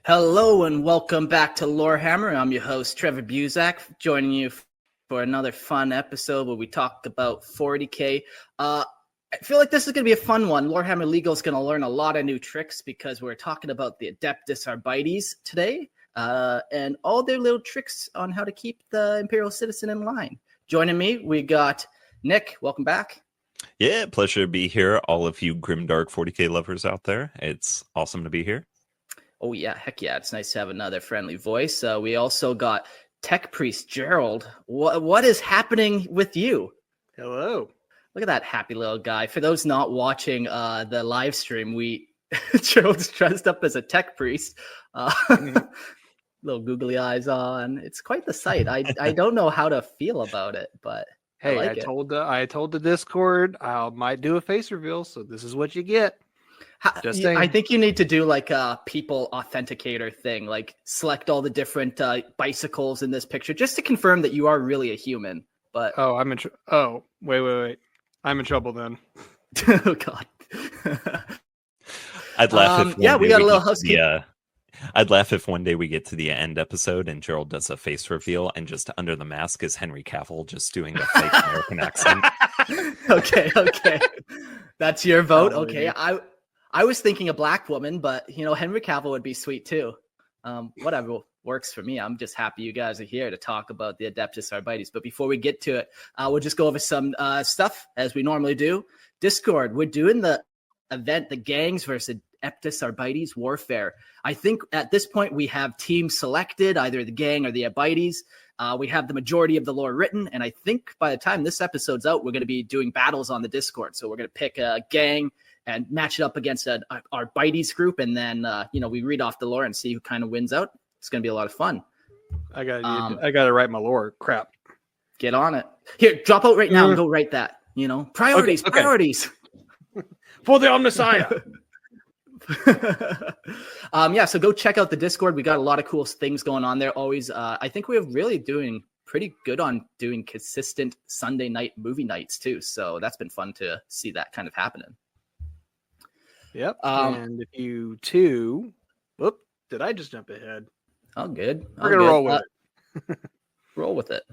Hello and welcome back to Lorehammer. I'm your host, Trevor Buzak, joining you for another fun episode where we talk about 40K. I feel like this is going to be a fun one. Lorehammer Legal is going to learn a lot of new tricks because we're talking about the Adeptus Arbites today and all their little tricks on how to keep the Imperial citizen in line. Joining me, we got Nick. Welcome back. Yeah, pleasure to be here. All of you grimdark 40K lovers out there. It's awesome to be here. Oh, yeah. Heck yeah. It's nice to have another friendly voice. We also got Tech Priest Gerald. What is happening with you? Hello. Look at that happy little guy. For those not watching the live stream, Gerald's dressed up as a Tech Priest. Little googly eyes on. It's quite the sight. I don't know how to feel about it, but hey, I told the Discord I might do a face reveal, so this is what you get. I think you need to do like a people authenticator thing, like select all the different bicycles in this picture just to confirm that you are really a human. But wait, I'm in trouble then. Oh God. I'd laugh if we got a little housekeeping. I'd laugh if one day we get to the end episode and Gerald does a face reveal and just under the mask is Henry Cavill just doing a fake American accent. Okay. That's your vote. Oh, okay. I was thinking a black woman, but Henry Cavill would be sweet too. Whatever works for me. I'm just happy you guys are here to talk about the Adeptus Arbites. But before we get to it, we'll just go over some stuff as we normally do. Discord, we're doing the event, the gangs versus Adeptus Arbites warfare. I think at this point we have teams selected, either the gang or the Arbites. We have the majority of the lore written, and I think by the time this episode's out, we're going to be doing battles on the Discord. So we're going to pick a gang and match it up against our Arbites group, and then we read off the lore and see who kind of wins out. It's going to be a lot of fun. I got to write my lore. Crap. Get on it. Here, drop out right now and go write that. Priorities. Okay. Priorities for the Omnissiah. So go check out the Discord. We got a lot of cool things going on there. Always, I think we're really doing pretty good on doing consistent Sunday night movie nights too. So that's been fun to see that kind of happening. Yep. And if you too, whoop, did I just jump ahead? Oh, good. We're going to roll with it. Roll with it.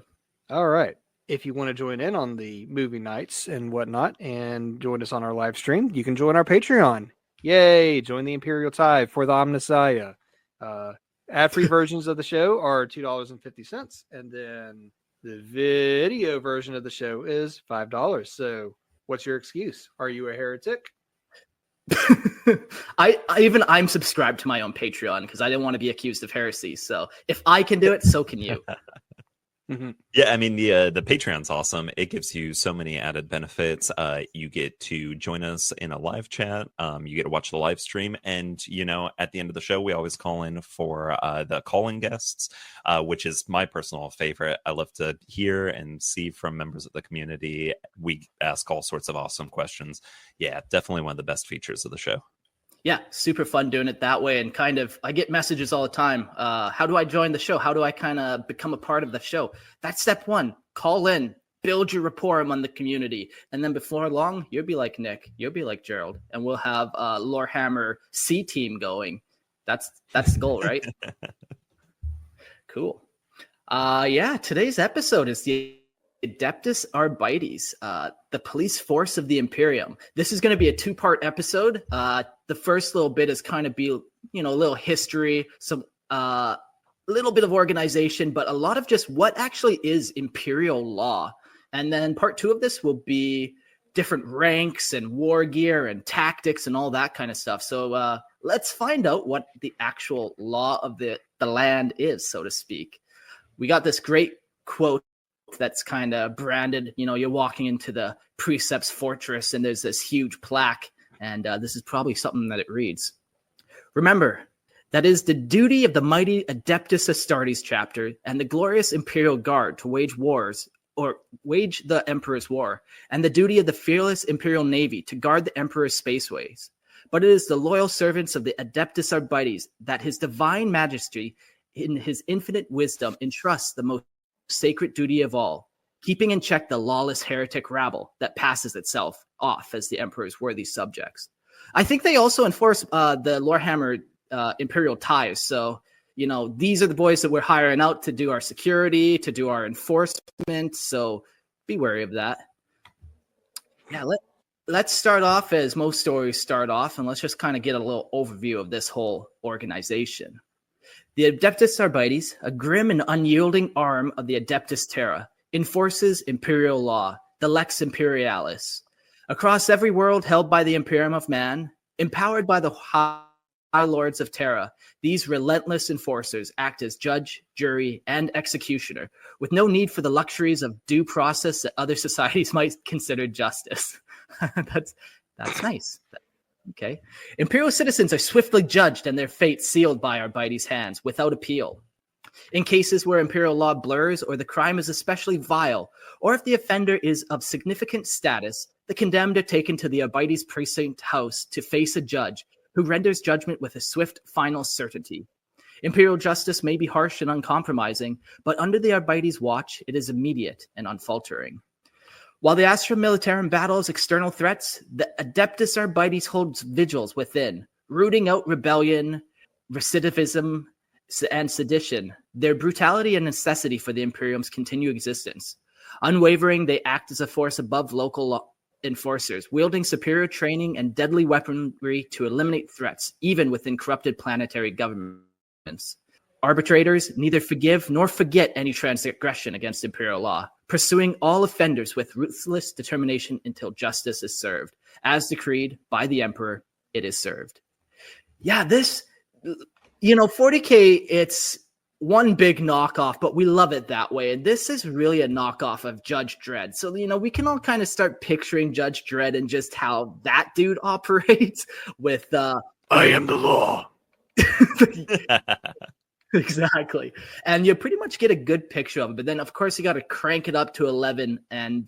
All right. If you want to join in on the movie nights and whatnot and join us on our live stream, you can join our Patreon. Yay. Join the Imperial Tithe for the Omnissiah. Ad-free versions of the show are $2.50. And then the video version of the show is $5. So what's your excuse? Are you a heretic? I'm subscribed to my own Patreon because I didn't want to be accused of heresy. So if I can do it, so can you. Mm-hmm. Yeah, I mean, the Patreon's awesome. It gives you so many added benefits. You get to join us in a live chat. You get to watch the live stream. And, at the end of the show, we always call in for the call-in guests, which is my personal favorite. I love to hear and see from members of the community. We ask all sorts of awesome questions. Yeah, definitely one of the best features of the show. Yeah, super fun doing it that way. And I get messages all the time. How do I join the show? How do I kind of become a part of the show? That's step one. Call in, build your rapport among the community. And then before long, you'll be like Nick, you'll be like Gerald, and we'll have a Lorehammer C team going. That's the goal, right? Cool. Today's episode is the Adeptus Arbites, the police force of the Imperium. This is going to be a two-part episode. The first little bit is kind of be, a little history, some little bit of organization, but a lot of just what actually is Imperial law. And then part two of this will be different ranks and war gear and tactics and all that kind of stuff. So let's find out what the actual law of the land is, so to speak. We got this great quote that's kind of branded. You're walking into the Precepts Fortress and there's this huge plaque. And this is probably something that it reads. Remember, that is the duty of the mighty Adeptus Astartes chapter and the glorious Imperial Guard to wage the Emperor's war, and the duty of the fearless Imperial Navy to guard the Emperor's spaceways. But it is the loyal servants of the Adeptus Arbites that His Divine Majesty, in His infinite wisdom, entrusts the most sacred duty of all, keeping in check the lawless heretic rabble that passes itself off as the Emperor's worthy subjects. I think they also enforce the Lorehammer Imperial ties. So, these are the boys that we're hiring out to do our security, to do our enforcement. So be wary of that. Yeah, let's start off as most stories start off, and let's just kind of get a little overview of this whole organization. The Adeptus Arbites, a grim and unyielding arm of the Adeptus Terra, enforces imperial law, the Lex Imperialis. Across every world held by the Imperium of Man, empowered by the High Lords of Terra, these relentless enforcers act as judge, jury, and executioner, with no need for the luxuries of due process that other societies might consider justice. That's nice. Okay. Imperial citizens are swiftly judged and their fate sealed by Arbites' hands without appeal. In cases where imperial law blurs or the crime is especially vile, or if the offender is of significant status, the condemned are taken to the Arbites precinct house to face a judge who renders judgment with a swift, final certainty. Imperial justice may be harsh and uncompromising, but under the Arbites' watch, it is immediate and unfaltering. While the Astra Militarum battles external threats, the Adeptus Arbites holds vigils within, rooting out rebellion, recidivism, and sedition, their brutality and necessity for the Imperium's continued existence. Unwavering, they act as a force above local enforcers, wielding superior training and deadly weaponry to eliminate threats, even within corrupted planetary governments. Arbitrators neither forgive nor forget any transgression against imperial law, pursuing all offenders with ruthless determination until justice is served. As decreed by the Emperor, it is served. Yeah, this, 40K, it's one big knockoff, but we love it that way. And this is really a knockoff of Judge Dredd. So, we can all kind of start picturing Judge Dredd and just how that dude operates with, I am the law. Exactly. And you pretty much get a good picture of it. But then, of course, you got to crank it up to 11. And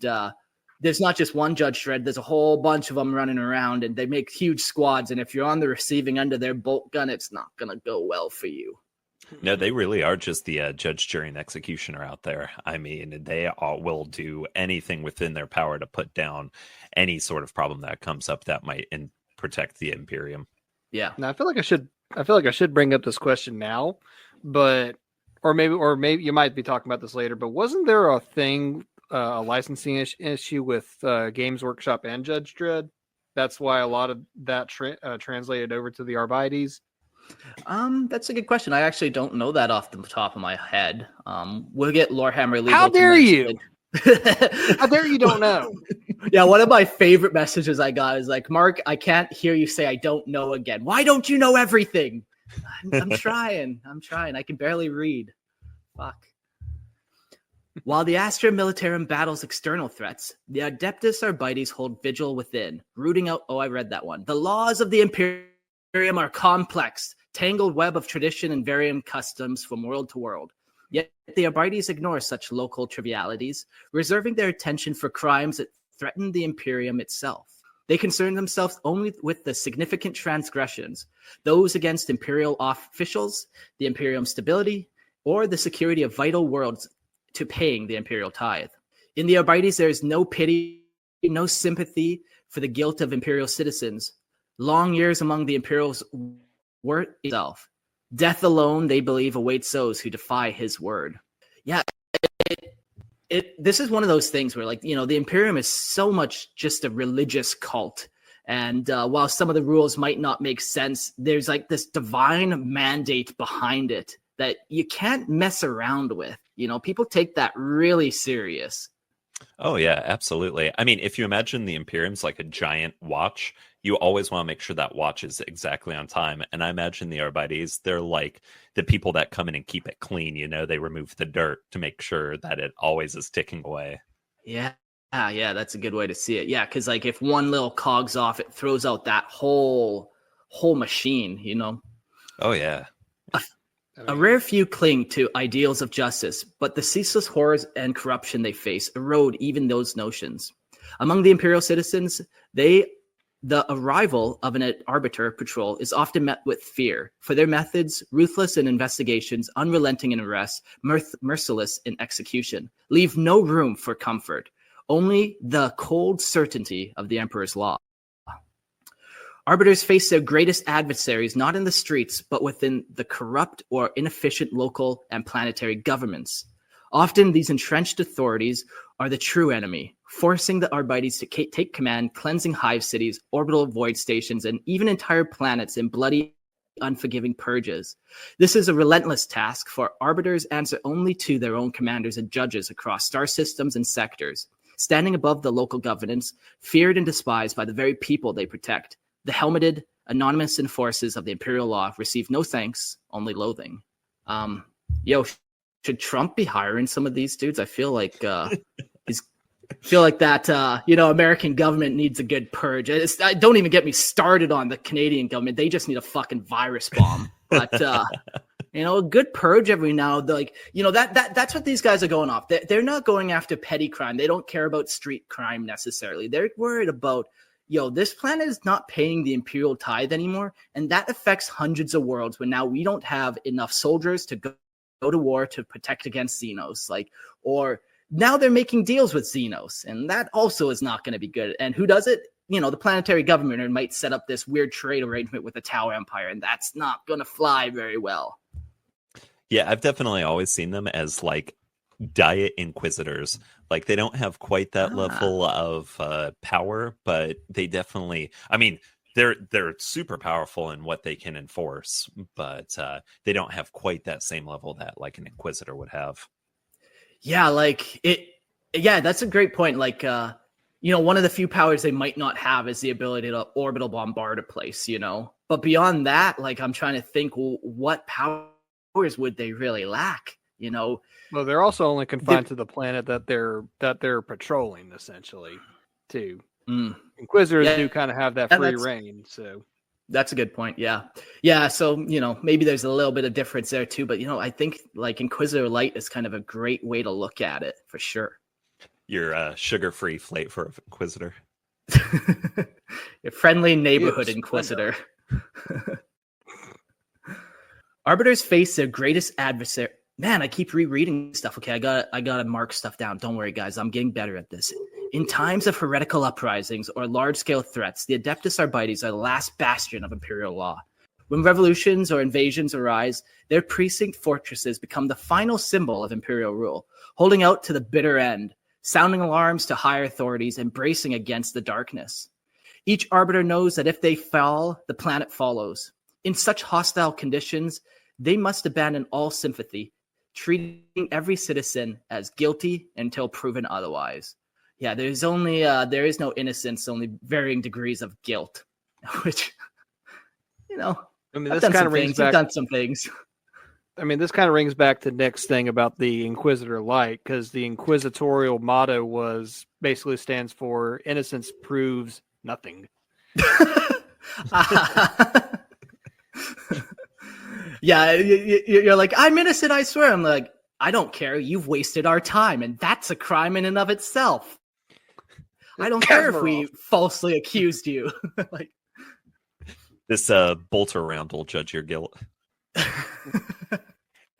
there's not just one Judge Dredd. There's a whole bunch of them running around, and they make huge squads. And if you're on the receiving end of their bolt gun, it's not going to go well for you. No, they really are just the judge, jury, and executioner out there. I mean, they all will do anything within their power to put down any sort of problem that comes up that might protect the Imperium. Yeah. Now I feel like I should bring up this question now, but or maybe you might be talking about this later. But wasn't there a thing, a licensing issue with Games Workshop and Judge Dredd? That's why a lot of that translated over to the Arbites. That's a good question. I actually don't know that off the top of my head. We'll get Lorehammer legal. How dare you? How dare you don't know? Yeah, one of my favorite messages I got is like, Mark, I can't hear you say I don't know again. Why don't you know everything? I'm trying. I can barely read. Fuck. While the Astra Militarum battles external threats, the Adeptus Arbites hold vigil within, rooting out, I read that one. The laws of the Imperium are complex, tangled web of tradition and varying customs from world to world. Yet the Arbites ignore such local trivialities, reserving their attention for crimes that threaten the Imperium itself. They concern themselves only with the significant transgressions, those against Imperial officials, the Imperium's stability, or the security of vital worlds to paying the Imperial tithe. In the Arbites, there is no pity, no sympathy for the guilt of Imperial citizens. Long years among the Imperials were itself. Death alone, they believe, awaits those who defy his word. Yeah, this is one of those things where, like, the Imperium is so much just a religious cult. And while some of the rules might not make sense, there's like this divine mandate behind it that you can't mess around with. People take that really serious. Oh, yeah, absolutely. I mean, if you imagine the Imperium's like a giant watch, you always want to make sure that watch is exactly on time. And I imagine the Arbites, they're like the people that come in and keep it clean. They remove the dirt to make sure that it always is ticking away. Yeah. Yeah, that's a good way to see it. Yeah, because like if one little cog's off, it throws out that whole machine, Oh, yeah. A rare few cling to ideals of justice, but the ceaseless horrors and corruption they face erode even those notions. Among the Imperial citizens, the arrival of an arbiter patrol is often met with fear, for their methods, ruthless in investigations, unrelenting in arrests, merciless in execution, leave no room for comfort, only the cold certainty of the Emperor's law. Arbiters face their greatest adversaries not in the streets, but within the corrupt or inefficient local and planetary governments. Often, these entrenched authorities are the true enemy, forcing the Arbites to take command, cleansing hive cities, orbital void stations, and even entire planets in bloody, unforgiving purges. This is a relentless task, for Arbiters answer only to their own commanders and judges across star systems and sectors, standing above the local governance, feared and despised by the very people they protect. The helmeted, anonymous enforcers of the Imperial law receive no thanks, only loathing. Should Trump be hiring some of these dudes? I feel like American government needs a good purge. Don't even get me started on the Canadian government. They just need a fucking virus bomb. But a good purge every now. That's what these guys are going off. They're not going after petty crime. They don't care about street crime necessarily. They're worried about, this planet is not paying the Imperial tithe anymore, and that affects hundreds of worlds when now we don't have enough soldiers to go to war to protect against Xenos. Or now they're making deals with Xenos, and that also is not going to be good. And who does it? The planetary government might set up this weird trade arrangement with the Tau Empire, and that's not going to fly very well. Yeah, I've definitely always seen them as diet inquisitors. They don't have quite that level of power, but they definitely, they're super powerful in what they can enforce, but they don't have quite that same level that an inquisitor would have. Yeah, that's a great point. One of the few powers they might not have is the ability to orbital bombard a place, but beyond that, I'm trying to think, what powers would they really lack? Well, they're also only confined to the planet that they're patrolling, essentially, too. Inquisitors do kind of have that free reign, so that's a good point. Yeah. So maybe there's a little bit of difference there too, but I think Inquisitor Light is kind of a great way to look at it for sure. Your sugar-free flight for Inquisitor. Your friendly neighborhood Inquisitor. Arbiters face their greatest adversary. Man, I keep rereading stuff. Okay, I gotta mark stuff down. Don't worry, guys. I'm getting better at this. In times of heretical uprisings or large-scale threats, the Adeptus Arbites are the last bastion of Imperial law. When revolutions or invasions arise, their precinct fortresses become the final symbol of Imperial rule, holding out to the bitter end, sounding alarms to higher authorities and bracing against the darkness. Each Arbiter knows that if they fall, the planet follows. In such hostile conditions, they must abandon all sympathy, treating every citizen as guilty until proven otherwise. Yeah, there is no innocence, only varying degrees of guilt. Which, this kind of rings back. You've done some things. This kind of rings back to Nick's thing about the Inquisitor Light, because the inquisitorial motto basically stands for innocence proves nothing. Yeah, you're like, I'm innocent, I swear. I'm like, I don't care. You've wasted our time, and that's a crime in and of itself. I don't care if we falsely accused you. This bolter round will judge your guilt.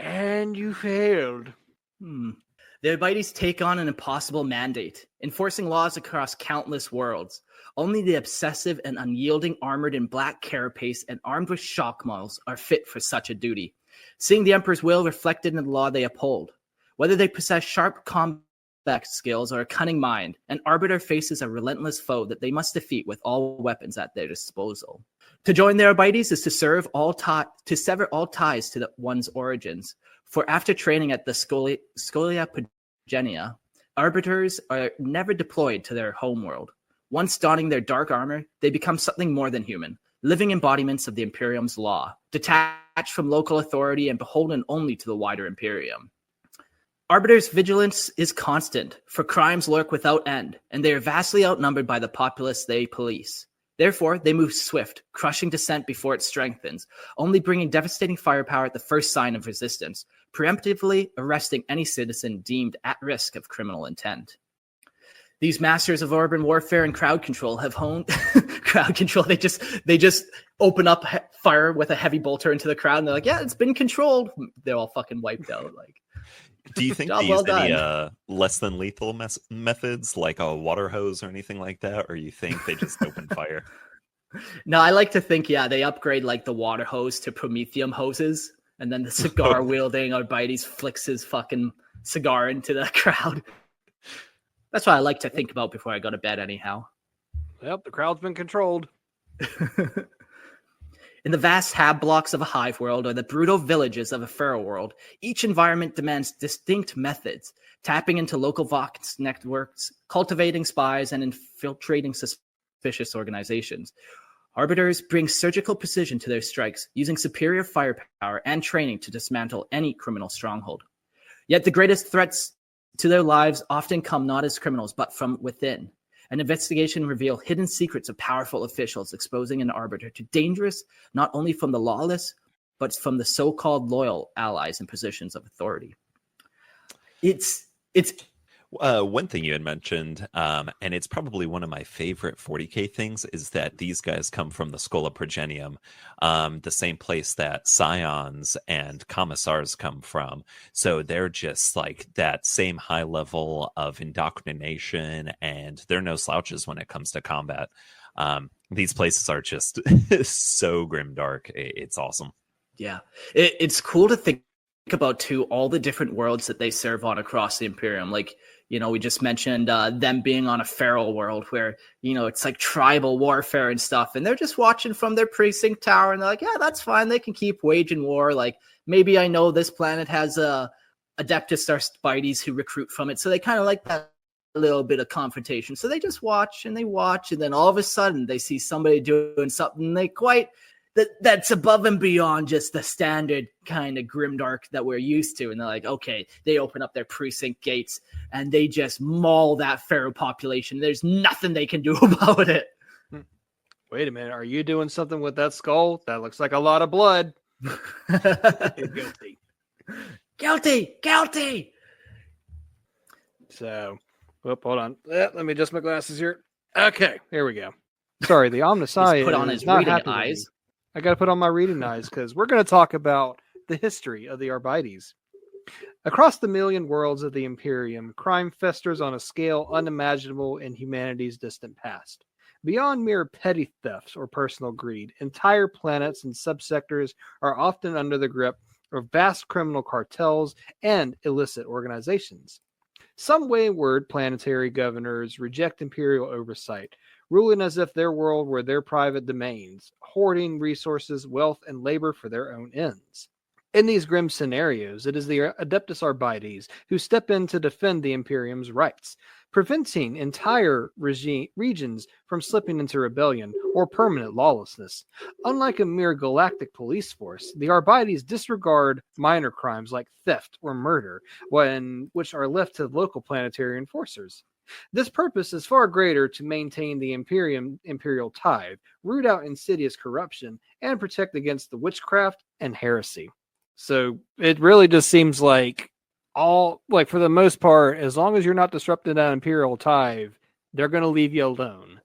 And you failed. The Arbites take on an impossible mandate, enforcing laws across countless worlds. Only the obsessive and unyielding, armored in black carapace and armed with shock models are fit for such a duty, seeing the Emperor's will reflected in the law they uphold. Whether they possess sharp combat skills or a cunning mind, an Arbiter faces a relentless foe that they must defeat with all weapons at their disposal. To join the Arbites is to sever all ties to one's origins, for after training at the Scholia Progenia, Arbiters are never deployed to their homeworld. Once donning their dark armor, they become something more than human, living embodiments of the Imperium's law, detached from local authority and beholden only to the wider Imperium. Arbiters' vigilance is constant, for crimes lurk without end, and they are vastly outnumbered by the populace they police. Therefore, they move swift, crushing dissent before it strengthens, only bringing devastating firepower at the first sign of resistance, preemptively arresting any citizen deemed at risk of criminal intent. These masters of urban warfare and crowd control have honed crowd control. They just open up fire with a heavy bolter into the crowd, and they're like, "Yeah, it's been controlled." They're all fucking wiped out. Do you think they used any less than lethal methods, like a water hose or anything like that, or you think they just opened fire? No, I like to think, they upgrade like the water hose to Prometheum hoses, and then the cigar wielding Arbites flicks his fucking cigar into the crowd. That's what I like to think about before I go to bed, anyhow. Yep, the crowd's been controlled. In the vast hab blocks of a hive world or the brutal villages of a feral world, each environment demands distinct methods, tapping into local vox networks, cultivating spies, and infiltrating suspicious organizations. Arbiters bring surgical precision to their strikes, using superior firepower and training to dismantle any criminal stronghold. Yet the greatest threats to their lives often come not as criminals, but from within. An investigation reveals hidden secrets of powerful officials, exposing an arbiter to dangerous not only from the lawless, but from the so-called loyal allies in positions of authority. It's one thing you had mentioned, and it's probably one of my favorite 40k things, is that these guys come from the Schola Progenium, the same place that Scions and Commissars come from. So they're just like that same high level of indoctrination, and they're no slouches when it comes to combat. These places are just so grimdark. It's awesome. Yeah, it's cool to think about too all the different worlds that they serve on across the Imperium. Like, we just mentioned them being on a feral world where, it's like tribal warfare and stuff. And they're just watching from their precinct tower and they're like, yeah, that's fine. They can keep waging war. Like, maybe I know this planet has Adeptus Arbites who recruit from it. So they kind of like that little bit of confrontation. So they just watch. And then all of a sudden they see somebody doing something that's above and beyond just the standard kind of grimdark that we're used to. And they're like, okay, they open up their precinct gates and they just maul that feral population. There's nothing they can do about it. Wait a minute. Are you doing something with that skull? That looks like a lot of blood. Guilty. So, hold on. Let me adjust my glasses here. Okay, here we go. Sorry, the Omnissiah put on his not reading happy with eyes. me. I got to put on my reading eyes because we're going to talk about the history of the Arbites. Across the million worlds of the Imperium, crime festers on a scale unimaginable in humanity's distant past. Beyond mere petty thefts or personal greed, entire planets and subsectors are often under the grip of vast criminal cartels and illicit organizations. Some wayward planetary governors reject imperial oversight, ruling as if their world were their private domains, hoarding resources, wealth, and labor for their own ends. In these grim scenarios, it is the Adeptus Arbites who step in to defend the Imperium's rights, preventing entire regions from slipping into rebellion or permanent lawlessness. Unlike a mere galactic police force, the Arbites disregard minor crimes like theft or murder, which are left to local planetary enforcers. This purpose is far greater to maintain the imperial tithe, root out insidious corruption, and protect against the witchcraft and heresy. So it really just seems like for the most part, as long as you're not disrupting that imperial tithe, they're going to leave you alone.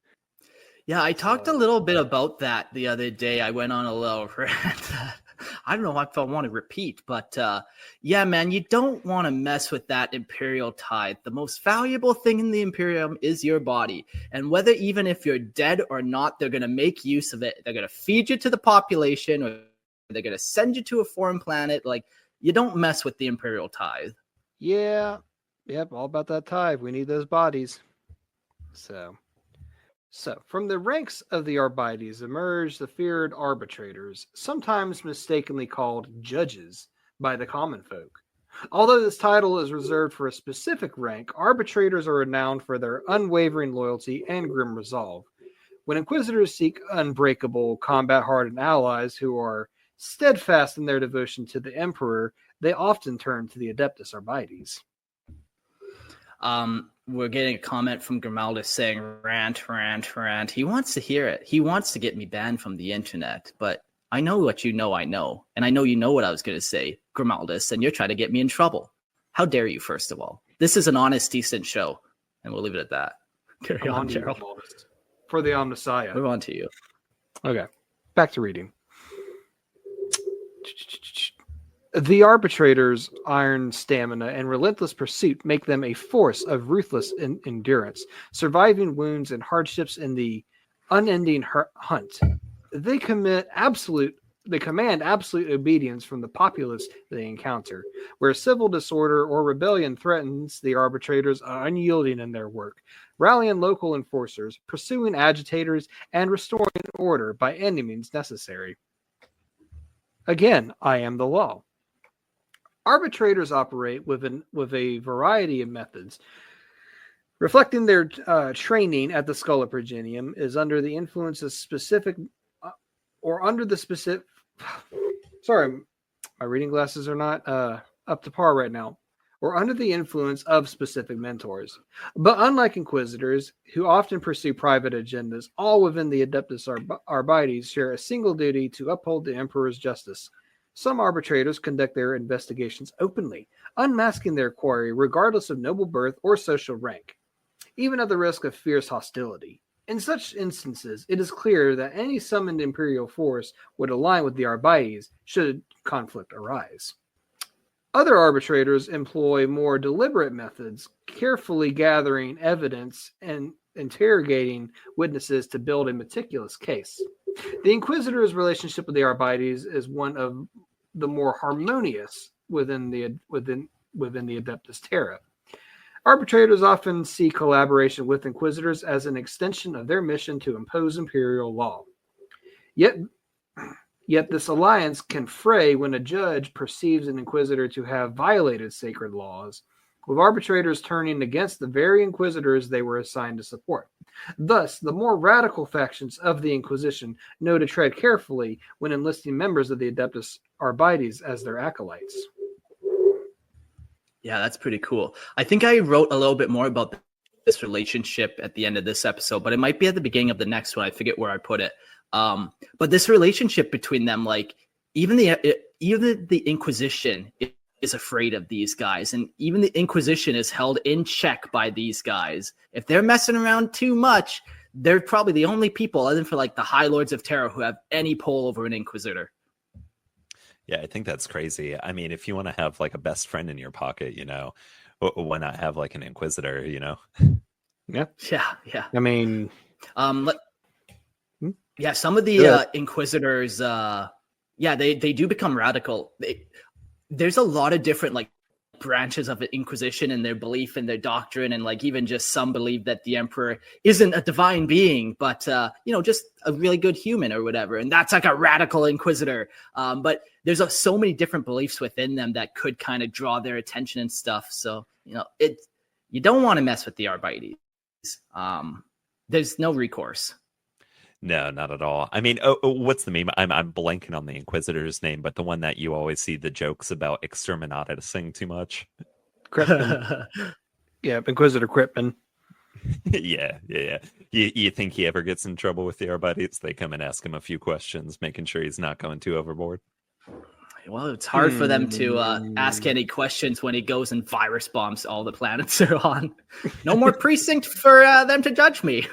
Yeah, I talked a little bit about that the other day. I went on a little rant. I don't know if I want to repeat, but yeah, man, you don't want to mess with that imperial tithe. The most valuable thing in the Imperium is your body. And whether even if you're dead or not, they're going to make use of it. They're going to feed you to the population, or they're going to send you to a foreign planet. Like, you don't mess with the imperial tithe. Yeah. Yep, all about that tithe. We need those bodies. So from the ranks of the Arbites emerged the feared arbitrators, sometimes mistakenly called judges by the common folk. Although this title is reserved for a specific rank, arbitrators are renowned for their unwavering loyalty and grim resolve. When inquisitors seek unbreakable, combat-hardened allies who are steadfast in their devotion to the Emperor, they often turn to the Adeptus Arbites. We're getting a comment from Grimaldus saying, rant. He wants to hear it. He wants to get me banned from the internet, but I know what I know. And I know you know what I was going to say, Grimaldus, and you're trying to get me in trouble. How dare you, first of all? This is an honest, decent show, and we'll leave it at that. Carry on, Gerald. For the Omnissiah. Move on to you. Okay, back to reading. The arbitrators' iron stamina and relentless pursuit make them a force of ruthless endurance, surviving wounds and hardships in the unending hunt. They command absolute obedience from the populace they encounter. Where civil disorder or rebellion threatens, the arbitrators are unyielding in their work, rallying local enforcers, pursuing agitators, and restoring order by any means necessary. Again, I am the law. Arbitrators operate with a variety of methods. Reflecting their training at the Schola Progenium is under the influence of specific sorry, my reading glasses are not up to par right now, or under the influence of specific mentors. But unlike inquisitors, who often pursue private agendas, all within the Adeptus Arbites share a single duty to uphold the Emperor's justice. Some arbitrators conduct their investigations openly, unmasking their quarry regardless of noble birth or social rank, even at the risk of fierce hostility. In such instances, it is clear that any summoned Imperial force would align with the Arbites should conflict arise. Other arbitrators employ more deliberate methods, carefully gathering evidence and interrogating witnesses to build a meticulous case. The Inquisitor's relationship with the Arbites is one of the more harmonious within the Adeptus Terra. Arbitrators often see collaboration with Inquisitors as an extension of their mission to impose Imperial law. Yet this alliance can fray when a judge perceives an Inquisitor to have violated sacred laws, with arbitrators turning against the very Inquisitors they were assigned to support. Thus, the more radical factions of the Inquisition know to tread carefully when enlisting members of the Adeptus Arbites as their acolytes. Yeah, that's pretty cool. I think I wrote a little bit more about this relationship at the end of this episode, but it might be at the beginning of the next one. I forget where I put it. But this relationship between them, like even the Inquisition is afraid of these guys, and even the Inquisition is held in check by these guys. If they're messing around too much, they're probably the only people, other than for like the High Lords of Terror, who have any pull over an Inquisitor. Yeah, I think that's crazy. I mean, if you want to have like a best friend in your pocket, why not have like an Inquisitor, Yeah. Yeah. I mean, some of the Inquisitors, they do become radical. There's a lot of different like branches of the Inquisition and their belief in their doctrine, and like even just some believe that the Emperor isn't a divine being, but just a really good human or whatever, and that's like a radical Inquisitor. But there's so many different beliefs within them that could kind of draw their attention and stuff. So you don't want to mess with the Arbites. There's no recourse. No, not at all. I mean, what's the meme? I'm blanking on the Inquisitor's name, but the one that you always see the jokes about exterminatusing too much. Crippen. Yeah, Inquisitor Crippen. Yeah. You think he ever gets in trouble with the Arbites? They come and ask him a few questions, making sure he's not going too overboard. Well, it's hard for them to ask any questions when he goes and virus bombs all the planets they're on. No more precinct for them to judge me.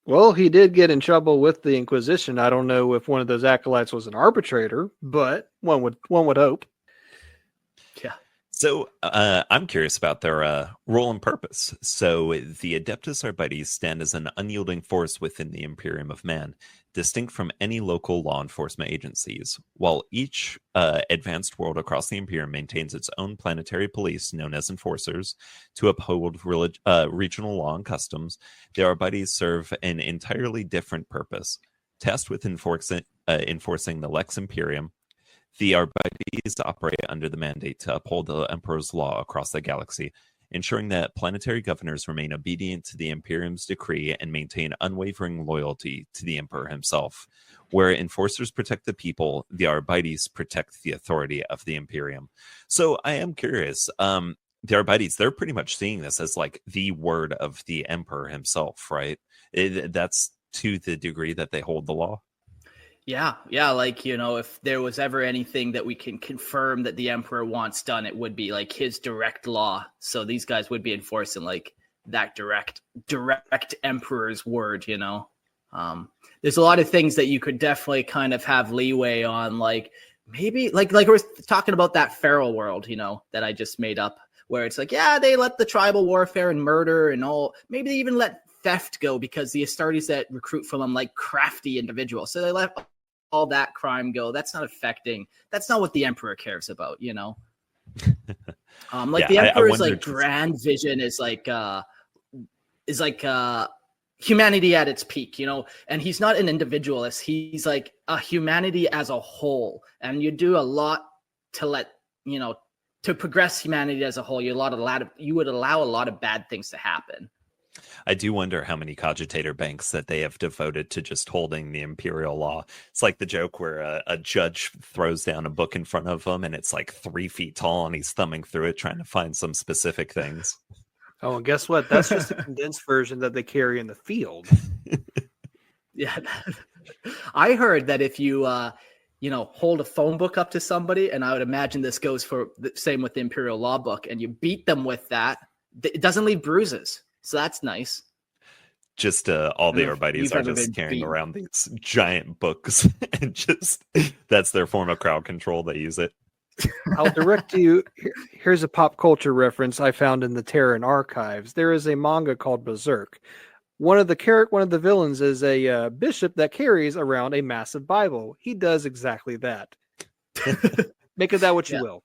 Well, he did get in trouble with the Inquisition. I don't know if one of those acolytes was an arbitrator, but one would hope. Yeah. So I'm curious about their role and purpose. So the Adeptus Arbites stand as an unyielding force within the Imperium of Man, distinct from any local law enforcement agencies. While each advanced world across the Imperium maintains its own planetary police, known as enforcers, to uphold regional law and customs, the Arbites serve an entirely different purpose. Tasked with enforcing the Lex Imperium, the Arbites operate under the mandate to uphold the Emperor's law across the galaxy, ensuring that planetary governors remain obedient to the Imperium's decree and maintain unwavering loyalty to the Emperor himself. Where enforcers protect the people, the Arbites protect the authority of the Imperium. So I am curious, the Arbites, they're pretty much seeing this as like the word of the Emperor himself, right? That's to the degree that they hold the law. Yeah. Like, if there was ever anything that we can confirm that the Emperor wants done, it would be like his direct law. So these guys would be enforcing like that direct Emperor's word, There's a lot of things that you could definitely kind of have leeway on, like maybe like we're talking about that feral world, that I just made up, where it's like, yeah, they let the tribal warfare and murder and all, maybe they even let theft go because the Astartes that recruit from them like crafty individuals. So they let all that crime go. That's not what the Emperor cares about, you know? Like the Emperor's like grand vision is like humanity at its peak, you know, and he's not an individualist. He's like a humanity as a whole. And you do a lot to to progress humanity as a whole. You would allow a lot of bad things to happen. I do wonder how many cogitator banks that they have devoted to just holding the imperial law. It's like the joke where a judge throws down a book in front of him and it's like 3 feet tall and he's thumbing through it trying to find some specific things. Oh, and guess what? That's just a condensed version that they carry in the field. Yeah. I heard that if you, hold a phone book up to somebody, and I would imagine this goes for the same with the imperial law book, and you beat them with that, it doesn't leave bruises. So that's nice. Just all the Arbites are just carrying around these giant books, and just that's their form of crowd control. They use it. I'll direct you. Here's a pop culture reference I found in the Terran archives. There is a manga called Berserk. One of the villains is a bishop that carries around a massive Bible. He does exactly that. Make of that what you will.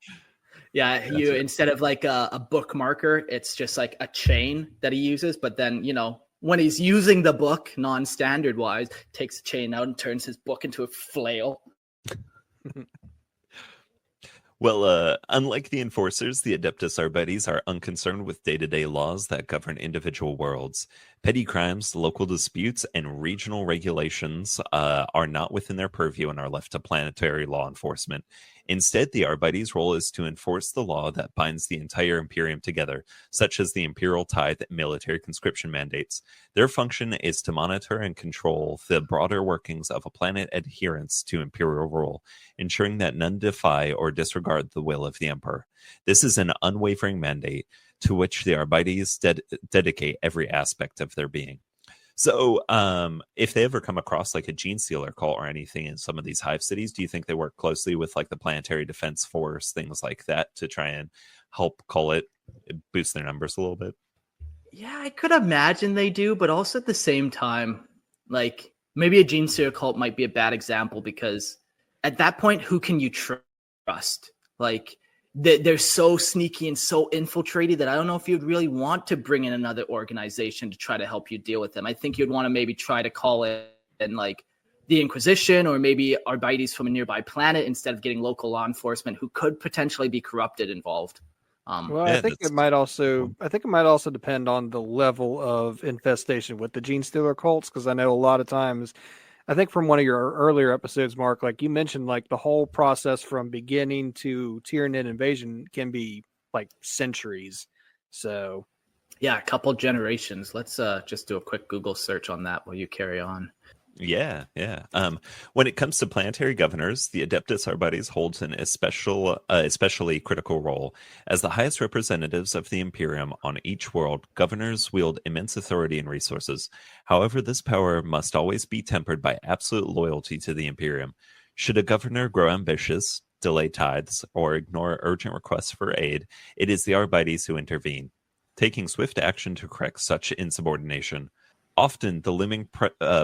Yeah, instead of like a bookmarker, it's just like a chain that he uses. But then, when he's using the book non-standard wise, takes the chain out and turns his book into a flail. Well, unlike the Enforcers, the Adeptus Arbites are unconcerned with day-to-day laws that govern individual worlds. Petty crimes, local disputes, and regional regulations are not within their purview and are left to planetary law enforcement. Instead, the Arbites' role is to enforce the law that binds the entire Imperium together, such as the Imperial Tithe and military conscription mandates. Their function is to monitor and control the broader workings of a planet adherence to Imperial rule, ensuring that none defy or disregard the will of the Emperor. This is an unwavering mandate to which the Arbites dedicate every aspect of their being. So if they ever come across like a gene stealer cult or anything in some of these hive cities, do you think they work closely with like the Planetary Defense Force, things like that, to try and help call it, boost their numbers a little bit? Yeah, I could imagine they do, but also at the same time, like maybe a gene stealer cult might be a bad example because at that point, who can you trust? Like they're so sneaky and so infiltrated that I don't know if you'd really want to bring in another organization to try to help you deal with them. I think you'd want to maybe try to call it in like the Inquisition or maybe Arbites from a nearby planet instead of getting local law enforcement who could potentially be corrupted involved. I think it might also depend on the level of infestation with the gene stealer cults, because I know a lot of times, I think from one of your earlier episodes, Mark, like you mentioned, like the whole process from beginning to Tyranid invasion can be like centuries. So, yeah, a couple generations. Let's just do a quick Google search on that while you carry on. Yeah. When it comes to planetary governors, the Adeptus Arbites holds an especially critical role. As the highest representatives of the Imperium on each world, governors wield immense authority and resources. However, this power must always be tempered by absolute loyalty to the Imperium. Should a governor grow ambitious, delay tithes, or ignore urgent requests for aid, it is the Arbites who intervene, taking swift action to correct such insubordination. Often, the looming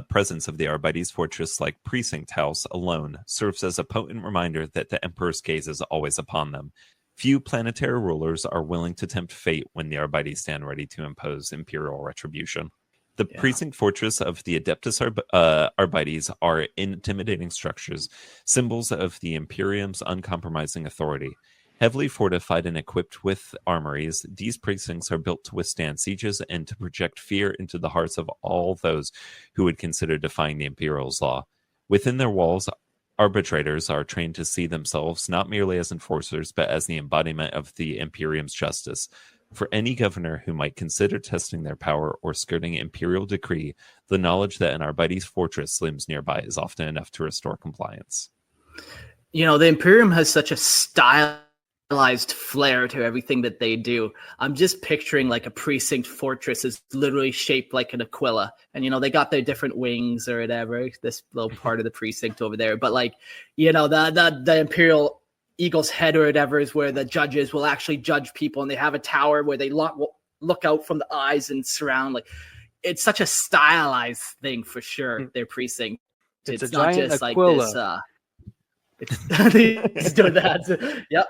presence of the Arbites fortress like precinct house alone serves as a potent reminder that the Emperor's gaze is always upon them. Few planetary rulers are willing to tempt fate when the Arbites stand ready to impose imperial retribution. The precinct fortress of the Adeptus Arbites are intimidating structures, symbols of the Imperium's uncompromising authority. Heavily fortified and equipped with armories, these precincts are built to withstand sieges and to project fear into the hearts of all those who would consider defying the Imperial's law. Within their walls, arbitrators are trained to see themselves not merely as enforcers, but as the embodiment of the Imperium's justice. For any governor who might consider testing their power or skirting imperial decree, the knowledge that an Arbites fortress limbs nearby is often enough to restore compliance. You know, the Imperium has such a stylized flair to everything that they do. I'm just picturing like a precinct fortress is literally shaped like an aquila, and they got their different wings or whatever, this little part of the precinct over there. But like, the Imperial Eagle's head or whatever is where the judges will actually judge people, and they have a tower where they look out from the eyes and surround. Like, it's such a stylized thing for sure. Their precinct. It's a not giant just Aquila. like this. He's doing that. Yep.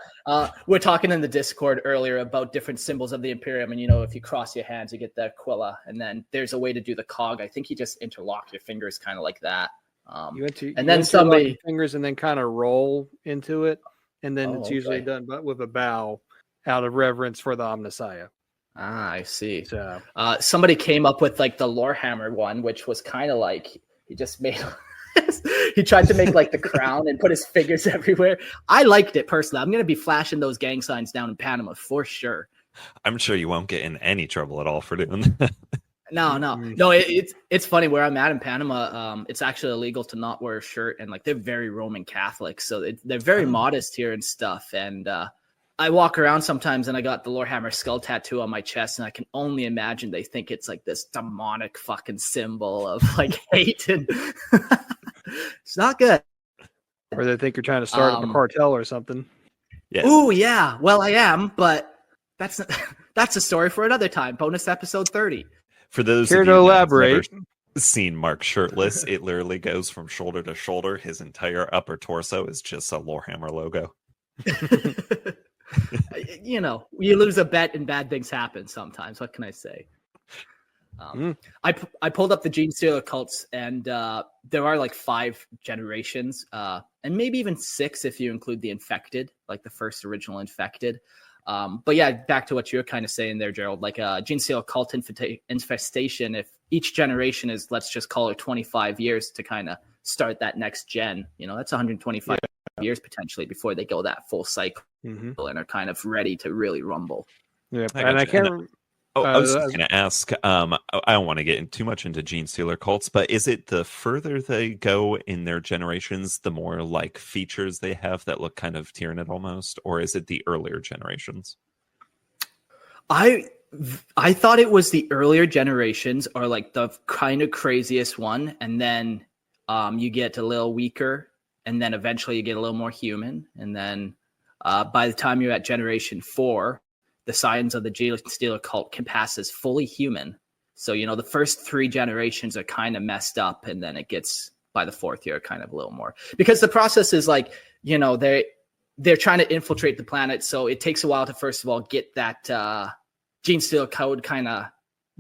We're talking in the Discord earlier about different symbols of the Imperium, and if you cross your hands, you get the Aquila, and then there's a way to do the cog. I think you just interlock your fingers, kind of like that. Then somebody fingers and then kind of roll into it, and then it's usually done but with a bow out of reverence for the Omnissiah. I see. So somebody came up with like the Lorehammer one, which was kind of like he just made. He tried to make like the crown and put his fingers everywhere. I liked it personally. I'm going to be flashing those gang signs down in Panama for sure. I'm sure you won't get in any trouble at all for doing that. No. It's funny where I'm at in Panama. It's actually illegal to not wear a shirt, and like they're very Roman Catholic, so they're very modest here and stuff. And I walk around sometimes, and I got the Lorehammer skull tattoo on my chest, and I can only imagine they think it's like this demonic fucking symbol of like hate, and it's not good. Or they think you're trying to start up a cartel or something. Yeah. Ooh, yeah. Well, I am, but that's a story for another time. Bonus episode 30. For those Care of to you elaborate? Never seen Mark shirtless, it literally goes from shoulder to shoulder. His entire upper torso is just a Lorehammer logo. You lose a bet and bad things happen sometimes. What can I say? I pulled up the Gene Stealer cults, and there are like 5 generations, and maybe even 6 if you include the infected, like the first original infected. But yeah, back to what you're kind of saying there, Gerald, like Gene Stealer cult infestation, if each generation is, let's just call it 25 years to kind of start that next gen, that's 125 years potentially before they go that full cycle and are kind of ready to really rumble. Yeah, and I can't. I was just going to ask, I don't want to get too much into Gene Stealer cults, but is it the further they go in their generations, the more like features they have that look kind of Tyranid almost, or is it the earlier generations? I thought it was the earlier generations are like the kind of craziest one, and then you get a little weaker, and then eventually you get a little more human, and then by the time you're at generation 4, the signs of the Gene Stealer cult can pass as fully human. So, the first 3 generations are kind of messed up, and then it gets, by the 4th year, kind of a little more. Because the process is like, they're trying to infiltrate the planet, so it takes a while to, first of all, get that Gene Stealer code kind of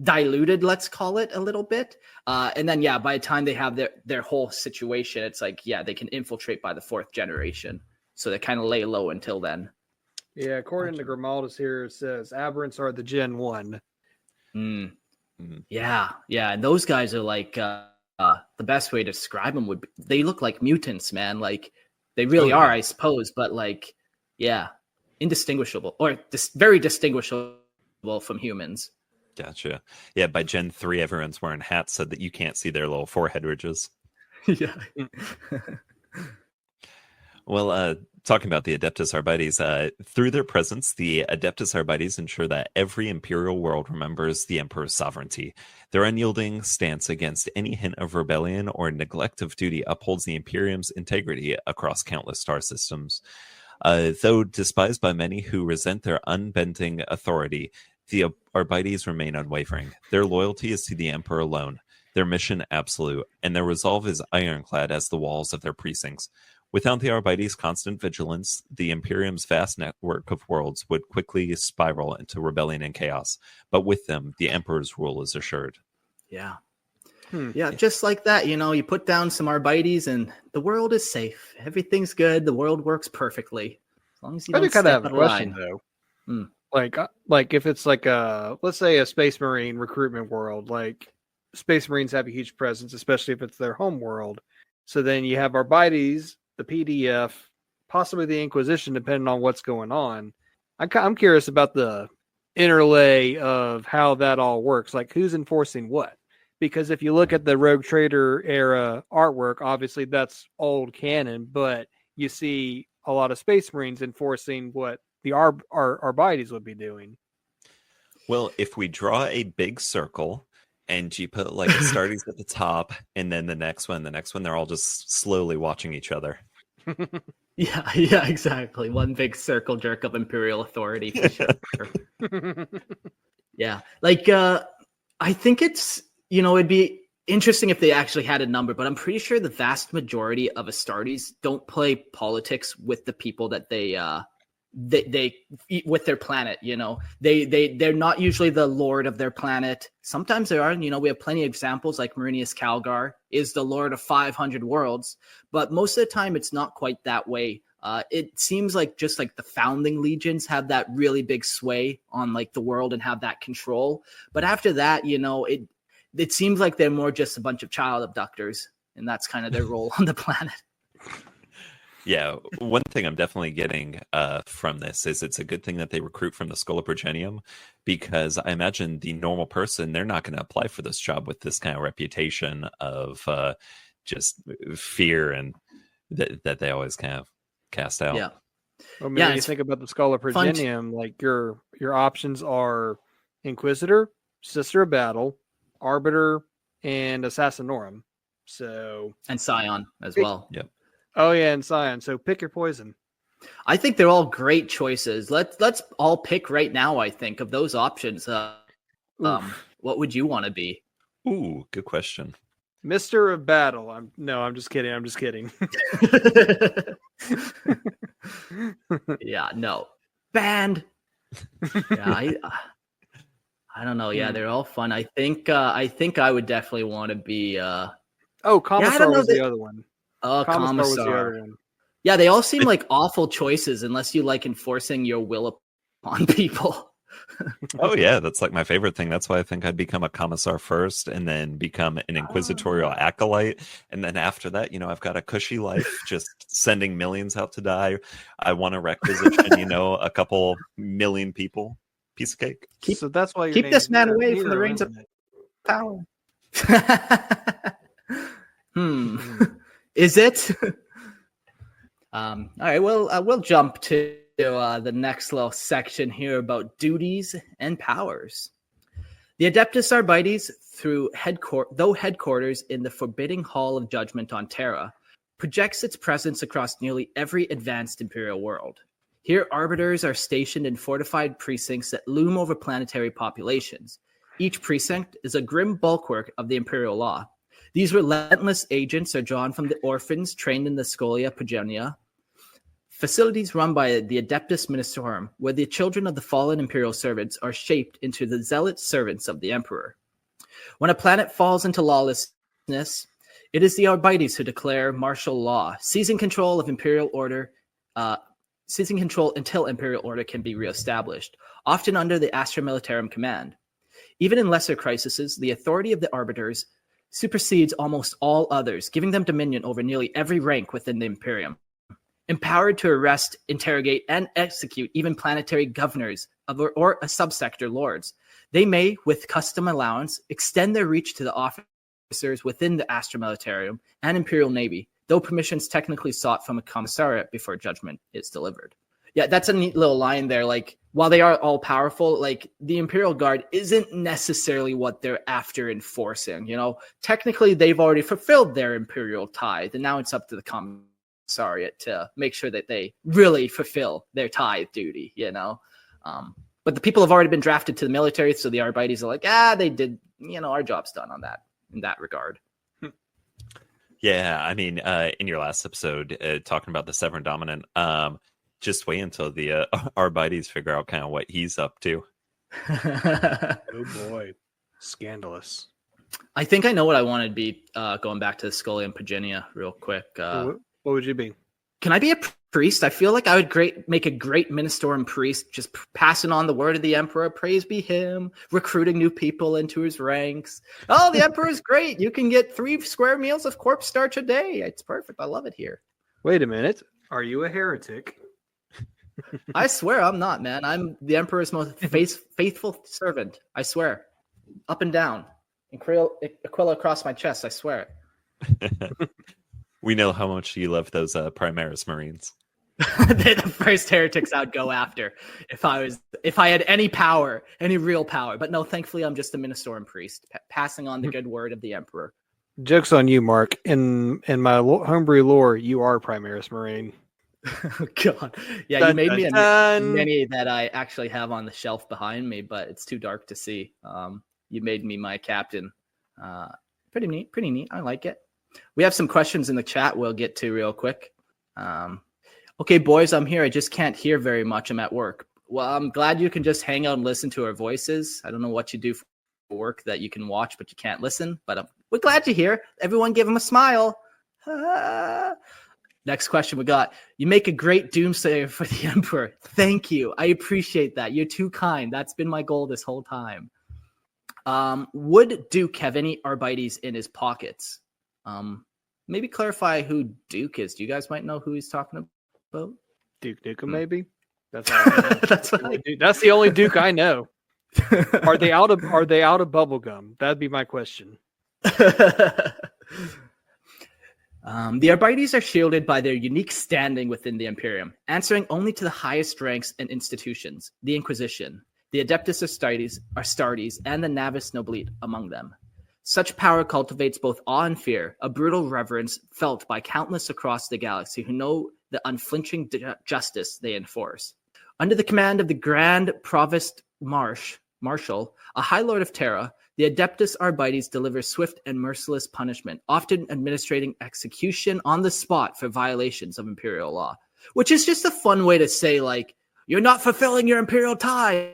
diluted, let's call it, a little bit. And then, by the time they have their whole situation, it's like, they can infiltrate by the 4th generation. So they kind of lay low until then. Yeah, according to Grimaldus here, it says aberrants are the Gen 1. Yeah, and those guys are like the best way to describe them would be, they look like mutants, man. Like they really are, I suppose, but like, indistinguishable or very distinguishable from humans. Gotcha. Yeah, by Gen 3, everyone's wearing hats so that you can't see their little forehead ridges. Yeah. Well, talking about the Adeptus Arbites, through their presence, the Adeptus Arbites ensure that every Imperial world remembers the Emperor's sovereignty. Their unyielding stance against any hint of rebellion or neglect of duty upholds the Imperium's integrity across countless star systems. Though despised by many who resent their unbending authority, the Arbites remain unwavering. Their loyalty is to the Emperor alone, their mission absolute, and their resolve is ironclad as the walls of their precincts. Without the Arbites' constant vigilance, the Imperium's vast network of worlds would quickly spiral into rebellion and chaos. But with them, the Emperor's rule is assured. Yeah. Yeah, just like that, you put down some Arbites and the world is safe. Everything's good. The world works perfectly. As long as you don't step out of line. Though. Like if it's like let's say a Space Marine recruitment world, like Space Marines have a huge presence, especially if it's their home world. So then you have Arbites, the PDF, possibly the Inquisition, depending on what's going on. I'm curious about the interlay of how that all works. Like, who's enforcing what? Because if you look at the Rogue Trader era artwork, obviously that's old canon, but you see a lot of Space Marines enforcing what the Arbites would be doing. Well, if we draw a big circle and you put like Astartes at the top and then the next one, they're all just slowly watching each other. Yeah, exactly. One big circle jerk of Imperial authority for sure. Yeah. Like I think it's, it'd be interesting if they actually had a number, but I'm pretty sure the vast majority of Astartes don't play politics with the people that they with their planet. They're not usually the lord of their planet. Sometimes there are. We have plenty of examples, like Marinius Calgar is the lord of 500 worlds, but most of the time it's not quite that way. It seems like just like the founding legions have that really big sway on like the world and have that control. But after that, it seems like they're more just a bunch of child abductors, and that's kind of their role on the planet. Yeah, one thing I'm definitely getting from this is it's a good thing that they recruit from the Schola Progenium, because I imagine the normal person, they're not going to apply for this job with this kind of reputation of just fear and that they always kind of cast out. Yeah. Well, maybe you think about the Schola Progenium, like your options are Inquisitor, Sister of Battle, Arbiter, and Assassinorum. And Scion as well. Yep. Oh yeah, and Scion. So pick your poison. I think they're all great choices. Let's all pick right now. I think of those options. What would you want to be? Ooh, good question. Mister of Battle. I'm just kidding. Yeah, no. Banned. Yeah, I don't know. Yeah, they're all fun. I think I would definitely want to be. Commissar was the other one. Oh, Commissar was the other one. Yeah, they all seem like awful choices unless you like enforcing your will upon people. Oh yeah, that's like my favorite thing. That's why I think I'd become a commissar first and then become an inquisitorial acolyte. And then after that, I've got a cushy life, just sending millions out to die. I want to requisition, a couple million people. Piece of cake. So that's why keep this man away from the reins of power. Is it? All right. Well, we'll jump to the next little section here about duties and powers. The Adeptus Arbites, though headquarters in the forbidding Hall of Judgment on Terra, projects its presence across nearly every advanced Imperial world. Here, arbiters are stationed in fortified precincts that loom over planetary populations. Each precinct is a grim bulwark of the Imperial law. These relentless agents are drawn from the orphans trained in the Schola Progenia, facilities run by the Adeptus Ministerum, where the children of the fallen Imperial servants are shaped into the zealot servants of the Emperor. When a planet falls into lawlessness, it is the Arbites who declare martial law, seizing control until Imperial order can be reestablished, often under the Astra Militarum command. Even in lesser crises, the authority of the arbiters supersedes almost all others, giving them dominion over nearly every rank within the Imperium. Empowered to arrest, interrogate, and execute even planetary governors or subsector lords, they may, with custom allowance, extend their reach to the officers within the Astra Militarum and Imperial Navy, though permissions technically sought from a commissariat before judgment is delivered. Yeah, that's a neat little line there. Like, while they are all powerful, like the Imperial Guard isn't necessarily what they're after enforcing. Technically they've already fulfilled their Imperial tithe, and now it's up to the commissariat to make sure that they really fulfill their tithe duty. But the people have already been drafted to the military, so the Arbites are like, they did. Our job's done on that in that regard. Yeah, I mean, in your last episode, talking about the Severan Dominant, just wait until the Arbites figure out kind of what he's up to. Oh boy, scandalous. I think I know what I want to be. Going back to the Schola Progenia real quick. What would you be? Can I be a priest? I feel like I would make a great Ministorum priest, just passing on the word of the Emperor. Praise be him, recruiting new people into his ranks. Oh, the Emperor's great. You can get 3 square meals of corpse starch a day. It's perfect. I love it here. Wait a minute. Are you a heretic? I swear I'm not, man. I'm the Emperor's most faithful servant. I swear. Up and down. Aquila across my chest. I swear it. We know how much you love those Primaris Marines. They're the first heretics I'd go after if I had any power, any real power. But no, thankfully I'm just a Ministorum priest, passing on the good word of the Emperor. Joke's on you, Mark. In my homebrew lore, you are Primaris Marine. Oh, God. Yeah, you made me a mini that I actually have on the shelf behind me, but it's too dark to see. You made me my captain. Pretty neat. Pretty neat. I like it. We have some questions in the chat we'll get to real quick. Okay, boys, I'm here. I just can't hear very much. I'm at work. Well, I'm glad you can just hang out and listen to our voices. I don't know what you do for work that you can watch, but you can't listen. But we're glad you're here. Everyone give him a smile. Next question we got. You make a great doomsayer for the Emperor. Thank you. I appreciate that. You're too kind. That's been my goal this whole time. Would Duke have any Arbites in his pockets? Maybe clarify who Duke is. Do you guys might know who he's talking about? Duke Nukem, maybe. That's all I know. That's the only Duke I know. Are they out of bubblegum? That'd be my question. The Arbites are shielded by their unique standing within the Imperium, answering only to the highest ranks and institutions, the Inquisition, the Adeptus Astartes, and the Navis Noblite among them. Such power cultivates both awe and fear, a brutal reverence felt by countless across the galaxy who know the unflinching justice they enforce. Under the command of the Grand Provost Marshal, a High Lord of Terra, the Adeptus Arbites deliver swift and merciless punishment, often administering execution on the spot for violations of Imperial law, which is just a fun way to say, like, you're not fulfilling your Imperial tithe,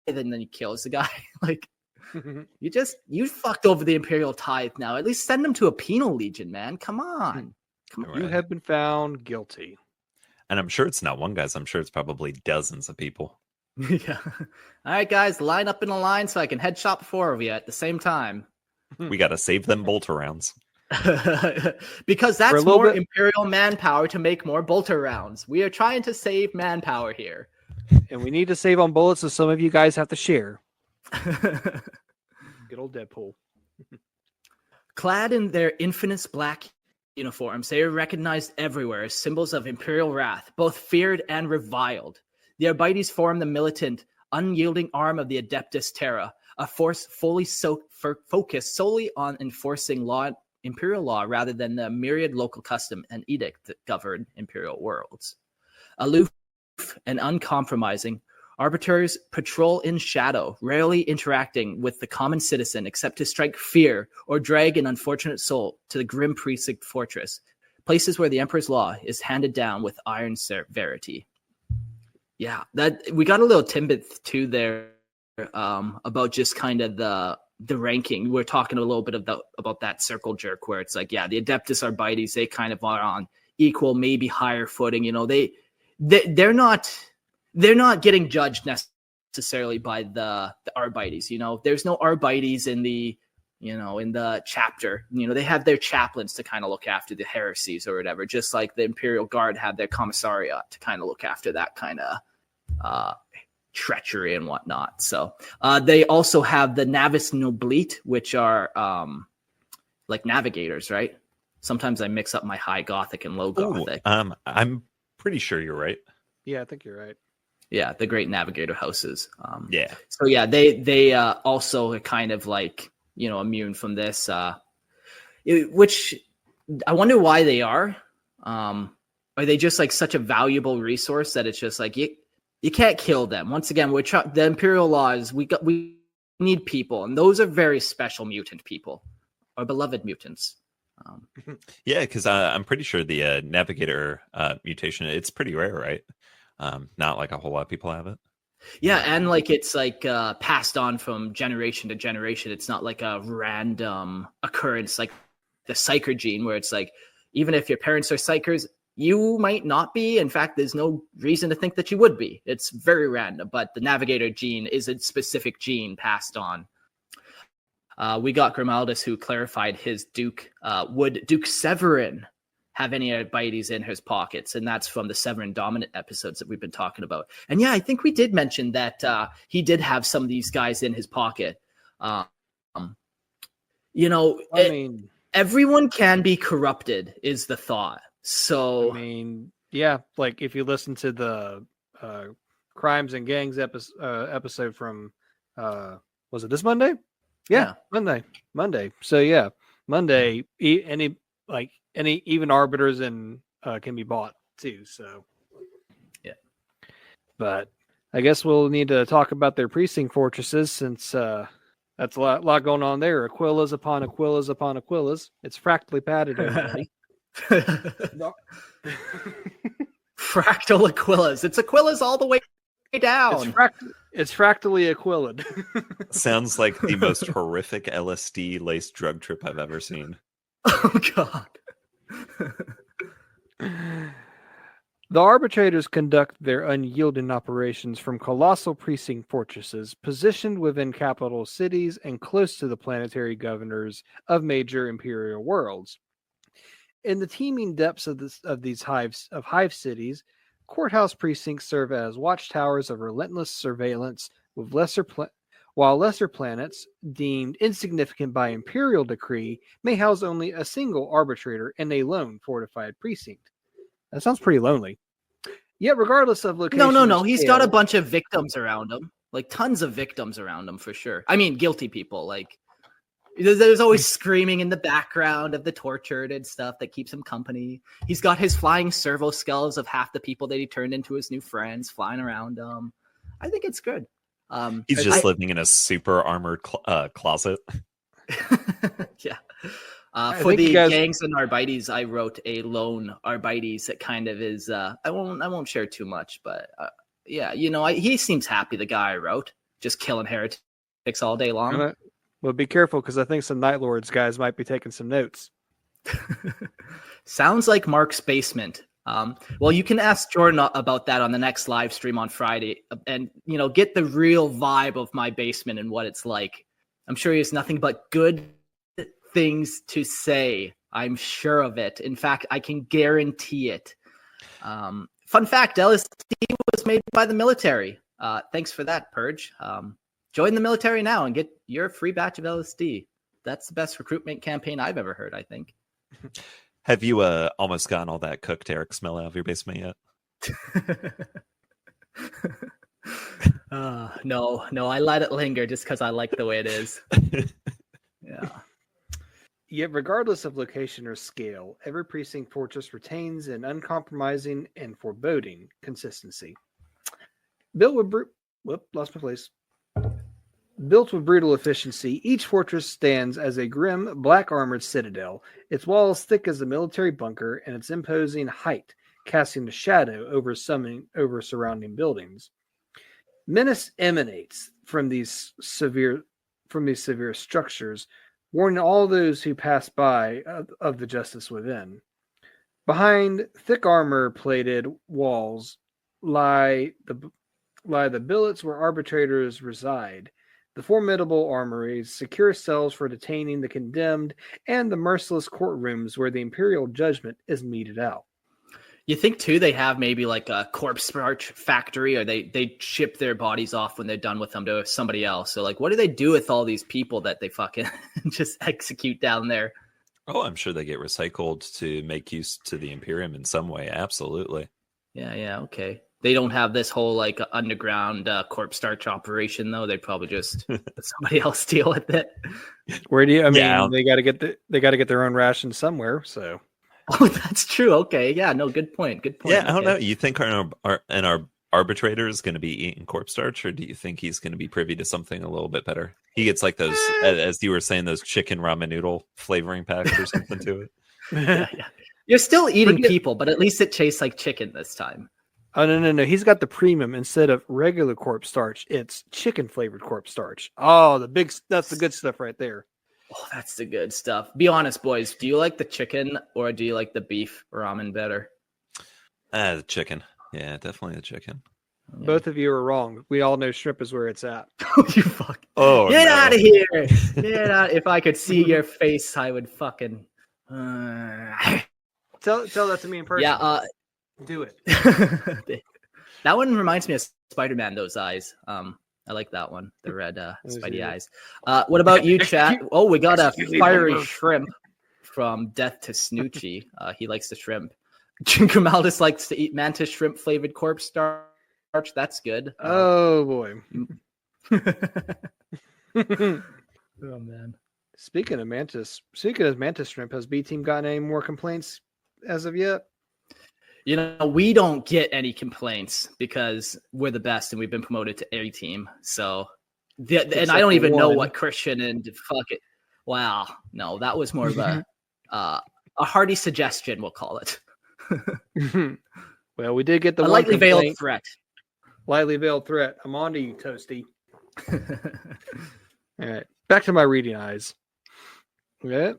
and then he kills the guy. Like, you fucked over the Imperial tithe now. At least send him to a penal legion, man. Come on. You have been found guilty. And I'm sure it's not one, guys. I'm sure it's probably dozens of people. Yeah. All right, guys, line up in a line so I can headshot 4 of you at the same time. We got to save them bolter rounds. Because that's more Imperial manpower to make more bolter rounds. We are trying to save manpower here. And we need to save on bullets, so some of you guys have to share. Good old Deadpool. Clad in their infamous black uniforms, they are recognized everywhere as symbols of Imperial wrath, both feared and reviled. The Arbites form the militant, unyielding arm of the Adeptus Terra, a force fully focused solely on enforcing Imperial law rather than the myriad local custom and edict that govern Imperial worlds. Aloof and uncompromising, arbiters patrol in shadow, rarely interacting with the common citizen except to strike fear or drag an unfortunate soul to the grim precinct fortress, places where the Emperor's law is handed down with iron severity. Yeah, that we got a little tidbit too there about just kind of the ranking. We're talking a little bit about that circle jerk where it's like, yeah, the Adeptus Arbites, they kind of are on equal, maybe higher footing. You know, they're not getting judged necessarily by the Arbites. You know, there's no Arbites in the chapter. You know, they have their chaplains to kind of look after the heresies or whatever, just like the Imperial Guard have their commissariat to kind of look after that kind of treachery and whatnot. So they also have the Navis Noblite, which are like navigators, right? Sometimes I mix up my high Gothic and low Gothic. I'm pretty sure you're right. Yeah, I think you're right. Yeah, the great navigator houses. Yeah. So yeah, they also are kind of like, you know, immune from this, which I wonder why they are. Are they just like such a valuable resource that it's just like you can't kill them? Once again, the Imperial laws. We need people, and those are very special mutant people, or beloved mutants. Yeah, because I'm pretty sure the navigator mutation, it's pretty rare, right? Not like a whole lot of people have it. Yeah, and like it's like passed on from generation to generation. It's not like a random occurrence like the psyker gene, where it's like even if your parents are psychers, you might not be. In fact, there's no reason to think that you would be. It's very random. But the navigator gene is a specific gene passed on. We got Grimaldus, who clarified his Duke. Would Duke Severin have any Arbites in his pockets? And that's from the Severin Dominant episodes that we've been talking about. And yeah, I think we did mention that he did have some of these guys in his pocket. You know, everyone can be corrupted is the thought. So, I mean, yeah, like if you listen to the Crimes and Gangs episode from, was it this Monday? Yeah. Monday. So yeah, Monday, any even arbiters and can be bought too. So yeah, but I guess we'll need to talk about their precinct fortresses since That's a lot going on there. Aquillas upon Aquillas upon Aquillas. It's fractally padded, everybody. Fractal Aquillas. It's Aquillas all the way down. It's fractally Aquillad. Sounds like the most horrific LSD laced drug trip I've ever seen. Oh God. The arbitrators conduct their unyielding operations from colossal precinct fortresses positioned within capital cities and close to the planetary governors of major imperial worlds. In the teeming depths of these hive cities, courthouse precincts serve as watchtowers of relentless surveillance, with while lesser planets, deemed insignificant by imperial decree, may house only a single arbitrator in a lone fortified precinct. That sounds pretty lonely. Yet, regardless of location, No. He's got a bunch of victims around him, like tons of victims around him for sure. I mean, guilty people. Like there's always screaming in the background of the tortured and stuff that keeps him company. He's got his flying servo skulls of half the people that he turned into his new friends flying around him. I think it's good. He's just living in a super armored closet. Yeah. For the gangs and Arbites, I wrote a lone Arbites that kind of is. I won't share too much, but yeah, he seems happy. The guy I wrote, just killing heretics all day long. Well, be careful because I think some Night Lords guys might be taking some notes. Sounds like Mark's basement. Well, you can ask Jordan about that on the next live stream on Friday, and get the real vibe of my basement and what it's like. I'm sure he has nothing but good things to say. I'm sure of it. In fact, I can guarantee it. Fun fact, LSD was made by the military. Thanks for that, Purge. Join the military now and get your free batch of LSD. That's the best recruitment campaign I've ever heard, I think. Have you almost gotten all that cooked Eric smell out of your basement yet? No, I let it linger just because I like the way it is. Yeah. Yet, regardless of location or scale, every precinct fortress retains an uncompromising and foreboding consistency. Built with brutal efficiency, each fortress stands as a grim, black-armored citadel, its walls thick as a military bunker, and its imposing height casting a shadow over surrounding buildings. Menace emanates from these severe structures, warning all those who pass by of the justice within. Behind thick armor-plated walls lie the billets where arbitrators reside, the formidable armories, secure cells for detaining the condemned, and the merciless courtrooms where the imperial judgment is meted out. You think, too, they have maybe like a corpse starch factory, or they ship their bodies off when they're done with them to somebody else. So, like, what do they do with all these people that they fucking just execute down there? Oh, I'm sure they get recycled to make use to the Imperium in some way. Absolutely. Yeah, okay. They don't have this whole like underground corpse starch operation, though. They probably just let somebody else deal with it. Where do you? I mean, they got to get their own ration somewhere. So, oh, that's true. Okay, yeah, no, good point. Yeah, I don't know. You think our arbitrator is going to be eating corpse starch, or do you think he's going to be privy to something a little bit better? He gets like those, as you were saying, those chicken ramen noodle flavoring packs or something to it. Yeah. You're still eating people, but at least it tastes like chicken this time. Oh, no. He's got the premium instead of regular corpse starch. It's chicken flavored corpse starch. Oh, that's the good stuff right there. Oh, that's the good stuff. Be honest, boys. Do you like the chicken or do you like the beef ramen better? The chicken. Yeah, definitely the chicken. Yeah. Both of you are wrong. We all know shrimp is where it's at. You fuck. Oh, Get out of here. Get out. If I could see your face, I would fucking. Tell that to me in person. Yeah. Do it. That one reminds me of Spider-Man, those eyes. I like that one, the red Spidey eyes. What about you, chat? Oh, we got a fiery shrimp from Death to Snoochie. He likes the shrimp. Grimaldus likes to eat mantis shrimp flavored corpse starch. That's good. Oh, boy. Oh, man. Speaking of mantis shrimp, has B Team gotten any more complaints as of yet? We don't get any complaints because we're the best and we've been promoted to A team. So And I don't even know what Christian and fuck it. Wow, no, that was more of a hearty suggestion, we'll call it. Well, we did get the a lightly veiled threat. Lightly veiled threat. I'm on to you, Toasty. All right, back to my reading eyes. Yeah.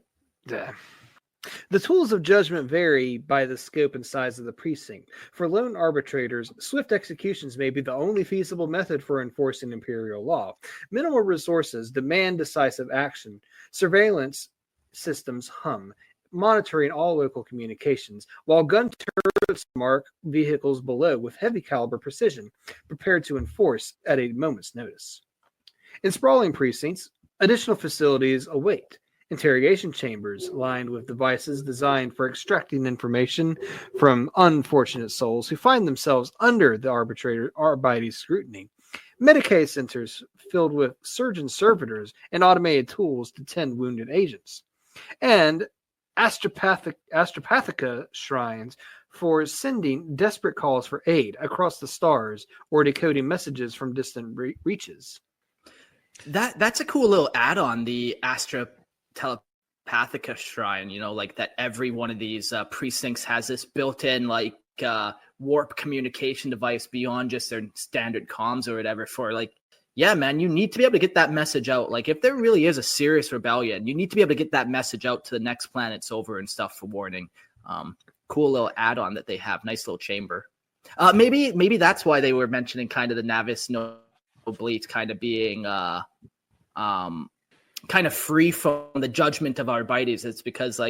The tools of judgment vary by the scope and size of the precinct. For lone arbitrators, swift executions may be the only feasible method for enforcing imperial law. Minimal resources demand decisive action. Surveillance systems hum, monitoring all local communications, while gun turrets mark vehicles below with heavy caliber precision, prepared to enforce at a moment's notice. In sprawling precincts, additional facilities await. Interrogation chambers lined with devices designed for extracting information from unfortunate souls who find themselves under the Arbites scrutiny. Medicaid centers filled with surgeon servitors and automated tools to tend wounded agents. And astropathica shrines for sending desperate calls for aid across the stars or decoding messages from distant reaches. That's a cool little add-on, the telepathica shrine, like that every one of these precincts has this built-in warp communication device beyond just their standard comms or whatever for yeah, man, you need to be able to get that message out. If there really is a serious rebellion, you need to be able to get that message out to the next planets over and stuff for warning. Cool little add-on that they have. Nice little chamber. Maybe that's why they were mentioning kind of the Navis Noblite kind of being kind of free from the judgment of Arbites. It's because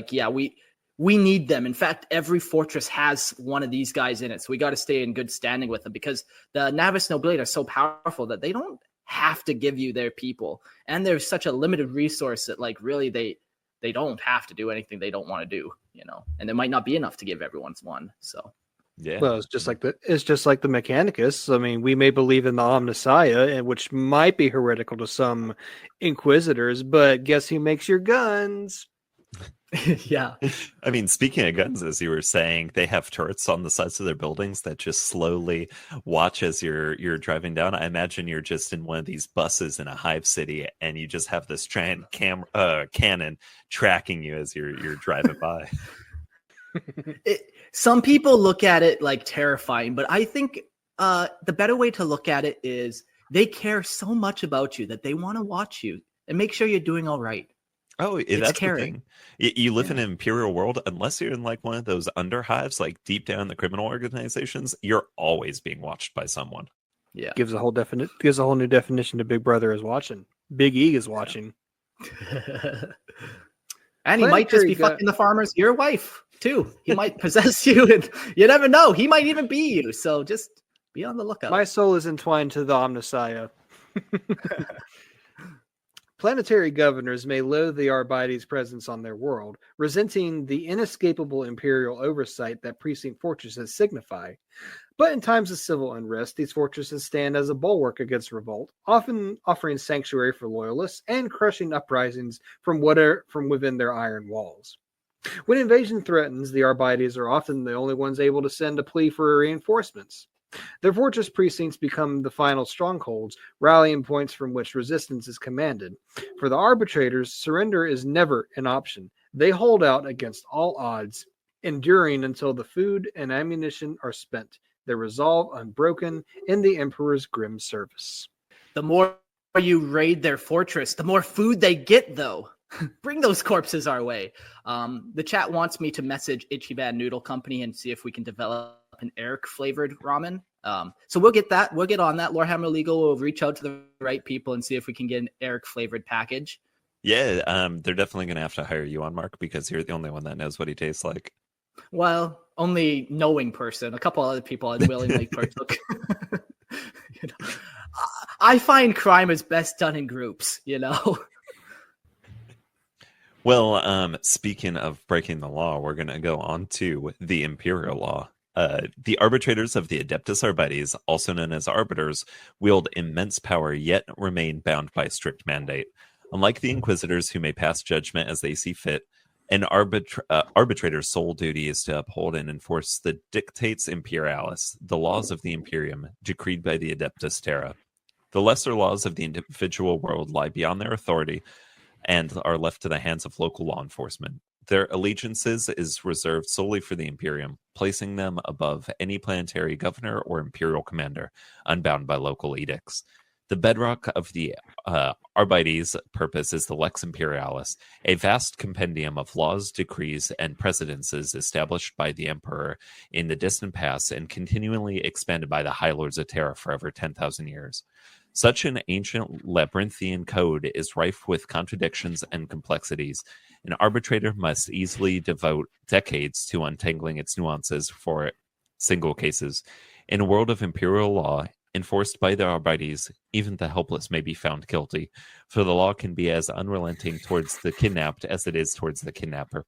we need them. In fact, every fortress has one of these guys in it. So we got to stay in good standing with them because the Navis Noblite are so powerful that they don't have to give you their people. And there's such a limited resource that really they don't have to do anything they don't want to do, and there might not be enough to give everyone's one. So yeah. Well, it's just like the Mechanicus. I mean, we may believe in the Omnissiah, which might be heretical to some Inquisitors, but guess who makes your guns? Yeah. I mean, speaking of guns, as you were saying, they have turrets on the sides of their buildings that just slowly watch as you're driving down. I imagine you're just in one of these buses in a hive city, and you just have this giant cannon tracking you as you're driving by. Some people look at it like terrifying, but I think the better way to look at it is they care so much about you that they want to watch you and make sure you're doing all right. Oh, that's caring. The thing. You live in an imperial world, unless you're in one of those underhives, deep down in the criminal organizations, you're always being watched by someone. Yeah, gives a whole new definition to Big Brother is watching. Big E is watching. And he might just be fucking the farmers, your wife, too. He might possess you, and you never know. He might even be you. So just be on the lookout. My soul is entwined to the Omnissiah. Planetary governors may loathe the Arbites' presence on their world, resenting the inescapable imperial oversight that precinct fortresses signify. But in times of civil unrest, these fortresses stand as a bulwark against revolt, often offering sanctuary for loyalists and crushing uprisings from within their iron walls. When invasion threatens, the Arbites are often the only ones able to send a plea for reinforcements. Their fortress precincts become the final strongholds, rallying points from which resistance is commanded. For the arbitrators, surrender is never an option. They hold out against all odds, enduring until the food and ammunition are spent, their resolve unbroken in the Emperor's grim service. The more you raid their fortress, the more food they get, though. Bring those corpses our way. The chat wants me to message Ichiban Noodle Company and see if we can develop an Eric flavored ramen. So we'll get that. We'll get on that. Lorehammer Legal will reach out to the right people and see if we can get an Eric flavored package. Yeah, they're definitely going to have to hire you on, Mark, because you're the only one that knows what he tastes like. Well, only knowing person. A couple other people unwillingly partook. I find crime is best done in groups, Well, speaking of breaking the law, we're going to go on to the Imperial law. The arbitrators of the Adeptus Arbites, also known as arbiters, wield immense power yet remain bound by strict mandate. Unlike the Inquisitors, who may pass judgment as they see fit, an arbitrator's sole duty is to uphold and enforce the Dictates Imperialis, the laws of the Imperium, decreed by the Adeptus Terra. The lesser laws of the individual world lie beyond their authority and are left to the hands of local law enforcement. Their allegiances is reserved solely for the Imperium, placing them above any planetary governor or imperial commander, unbound by local edicts. The bedrock of the Arbites' purpose is the Lex Imperialis, a vast compendium of laws, decrees, and precedences established by the Emperor in the distant past and continually expanded by the High Lords of Terra for over 10,000 years. Such an ancient labyrinthian code is rife with contradictions and complexities. An arbitrator must easily devote decades to untangling its nuances for single cases. In a world of imperial law, enforced by the Arbites, even the helpless may be found guilty, for the law can be as unrelenting towards the kidnapped as it is towards the kidnapper.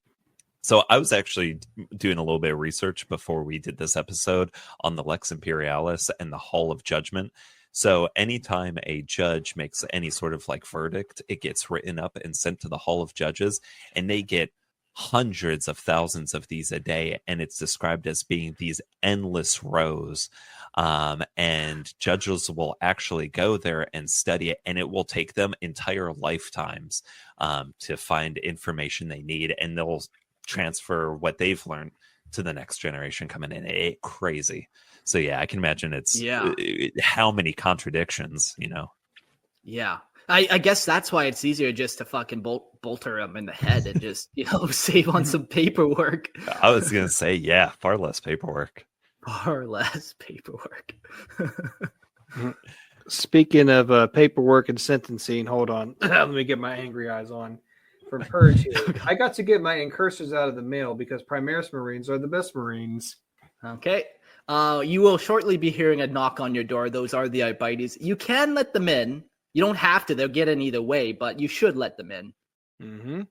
So I was actually doing a little bit of research before we did this episode on the Lex Imperialis and the Hall of Judgment. So anytime a judge makes any sort of like verdict, it gets written up and sent to the Hall of Judges, and they get hundreds of thousands of these a day, and it's described as being these endless rows. And judges will actually go there and study it, and it will take them entire lifetimes to find information they need, and they'll transfer what they've learned to the next generation coming in. It's crazy. So yeah, I can imagine it's how many contradictions, you know. Yeah. I guess that's why it's easier just to fucking bolter him in the head and just, save on some paperwork. I was going to say, yeah, far less paperwork. Far less paperwork. Speaking of paperwork and sentencing, hold on. Let me get my angry eyes on. From Purge here. I got to get my incursors out of the mail because Primaris Marines are the best Marines. Okay. You will shortly be hearing a knock on your door. Those are the Arbites. You can let them in. You don't have to. They'll get in either way, but you should let them in. Mm-hmm.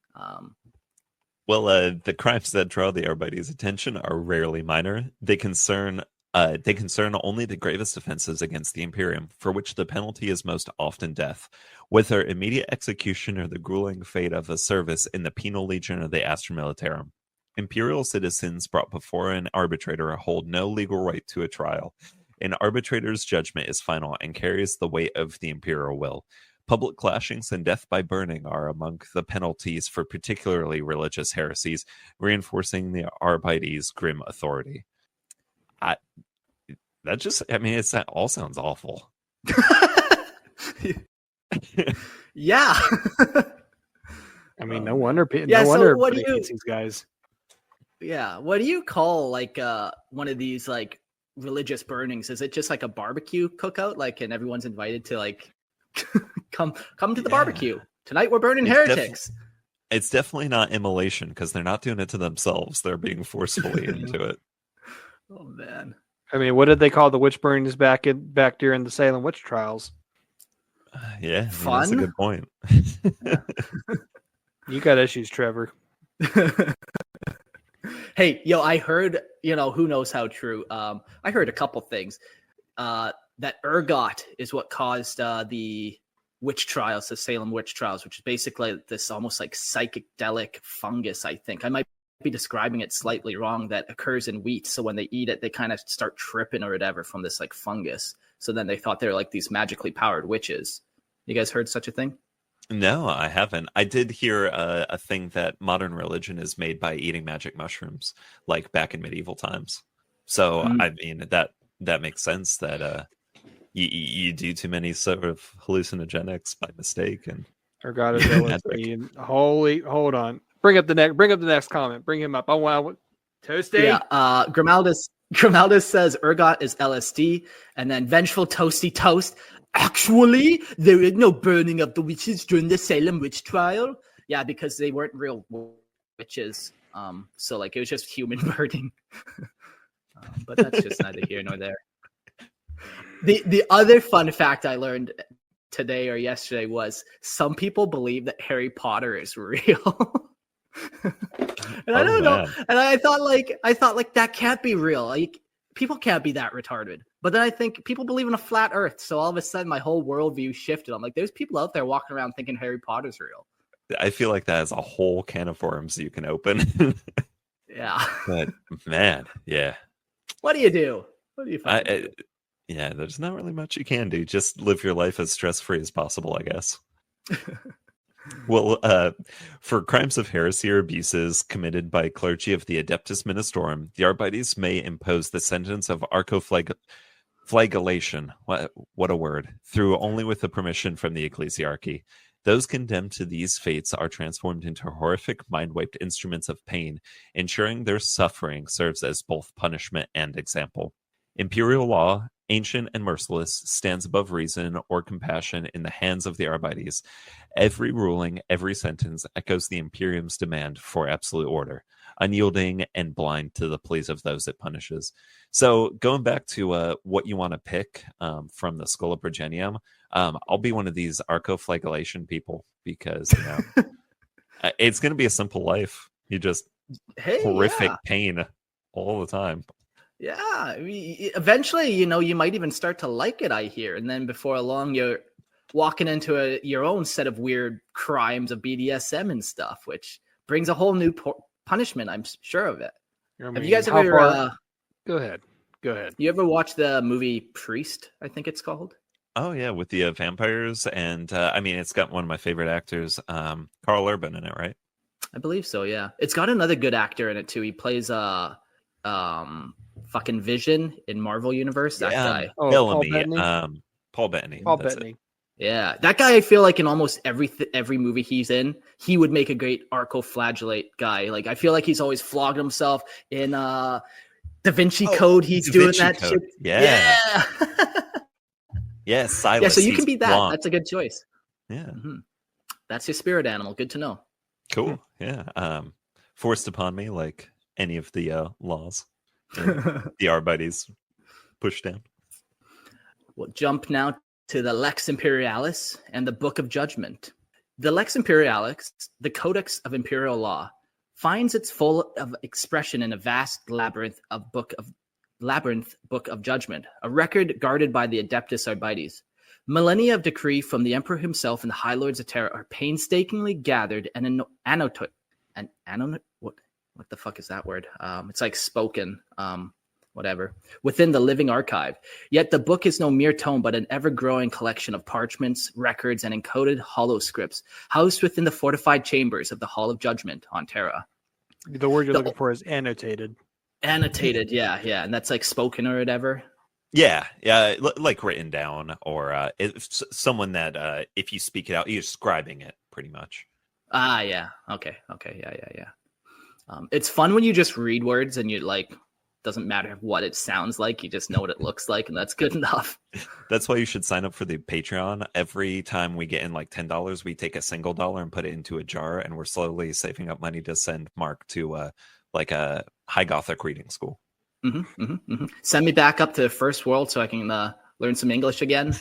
Well, the crimes that draw the Arbites' attention are rarely minor. They concern only the gravest offenses against the Imperium, for which the penalty is most often death, whether immediate execution or the grueling fate of a service in the penal legion of the Astra Militarum. Imperial citizens brought before an arbitrator hold no legal right to a trial. An arbitrator's judgment is final and carries the weight of the imperial will. Public clashings and death by burning are among the penalties for particularly religious heresies, reinforcing the Arbites' grim authority. It all sounds awful. Yeah. I mean, no wonder what everybody hates these guys. Yeah. What do you call one of these religious burnings? Is it just like a barbecue cookout, and everyone's invited to come to the barbecue tonight? We're burning heretics. It's definitely not immolation because they're not doing it to themselves. They're being forcefully into it. Oh man. I mean, what did they call the witch burnings back during the Salem witch trials? Yeah, fun. That's a good point. You got issues, Trevor. Hey, I heard, who knows how true. I heard a couple things. That ergot is what caused the witch trials, the Salem witch trials, which is basically this almost like psychedelic fungus, I think. I might be describing it slightly wrong, that occurs in wheat. So when they eat it, they kind of start tripping or whatever from this fungus. So then they thought they were these magically powered witches. You guys heard such a thing? No, I haven't. I did hear a thing that modern religion is made by eating magic mushrooms, like back in medieval times. So, I mean, that makes sense that you do too many sort of hallucinogenics by mistake. And hold on. Bring up the next comment. Bring him up. I want Toasty. Yeah, Grimaldus says ergot is LSD, and then Vengeful Toasty Toast. Actually, there is no burning of the witches during the Salem witch trial. Yeah, because they weren't real witches. So it was just human burning. But that's just neither here nor there. The other fun fact I learned today or yesterday was some people believe that Harry Potter is real. And I don't know. And I thought that can't be real. People can't be that retarded. But then I think people believe in a flat earth. So all of a sudden my whole worldview shifted. I'm like, there's people out there walking around thinking Harry Potter's real. I feel like that is a whole can of worms you can open. Yeah. But man, yeah. What do you do? What do you find? Yeah, there's not really much you can do. Just live your life as stress-free as possible, I guess. Well, for crimes of heresy or abuses committed by clergy of the Adeptus Ministorum, the Arbites may impose the sentence of flagellation, what a word, through only with the permission from the ecclesiarchy. Those condemned to these fates are transformed into horrific, mind-wiped instruments of pain, ensuring their suffering serves as both punishment and example. Imperial law, ancient and merciless, stands above reason or compassion in the hands of the Arbites. Every ruling, every sentence echoes the Imperium's demand for absolute order, unyielding and blind to the pleas of those it punishes. So going back to what you want to pick from the Schola Progenium, I'll be one of these arcoflagellation people because it's going to be a simple life. You just horrific pain all the time. Yeah, I mean, eventually, you might even start to like it, I hear. And then before long, you're walking into your own set of weird crimes of BDSM and stuff, which brings a whole new punishment. I'm sure of it. Have you guys ever... Go ahead. You ever watch the movie Priest, I think it's called? Oh, yeah, with the vampires. And, it's got one of my favorite actors, Carl Urban, in it, right? I believe so, yeah. It's got another good actor in it, too. He plays... fucking Vision in Marvel Universe. That guy. Paul Bettany. Paul Bettany. Yeah, that guy. I feel like in almost every movie he's in, he would make a great arcoflagellate guy. Like I feel like he's always flogged himself in Da Vinci Code. He's Da doing Vinci that Code. Shit. Yeah. Yeah, Silas. Yeah, so you can be that. Blonde. That's a good choice. Yeah. Mm-hmm. That's your spirit animal. Good to know. Cool. Yeah. Forced upon me like any of the laws. The Arbites pushed down. We'll jump now to the Lex Imperialis and the Book of Judgment. The Lex Imperialis, the Codex of Imperial Law, finds its full of expression in a vast labyrinth book of judgment, a record guarded by the Adeptus Arbites. Millennia of decree from the Emperor himself and the High Lords of Terra are painstakingly gathered and annotated. What the fuck is that word? It's like spoken, whatever, within the living archive. Yet the book is no mere tome, but an ever-growing collection of parchments, records, and encoded hollow scripts, housed within the fortified chambers of the Hall of Judgment on Terra. The word you're looking for is annotated. Annotated, yeah. And that's like spoken or whatever. Yeah, like written down, or if someone that if you speak it out, you're scribing it, pretty much. Yeah. Okay, yeah. It's fun when you just read words and you doesn't matter what it sounds like, you just know what it looks like, and that's good enough. That's why you should sign up for the Patreon. Every time we get in like $10, we take a single dollar and put it into a jar, and we're slowly saving up money to send Mark to a high Gothic reading school. Mm-hmm. Send me back up to the first world so I can learn some English again.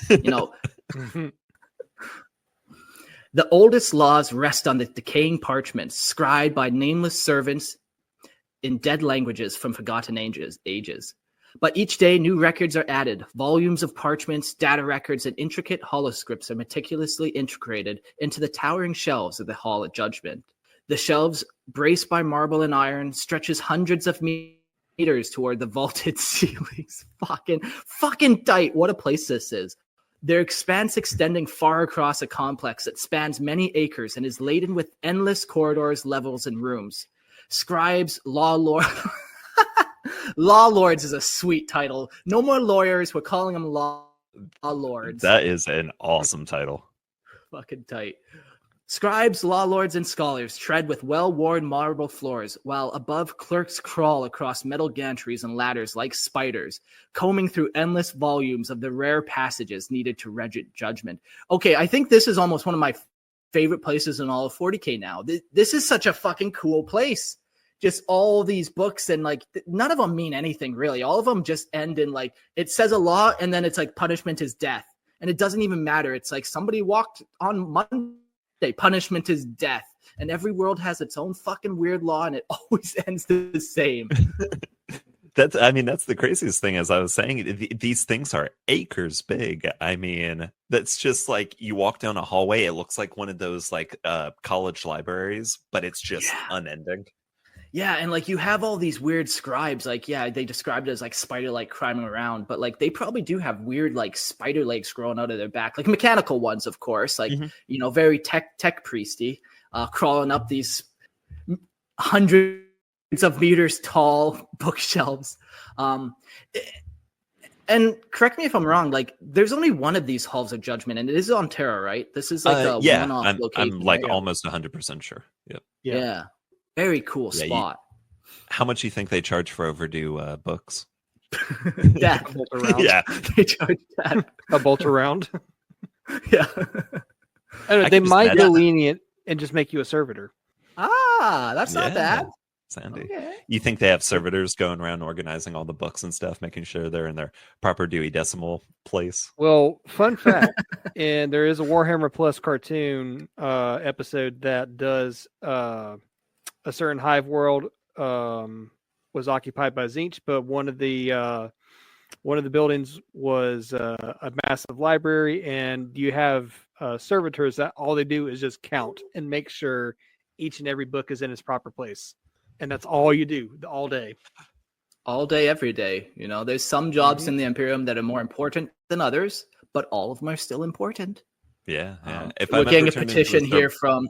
The oldest laws rest on the decaying parchments, scribed by nameless servants in dead languages from forgotten ages. But each day, new records are added. Volumes of parchments, data records, and intricate holoscripts are meticulously integrated into the towering shelves of the Hall of Judgment. The shelves, braced by marble and iron, stretches hundreds of meters toward the vaulted ceilings. Fucking tight. What a place this is. Their expanse extending far across a complex that spans many acres and is laden with endless corridors, levels, and rooms. Scribes, law lords. Law lords is a sweet title. No more lawyers. We're calling them law lords. That is an awesome title. Fucking tight. Scribes, law lords, and scholars tread with well-worn marble floors, while above clerks crawl across metal gantries and ladders like spiders, combing through endless volumes of the rare passages needed to render judgment. Okay, I think this is almost one of my favorite places in all of 40K now. This is such a fucking cool place. Just all these books, and none of them mean anything really. All of them just end in it says a law, and then it's like punishment is death. And it doesn't even matter. It's like somebody walked on Monday. Punishment is death, and every world has its own fucking weird law, and it always ends the same. That's the craziest thing. As I was saying, these things are acres big. That's just like you walk down a hallway, it looks like one of those college libraries, but it's just unending. Yeah, and like you have all these weird scribes, like they described it as like spider-like climbing around, but like they probably do have weird like spider legs growing out of their back, like mechanical ones, of course, like very tech priesty, crawling up these hundreds of meters tall bookshelves. And correct me if I'm wrong, like there's only one of these halls of judgment, and it is on Terra, right? This is like a one-off location. I'm like right? almost 100% sure. Yep. Yeah. Very cool spot. How much do you think they charge for overdue books? That A bolt around. Yeah. they charge that. A bolt around. Yeah. I don't know, I they can just might go imagine- lenient and just make you a servitor. That's not bad. Sandy. Okay. You think they have servitors going around organizing all the books and stuff, making sure they're in their proper Dewey Decimal place? Well, fun fact, and there is a Warhammer Plus cartoon episode that does a certain hive world was occupied by Tzeentch, but one of the buildings was a massive library, and you have servitors that all they do is just count and make sure each and every book is in its proper place. And that's all you do all day. All day, every day. You know, there's some jobs in the Imperium that are more important than others, but all of them are still important. Yeah. If we're getting a petition here from...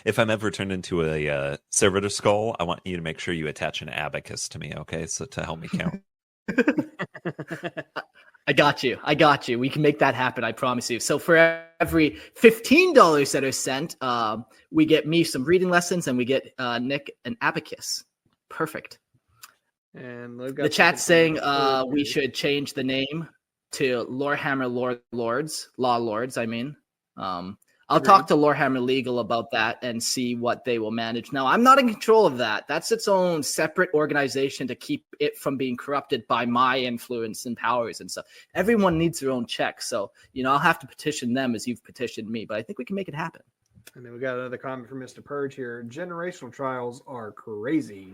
If I'm ever turned into a servitor skull, I want you to make sure you attach an abacus to me, okay? So to help me count. I got you. We can make that happen, I promise you. So for every $15 that are sent, we get me some reading lessons, and we get Nick an abacus. Perfect. And the chat's saying we should change the name to Lorehammer Law Lords. I mean, I'll talk to Lorehammer Legal about that and see what they will manage. Now, I'm not in control of that. That's its own separate organization to keep it from being corrupted by my influence and powers and stuff. Everyone needs their own check. So, I'll have to petition them as you've petitioned me, but I think we can make it happen. And then we got another comment from Mr. Purge here. Generational trials are crazy.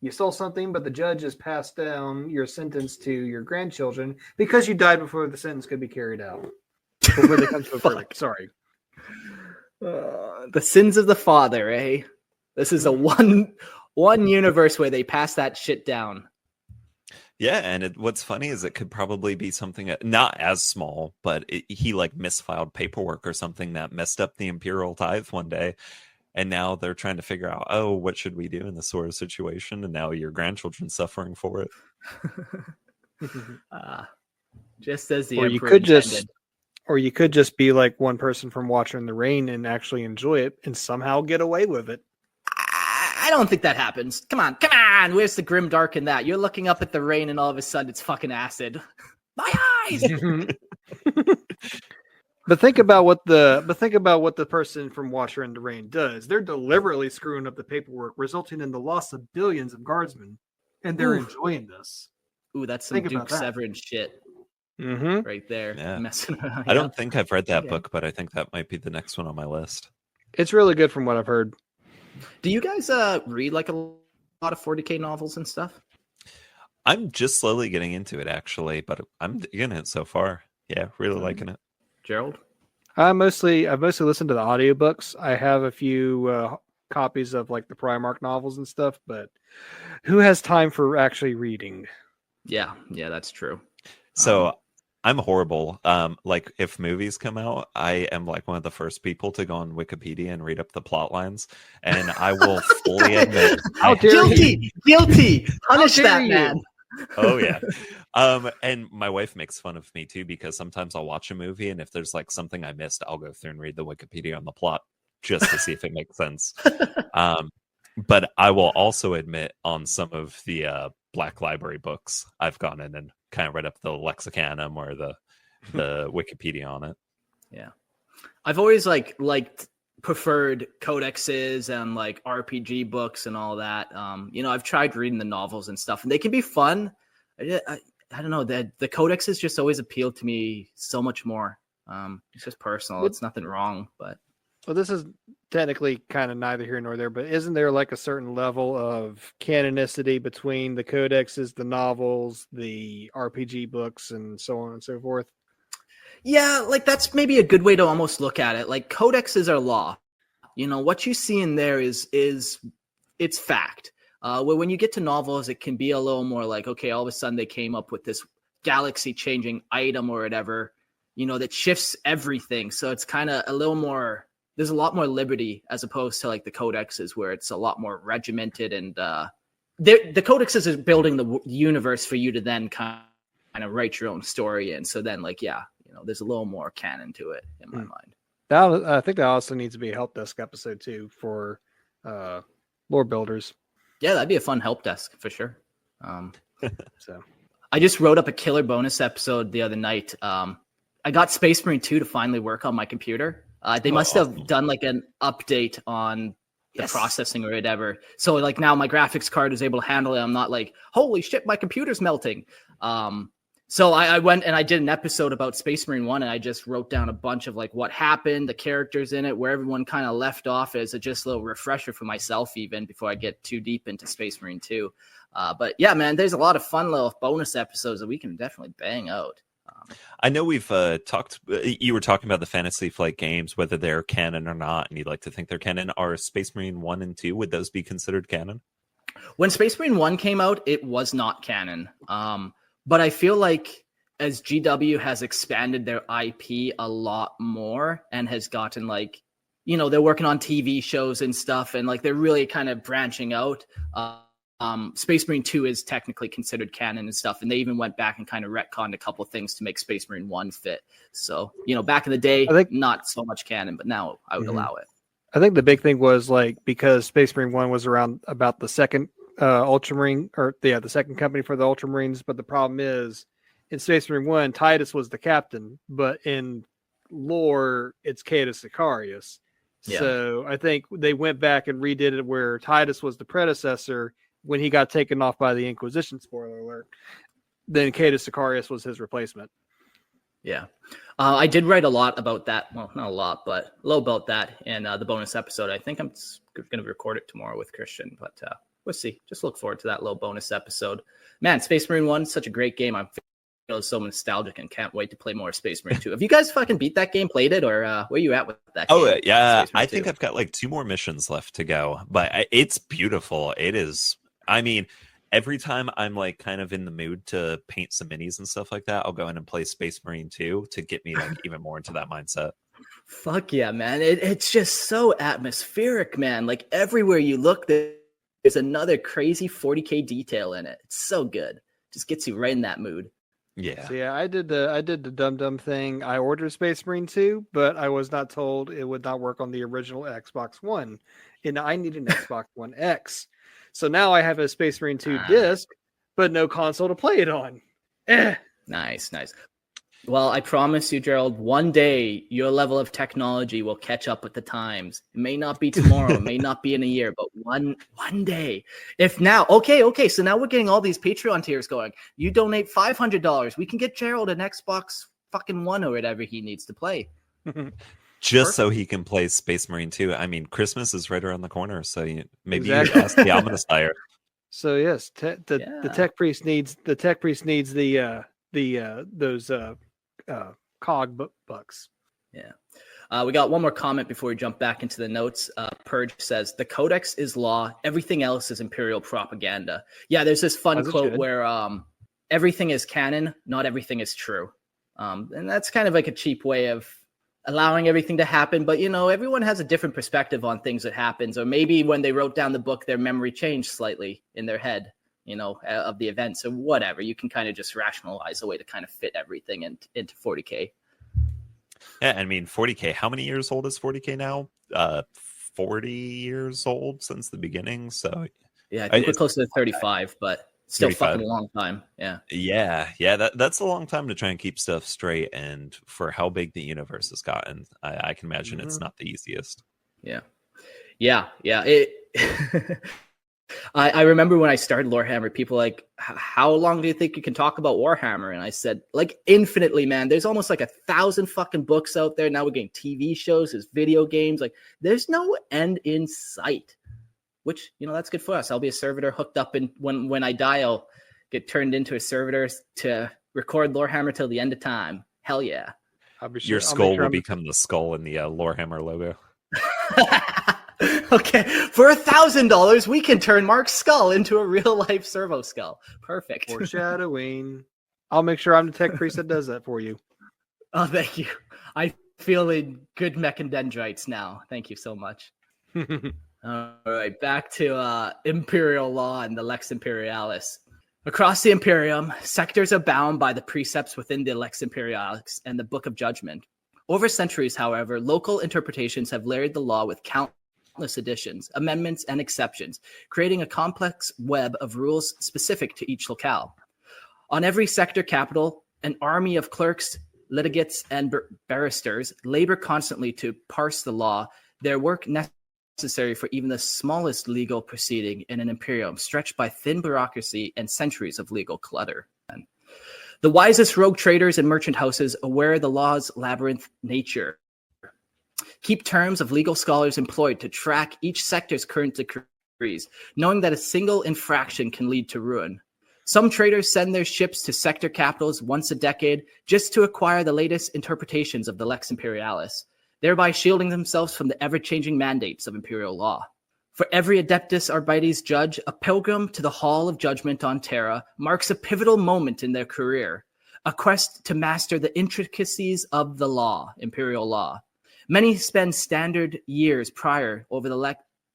You stole something, but the judge has passed down your sentence to your grandchildren because you died before the sentence could be carried out. Before they come to a verdict. Sorry. The sins of the father, eh? This is a one universe where they pass that shit down. Yeah, and what's funny is it could probably be something not as small, but he like misfiled paperwork or something that messed up the Imperial tithe one day, and now they're trying to figure out, what should we do in this sort of situation? And now your grandchildren's suffering for it. Just as the or Emperor you could intended. Or you could just be like one person from Watcher in the Rain and actually enjoy it and somehow get away with it. I don't think that happens. Come on. Where's the grim dark in that? You're looking up at the rain and all of a sudden it's fucking acid. My eyes. But think about what the person from Watcher in the Rain does. They're deliberately screwing up the paperwork, resulting in the loss of billions of guardsmen, and they're enjoying this. Ooh, that's some Duke Severin shit. Right there. Yeah. Messing around. I don't think I've read that book, but I think that might be the next one on my list. It's really good from what I've heard. Do you guys read like a lot of 40K novels and stuff? I'm just slowly getting into it, actually, but I'm digging it so far. Yeah, really liking it. Gerald? I've mostly listened to the audiobooks. I have a few copies of like the Primarch novels and stuff, but who has time for actually reading? Yeah, that's true. So I'm horrible. Like if movies come out, I am like one of the first people to go on Wikipedia and read up the plot lines, and I will fully admit, guilty. Punish that man. Oh yeah. And my wife makes fun of me too, because sometimes I'll watch a movie and if there's like something I missed, I'll go through and read the Wikipedia on the plot just to see if it makes sense. But I will also admit on some of the Black Library books, I've gone in and kind of read up the lexicanum or the Wikipedia on it. Yeah. I've always liked preferred codexes and like RPG books and all that. I've tried reading the novels and stuff, and they can be fun. I don't know, the codexes just always appealed to me so much more. It's just personal. It's nothing wrong, but well, this is technically kind of neither here nor there, but isn't there like a certain level of canonicity between the codexes, the novels, the RPG books, and so on and so forth? Yeah, like that's maybe a good way to almost look at it. Like codexes are law. What you see in there is it's fact. Where when you get to novels, it can be a little more like, okay, all of a sudden they came up with this galaxy-changing item or whatever, that shifts everything. So it's kind of a little more, there's a lot more liberty as opposed to like the codexes where it's a lot more regimented, and the codexes is building the universe for you to then kind of write your own story in. So then there's a little more canon to it in my mind. I think that also needs to be a help desk episode too for lore builders. Yeah, that'd be a fun help desk for sure. So I just wrote up a killer bonus episode the other night. I got Space Marine 2 to finally work on my computer. They must have done like an update on the processing or whatever. So like now my graphics card is able to handle it. I'm not like, holy shit, my computer's melting. So I went and I did an episode about Space Marine 1, and I just wrote down a bunch of like what happened, the characters in it, where everyone kind of left off as just a little refresher for myself, even before I get too deep into Space Marine 2. But yeah, man, there's a lot of fun little bonus episodes that we can definitely bang out. I know we've talked, you were talking about the Fantasy Flight games, whether they're canon or not, and you'd like to think they're canon. Are Space Marine 1 and 2, would those be considered canon? When Space Marine 1 came out, it was not canon. But I feel like as GW has expanded their IP a lot more and has gotten like, they're working on TV shows and stuff, and like they're really kind of branching out. Space Marine 2 is technically considered canon and stuff, and they even went back and kind of retconned a couple things to make Space Marine 1 fit. So, back in the day, I think not so much canon, but now I would allow it. I think the big thing was like, because Space Marine 1 was around about the second Ultramarine, or the second company for the Ultramarines, but the problem is in Space Marine 1, Titus was the captain, but in lore, it's Caedus Sicarius. Yeah. So I think they went back and redid it where Titus was the predecessor when he got taken off by the Inquisition, spoiler alert. Then Caedus Sicarius was his replacement. Yeah. I did write a lot about that. Well, not a lot, but a little about that in the bonus episode. I think I'm going to record it tomorrow with Christian, but we'll see. Just look forward to that little bonus episode. Man, Space Marine 1, such a great game. I'm feeling so nostalgic and can't wait to play more Space Marine 2. Have you guys fucking beat that game, played it, or where you at with that game? Oh, yeah. I think I've got like 2 more missions left to go, but it's beautiful. It is. I mean, every time I'm like kind of in the mood to paint some minis and stuff like that, I'll go in and play Space Marine 2 to get me like even more into that mindset. Fuck yeah, man. It's just so atmospheric, man. Like everywhere you look, there's another crazy 40K detail in it. It's so good. Just gets you right in that mood. Yeah. So yeah, I did the dumb thing. I ordered Space Marine 2, but I was not told it would not work on the original Xbox One. And I need an Xbox One X. So now I have a Space Marine 2 disc, but no console to play it on. Nice. Well, I promise you, Gerald, one day your level of technology will catch up with the times. It may not be tomorrow, it may not be in a year, but one day. If now, okay, so now we're getting all these Patreon tiers going. You donate $500, we can get Gerald an Xbox fucking One or whatever he needs to play. Just so he can play Space Marine 2. I mean, Christmas is right around the corner, so maybe you ask the ominous hire. So yes, the tech priest needs those cog bucks. Yeah. We got one more comment before we jump back into the notes. Purge says the Codex is law, everything else is Imperial propaganda. Yeah, there's this fun quote where everything is canon, not everything is true. And that's kind of like a cheap way of allowing everything to happen, but everyone has a different perspective on things that happens, or maybe when they wrote down the book their memory changed slightly in their head of the events or whatever. You can kind of just rationalize a way to kind of fit everything into 40K. Yeah, I mean 40K, how many years old is 40K now? 40 years old since the beginning, so yeah, I think we're close to 35, but still 35. Fucking a long time. Yeah, that's a long time to try and keep stuff straight, and for how big the universe has gotten, I can imagine it's not the easiest. Yeah. I remember when I started Lorehammer, people like, how long do you think you can talk about Warhammer? And I said, like, infinitely, man. There's almost like 1,000 fucking books out there. Now we're getting TV shows, there's video games. Like, there's no end in sight. Which, that's good for us. I'll be a servitor hooked up, and when I die, I'll get turned into a servitor to record Lorehammer till the end of time. Hell yeah. Your skull will become the skull in the Lorehammer logo. Okay, for $1,000, we can turn Mark's skull into a real-life servo skull. Perfect. Foreshadowing. I'll make sure I'm the tech priest that does that for you. Oh, thank you. I feel in good mechadendrites now. Thank you so much. All right, back to Imperial law and the Lex Imperialis. Across the Imperium, sectors are bound by the precepts within the Lex Imperialis and the Book of Judgment. Over centuries, however, local interpretations have layered the law with countless additions, amendments, and exceptions, creating a complex web of rules specific to each locale. On every sector capital, an army of clerks, litigates, and barristers labor constantly to parse the law, their work necessary for even the smallest legal proceeding in an imperium stretched by thin bureaucracy and centuries of legal clutter. The wisest rogue traders and merchant houses, aware of the law's labyrinth nature, keep terms of legal scholars employed to track each sector's current decrees, knowing that a single infraction can lead to ruin. Some traders send their ships to sector capitals once a decade just to acquire the latest interpretations of the Lex Imperialis, thereby shielding themselves from the ever-changing mandates of imperial law. For every Adeptus Arbites judge, a pilgrim to the Hall of Judgment on Terra marks a pivotal moment in their career, a quest to master the intricacies of the law, imperial law. Many spend standard years prior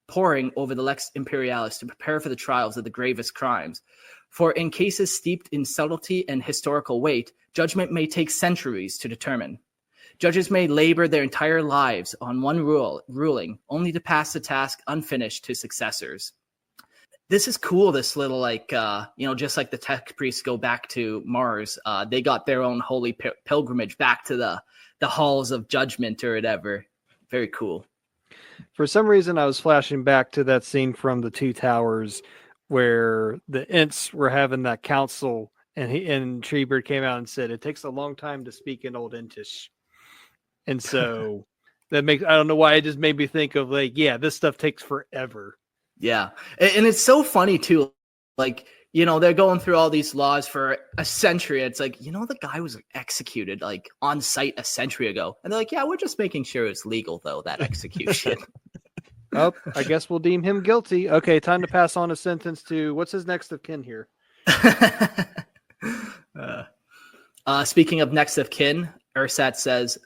poring over the Lex Imperialis to prepare for the trials of the gravest crimes. For in cases steeped in subtlety and historical weight, judgment may take centuries to determine. Judges may labor their entire lives on one ruling, only to pass the task unfinished to successors. This is cool, this little, just like the tech priests go back to Mars, they got their own holy pilgrimage back to the halls of judgment or whatever. Very cool. For some reason, I was flashing back to that scene from the Two Towers where the Ents were having that council, and Treebird came out and said, "It takes a long time to speak in Old Entish." And so I don't know why it just made me think of this stuff takes forever. Yeah. And it's so funny too. They're going through all these laws for a century. It's the guy was executed on site a century ago. And they're like, yeah, we're just making sure it's legal though, that execution. Oh, I guess we'll deem him guilty. Okay. Time to pass on a sentence to what's his next of kin here. Speaking of next of kin, Ursat says,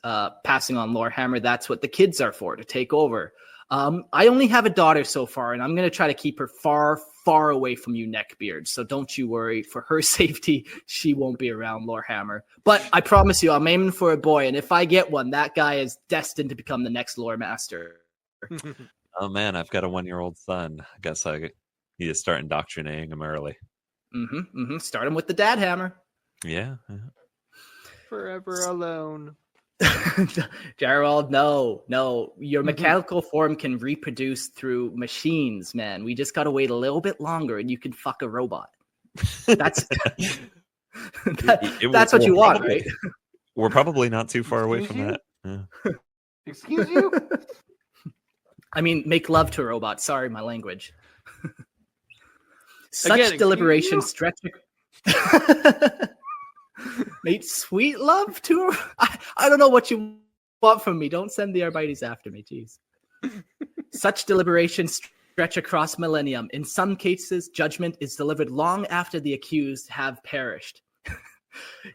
passing on Lorehammer, that's what the kids are for, to take over. I only have a daughter so far, and I'm going to try to keep her far, far away from you, Neckbeard. So don't you worry. For her safety, she won't be around Lorehammer. But I promise you, I'm aiming for a boy, and if I get one, that guy is destined to become the next lore master. Oh, man, I've got a 1-year-old son. I guess I need to start indoctrinating him early. Start him with the dad hammer. Yeah. Forever alone. Gerald, no. Your mechanical form can reproduce through machines, man. We just got to wait a little bit longer and you can fuck a robot. That's that's what you want, right? We're probably not too far away from that. Yeah. Excuse you? I mean, make love to a robot. Sorry, my language. Such Again, deliberation stretch. Mate, sweet love to her. I don't know what you want from me. Don't send the Arbites after me, jeez. Such deliberation stretch across millennium. In some cases, judgment is delivered long after the accused have perished.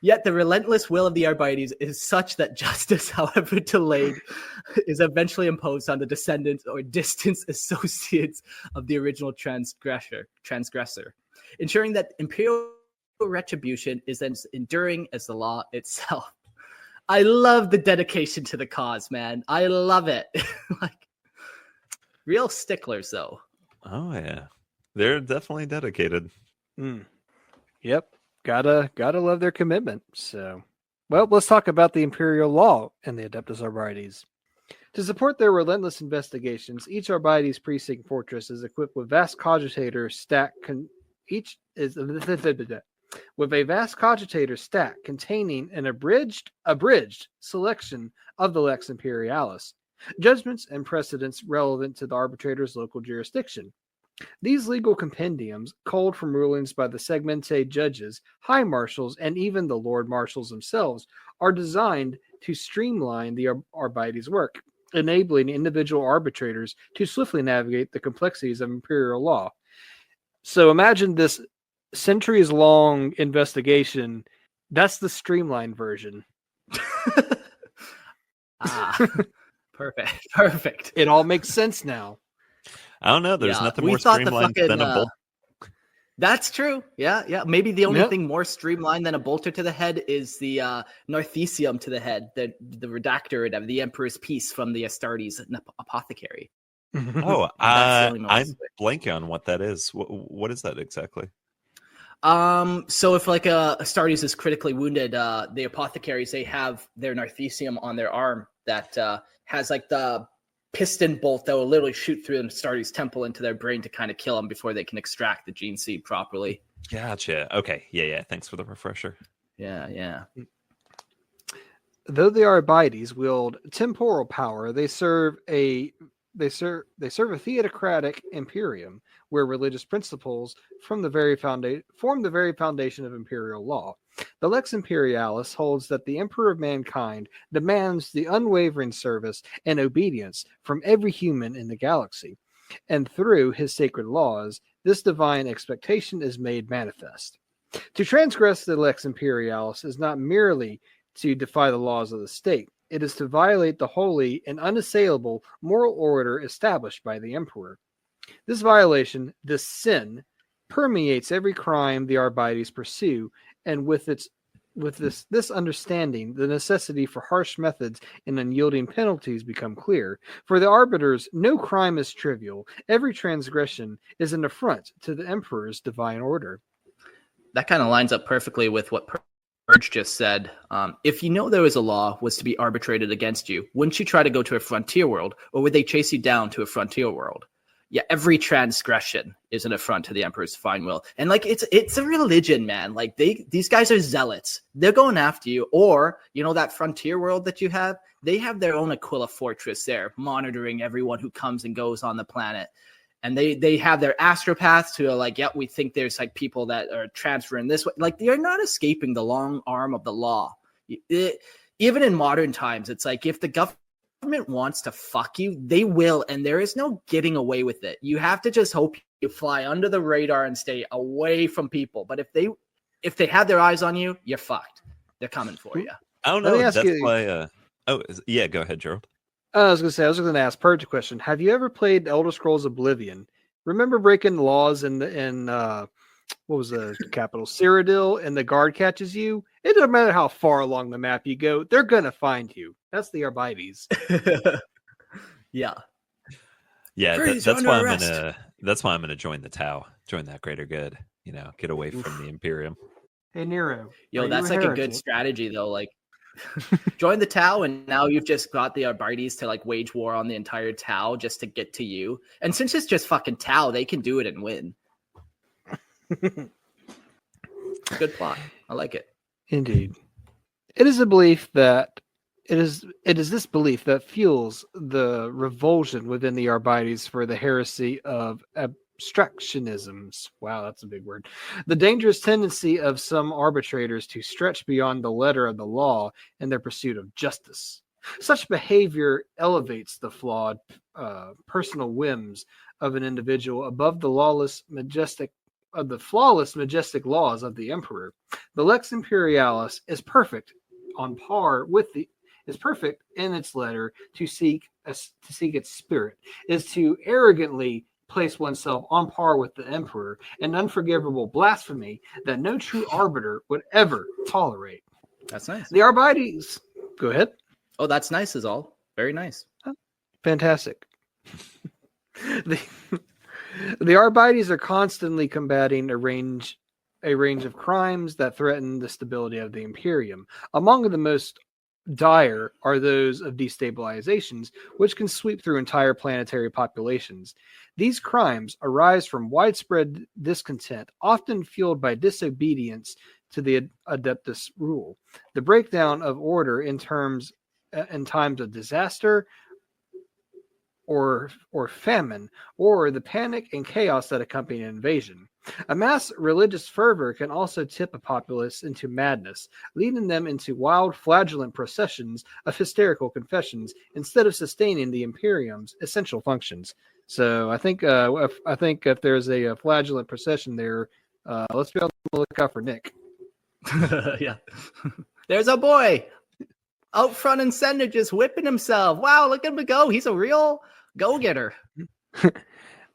Yet the relentless will of the Arbites is such that justice, however delayed, is eventually imposed on the descendants or distant associates of the original transgressor, ensuring that imperial retribution is as enduring as the law itself. I love the dedication to the cause, man. I love it. Real sticklers, though. Oh yeah, they're definitely dedicated. Yep, gotta love their commitment. So, well, let's talk about the Imperial law and the Adeptus Arbites. To support their relentless investigations, each Arbites precinct fortress is equipped with vast cogitator stack. With a vast cogitator stack containing an abridged selection of the Lex Imperialis, judgments and precedents relevant to the arbitrator's local jurisdiction. These legal compendiums, culled from rulings by the segmente judges, high marshals, and even the lord marshals themselves, are designed to streamline the Arbites' work. enabling individual arbitrators to swiftly navigate the complexities of imperial law. So imagine this centuries-long investigation. That's the streamlined version. Perfect. It all makes sense now. I don't know. There's nothing more streamlined than a bolt. That's true. Yeah. Maybe the only thing more streamlined than a bolter to the head is the narthecium to the head, the redactor of the Emperor's Peace from the Astartes Apothecary. Oh, I'm blanking on what that is. What is that exactly? So if like Astartes is critically wounded, the apothecaries, they have their narthecium on their arm that has like the piston bolt that will literally shoot through an Astartes temple into their brain to kind of kill them before they can extract the gene seed properly. Gotcha. Okay. Yeah. Thanks for the refresher. Yeah. Though the Arbites wield temporal power, they serve a theocratic Imperium, where religious principles form the very foundation of imperial law. The Lex Imperialis holds that the Emperor of mankind demands the unwavering service and obedience from every human in the galaxy, and through his sacred laws, this divine expectation is made manifest. To transgress the Lex Imperialis is not merely to defy the laws of the state, it is to violate the holy and unassailable moral order established by the Emperor. This violation, this sin, permeates every crime the Arbites pursue, and with this understanding, the necessity for harsh methods and unyielding penalties become clear. For the arbiters, no crime is trivial. Every transgression is an affront to the Emperor's divine order. That kind of lines up perfectly with what Purge just said. If you know there was a law was to be arbitrated against you, wouldn't you try to go to a frontier world, or would they chase you down to a frontier world? Yeah, every transgression is an affront to the Emperor's fine will. And like it's a religion, man. Like these guys are zealots. They're going after you. Or, you know, that frontier world that you have, they have their own Aquila fortress there, monitoring everyone who comes and goes on the planet. And they have their astropaths who are like, yeah, we think there's like people that are transferring this way. Like they're not escaping the long arm of the law. Even in modern times, it's like if the government wants to fuck you, they will, and there is no getting away with it. You have to just hope you fly under the radar and stay away from people. But if they have their eyes on you, you're fucked. They're coming for you. I don't know. That's why. Go ahead, Gerald. I was going to ask Purge a question. Have you ever played Elder Scrolls Oblivion? Remember breaking laws in what was the capital? Cyrodiil, and the guard catches you? It doesn't matter how far along the map you go, they're going to find you. That's the Arbites. Yeah. Yeah, that's why I'm gonna join the Tau, join that greater good, you know, get away from the Imperium. Hey Nero. Yo, that's like a good strategy though. Like join the Tau, and now you've just got the Arbites to like wage war on the entire Tau just to get to you. And since it's just fucking Tau, they can do it and win. Good plot. I like it. Indeed. It is a belief that it is this belief that fuels the revulsion within the Arbites for the heresy of abstractionisms. Wow, that's a big word. The dangerous tendency of some arbitrators to stretch beyond the letter of the law in their pursuit of justice. Such behavior elevates the flawed personal whims of an individual above the flawless, majestic laws of the Emperor. The Lex Imperialis is perfect in its letter to seek its spirit, is to arrogantly place oneself on par with the Emperor, an unforgivable blasphemy that no true arbiter would ever tolerate. That's nice. The Arbites, go ahead. Oh, that's nice is all. Very nice. Fantastic. The Arbites are constantly combating a range of crimes that threaten the stability of the Imperium. Among the most dire are those of destabilizations, which can sweep through entire planetary populations. These crimes arise from widespread discontent, often fueled by disobedience to the Adeptus rule. The breakdown of order in times of disaster or famine, or the panic and chaos that accompany an invasion. A mass religious fervor can also tip a populace into madness, leading them into wild, flagellant processions of hysterical confessions instead of sustaining the Imperium's essential functions. So I think if there's a flagellant procession there, let's be on the lookout for Nick. Yeah. There's a boy out front and center just whipping himself. Wow, look at him go. He's a real go-getter.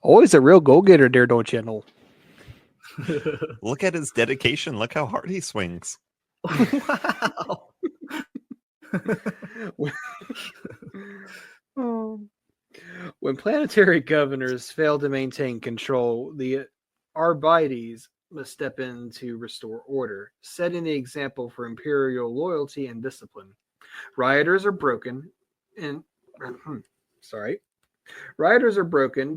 Always a real go-getter there, don't you know? Look at his dedication. Look how hard he swings. Wow. When planetary governors fail to maintain control, the Arbites must step in to restore order, setting the example for imperial loyalty and discipline. Rioters are broken,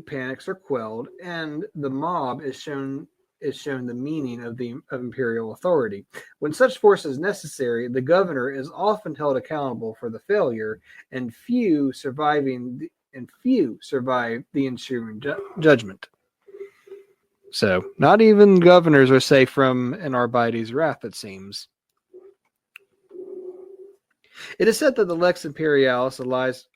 panics are quelled, and the mob is shown the meaning of imperial authority. When such force is necessary, the governor is often held accountable for the failure, and few survive the ensuing judgment. So, not even governors are safe from an Arbites' wrath, it seems. It is said that the Lex Imperialis allows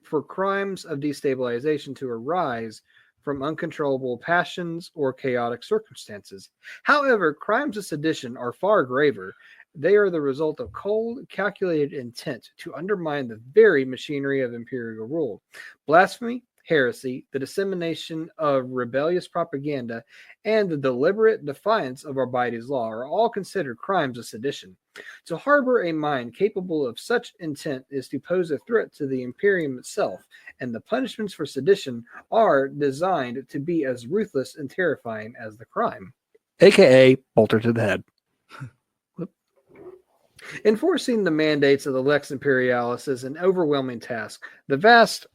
for crimes of destabilization to arise from uncontrollable passions or chaotic circumstances. However, crimes of sedition are far graver. They are the result of cold, calculated intent to undermine the very machinery of imperial rule. Blasphemy, heresy, the dissemination of rebellious propaganda, and the deliberate defiance of Arbites' law are all considered crimes of sedition. To harbor a mind capable of such intent is to pose a threat to the Imperium itself, and the punishments for sedition are designed to be as ruthless and terrifying as the crime, aka bolter to the head. Enforcing the mandates of the Lex Imperialis is an overwhelming task. The vast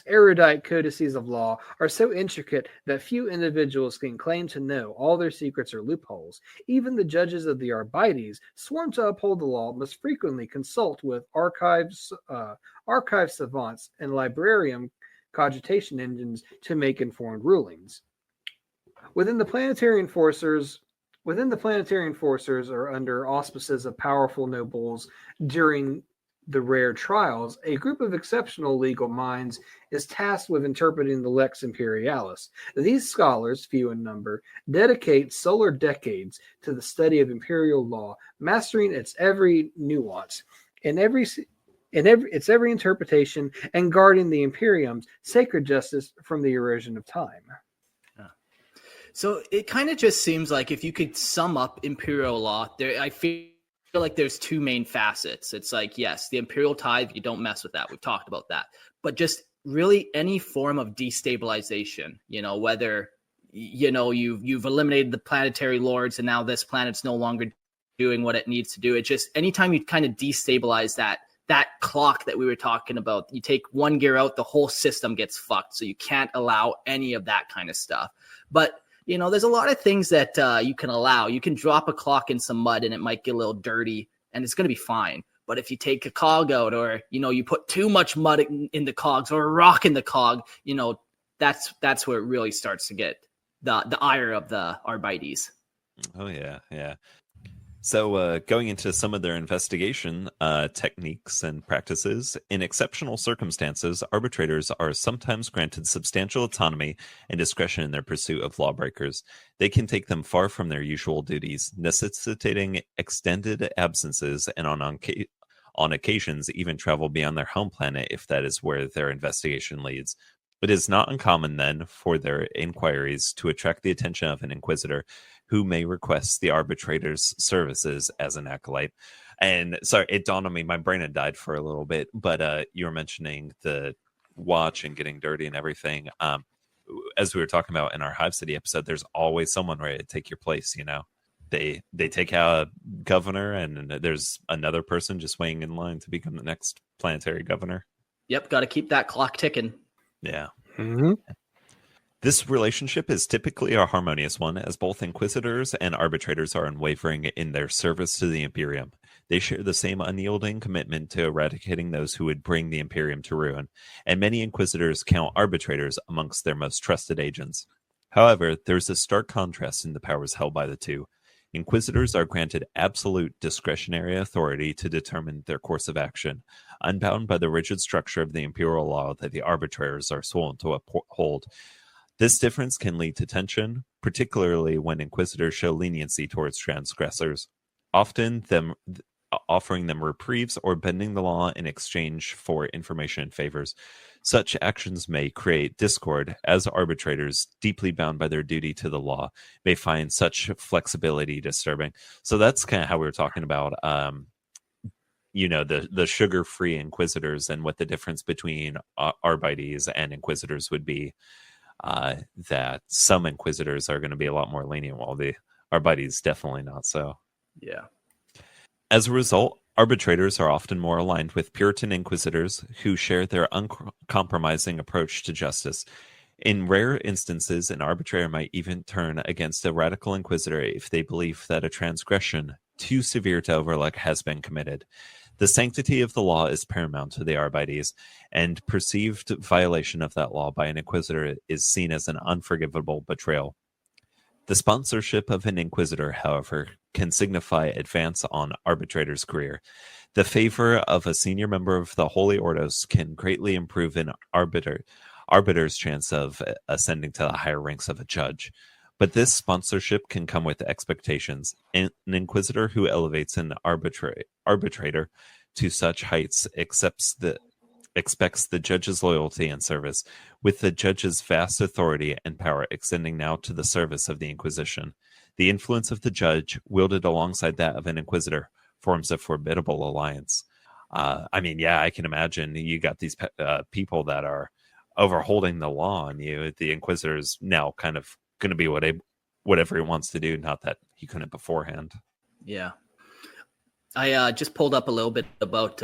erudite codices of law are so intricate that few individuals can claim to know all their secrets or loopholes. Even the judges of the Arbites, sworn to uphold the law, must frequently consult with archive savants and librarian cogitation engines to make informed rulings. Within the planetary enforcers or under auspices of powerful nobles during the rare trials, a group of exceptional legal minds is tasked with interpreting the Lex Imperialis. These scholars, few in number, dedicate solar decades to the study of imperial law, mastering its every nuance and its every interpretation, and guarding the Imperium's sacred justice from the erosion of time. So it kind of just seems like if you could sum up imperial law, I feel like there's two main facets. It's like, yes, the imperial tithe, you don't mess with that. We've talked about that. But just really any form of destabilization, whether, you've eliminated the planetary lords and now this planet's no longer doing what it needs to do. It's just anytime you kind of destabilize that clock that we were talking about, you take one gear out, the whole system gets fucked. So you can't allow any of that kind of stuff. But there's a lot of things that you can allow. You can drop a clock in some mud and it might get a little dirty and it's going to be fine. But if you take a cog out or, you put too much mud in the cogs or a rock in the cog, that's where it really starts to get the ire of the Arbites. Oh, yeah. Yeah. So going into some of their investigation techniques and practices, in exceptional circumstances, arbitrators are sometimes granted substantial autonomy and discretion in their pursuit of lawbreakers. They can take them far from their usual duties, necessitating extended absences and on occasions even travel beyond their home planet if that is where their investigation leads. It is not uncommon then for their inquiries to attract the attention of an inquisitor who may request the arbitrator's services as an acolyte. And sorry, it dawned on me, my brain had died for a little bit, but you were mentioning the watch and getting dirty and everything. As we were talking about in our Hive City episode, there's always someone ready to take your place, They take out a governor and there's another person just waiting in line to become the next planetary governor. Yep, got to keep that clock ticking. Yeah. Mm-hmm. This relationship is typically a harmonious one, as both inquisitors and arbitrators are unwavering in their service to the Imperium. They share the same unyielding commitment to eradicating those who would bring the Imperium to ruin, and many Inquisitors count arbitrators amongst their most trusted agents. However, there's a stark contrast in the powers held by the two. Inquisitors are granted absolute discretionary authority to determine their course of action, unbound by the rigid structure of the imperial law that the arbitrators are sworn to uphold. This difference can lead to tension, particularly when Inquisitors show leniency towards transgressors, often offering them reprieves or bending the law in exchange for information and favors. Such actions may create discord, as arbitrators, deeply bound by their duty to the law, may find such flexibility disturbing. So that's kind of how we were talking about, the sugar-free Inquisitors, and what the difference between Arbites and Inquisitors would be. That some Inquisitors are going to be a lot more lenient, while the Arbites definitely not so. Yeah. As a result, arbitrators are often more aligned with Puritan Inquisitors who share their uncompromising approach to justice. In rare instances, an arbitrator might even turn against a radical Inquisitor if they believe that a transgression too severe to overlook has been committed. The sanctity of the law is paramount to the Arbites, and perceived violation of that law by an Inquisitor is seen as an unforgivable betrayal. The sponsorship of an Inquisitor, however, can signify advance on arbitrator's career. The favor of a senior member of the Holy Ordos can greatly improve an arbiter's chance of ascending to the higher ranks of a judge. But this sponsorship can come with expectations. An Inquisitor who elevates an arbitrator to such heights expects the judge's loyalty and service, with the judge's vast authority and power extending now to the service of the Inquisition. The influence of the judge, wielded alongside that of an Inquisitor, forms a formidable alliance. I can imagine you got these people that are overholding the law on you. The Inquisitor's now kind of going to be whatever he wants to do, not that he couldn't beforehand. Yeah. I just pulled up a little bit about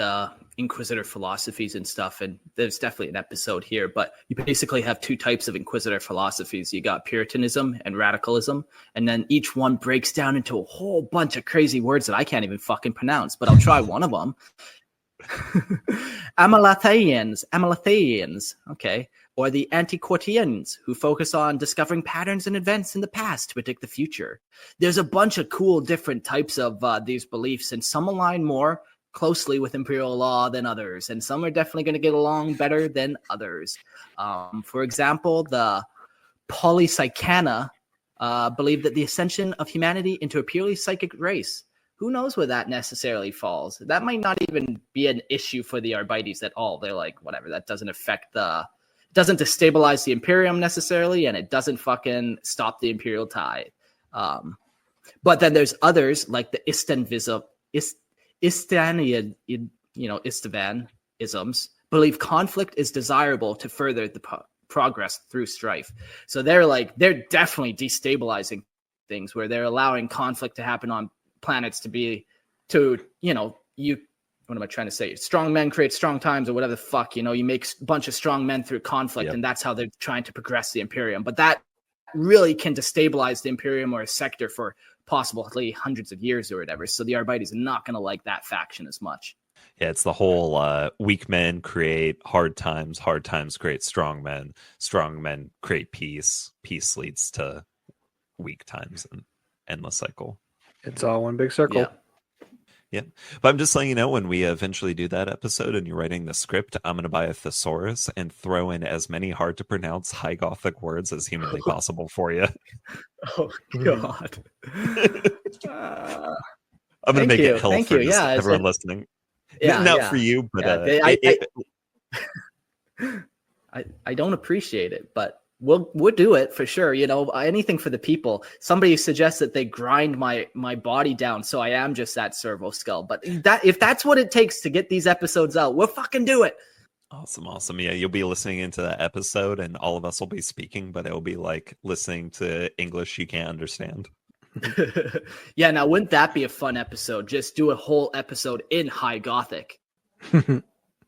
Inquisitor philosophies and stuff, and there's definitely an episode here, but you basically have two types of Inquisitor philosophies. You got Puritanism and radicalism, and then each one breaks down into a whole bunch of crazy words that I can't even fucking pronounce, but I'll try one of them. Amalatheians, okay, or the Antiquarians, who focus on discovering patterns and events in the past to predict the future. There's a bunch of cool different types of these beliefs, and some align more closely with imperial law than others, and some are definitely going to get along better than others. For example, the Polypsychana believe that the ascension of humanity into a purely psychic race. Who knows where that necessarily falls? That might not even be an issue for the Arbites at all. They're like, whatever, that doesn't doesn't destabilize the Imperium necessarily, and it doesn't fucking stop the imperial tide. But then there's others like the Istvanisms believe conflict is desirable to further the progress through strife. So they're definitely destabilizing things, where they're allowing conflict to happen on planets what am I trying to say? Strong men create strong times, or whatever the fuck, you make a bunch of strong men through conflict. Yep. And that's how they're trying to progress the Imperium. But that really can destabilize the Imperium or a sector for possibly hundreds of years or whatever. So the Arbites are not going to like that faction as much. Yeah, it's the whole weak men create hard times create strong men create peace leads to weak times, and endless cycle. It's all one big circle. Yeah. Yeah, but I'm just letting you know, when we eventually do that episode and you're writing the script, I'm going to buy a thesaurus and throw in as many hard to pronounce High Gothic words as humanly possible for you. Oh God! I'm going to make it hell for everyone listening. Yeah, not for you, but I don't appreciate it, but we'll do it for sure. Anything for the people. Somebody suggests that they grind my body down, so I am just that servo skull. But if that's what it takes to get these episodes out, we'll fucking do it. Awesome. Yeah, you'll be listening into that episode, and all of us will be speaking, but it'll be like listening to English you can't understand. Yeah, now wouldn't that be a fun episode? Just do a whole episode in High Gothic.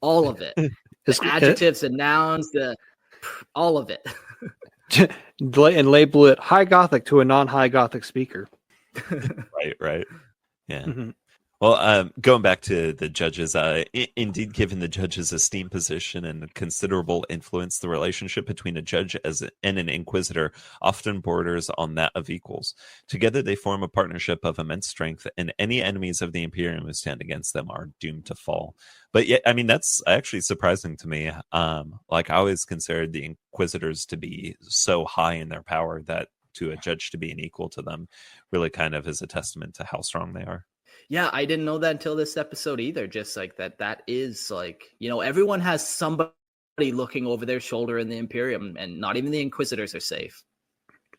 All of it. The adjectives and nouns, all of it. And label it High Gothic to a non-High Gothic speaker. Right. Yeah. Mm-hmm. Well, going back to the judges, indeed, given the judge's esteemed position and considerable influence, the relationship between a judge and an inquisitor often borders on that of equals. Together, they form a partnership of immense strength, and any enemies of the Imperium who stand against them are doomed to fall. But yeah, I mean, that's actually surprising to me. Like, I always considered the inquisitors to be so high in their power that to a judge to be an equal to them really kind of is a testament to how strong they are. Yeah, I didn't know that until this episode either. Just like that is like, everyone has somebody looking over their shoulder in the Imperium, and not even the Inquisitors are safe.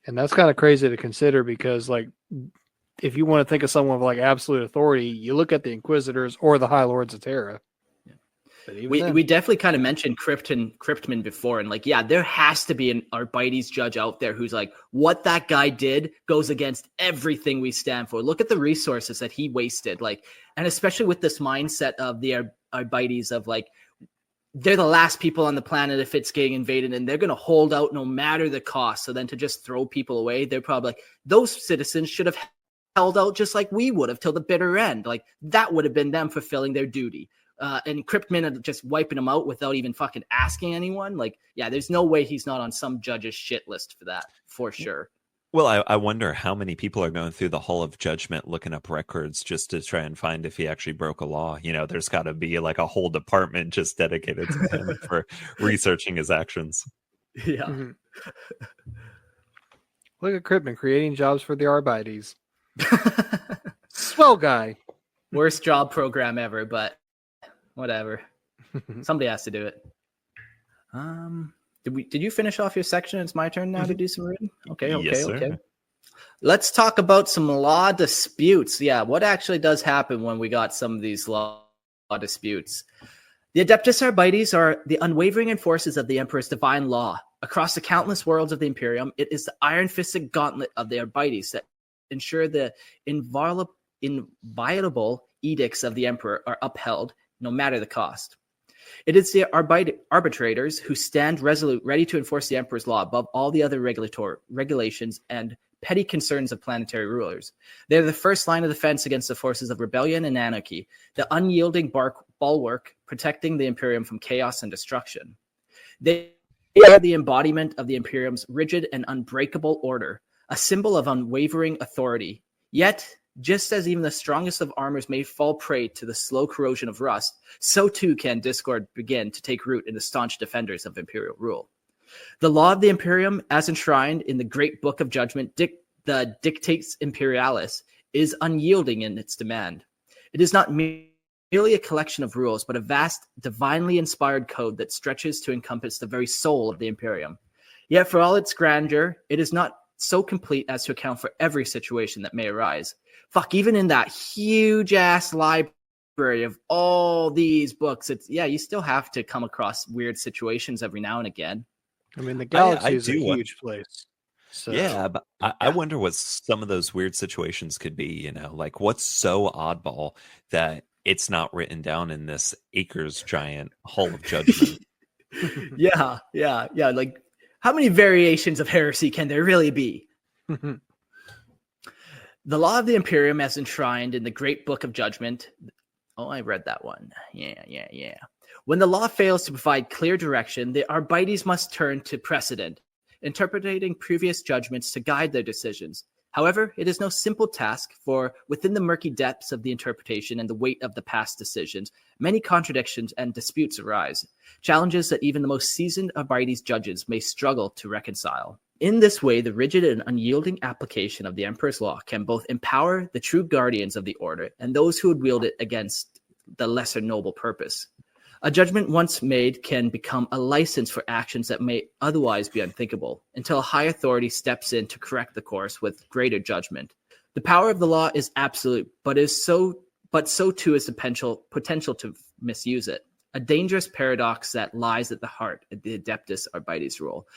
And that's kind of crazy to consider because, like, if you want to think of someone with like absolute authority, you look at the Inquisitors or the High Lords of Terra. We definitely kind of mentioned Cryptman before, and like, yeah, there has to be an Arbites judge out there who's like, what that guy did goes against everything we stand for. Look at the resources that he wasted, like, and especially with this mindset of the Arbites of like, they're the last people on the planet if it's getting invaded, and they're going to hold out no matter the cost. So then to just throw people away, they're probably like, those citizens should have held out just like we would have till the bitter end. Like, that would have been them fulfilling their duty. And Cryptman just wiping them out without even fucking asking anyone. Like, yeah, there's no way he's not on some judge's shit list for that, for sure. Well, I wonder how many people are going through the Hall of Judgment looking up records just to try and find if he actually broke a law. There's got to be like a whole department just dedicated to him for researching his actions. Yeah. Mm-hmm. Look at Cryptman creating jobs for the Arbites. Swell guy. Worst job program ever, but whatever. Somebody has to do it. Did you finish off your section? It's my turn now to do some reading. Okay. Yes, sir. Okay. Let's talk about some law disputes. Yeah, what actually does happen when we got some of these law disputes? The Adeptus Arbites are the unwavering enforcers of the Emperor's divine law. Across the countless worlds of the Imperium, it is the iron-fisted gauntlet of the Arbites that ensure the inviolable edicts of the Emperor are upheld, no matter the cost. It is the arbitrators who stand resolute, ready to enforce the Emperor's law above all the other regulations and petty concerns of planetary rulers. They are the first line of defense against the forces of rebellion and anarchy, the unyielding bulwark protecting the Imperium from chaos and destruction. They are the embodiment of the Imperium's rigid and unbreakable order, a symbol of unwavering authority. Yet, just as even the strongest of armors may fall prey to the slow corrosion of rust, so too can discord begin to take root in the staunch defenders of imperial rule. The law of the Imperium, as enshrined in the Great Book of Judgment, the Dictates Imperialis, is unyielding in its demand. It is not merely a collection of rules, but a vast, divinely inspired code that stretches to encompass the very soul of the Imperium. Yet for all its grandeur, it is not so complete as to account for every situation that may arise. Fuck, even in that huge ass library of all these books, you still have to come across weird situations every now and again. I mean, the galaxy is a do huge place. So, yeah, but I wonder what some of those weird situations could be, like what's so oddball that it's not written down in this acres giant Hall of Judgment. Yeah. Like, how many variations of heresy can there really be? The law of the Imperium, as enshrined in the Great Book of Judgment. Oh, I read that one. Yeah. When the law fails to provide clear direction, the Arbites must turn to precedent, interpreting previous judgments to guide their decisions. However, it is no simple task, for within the murky depths of the interpretation and the weight of the past decisions, many contradictions and disputes arise, challenges that even the most seasoned Arbites judges may struggle to reconcile. In this way, the rigid and unyielding application of the Emperor's law can both empower the true guardians of the order and those who would wield it against the lesser noble purpose. A judgment once made can become a license for actions that may otherwise be unthinkable, until a high authority steps in to correct the course with greater judgment. The power of the law is absolute, but so too is the potential to misuse it. A dangerous paradox that lies at the heart of the Adeptus Arbites rule.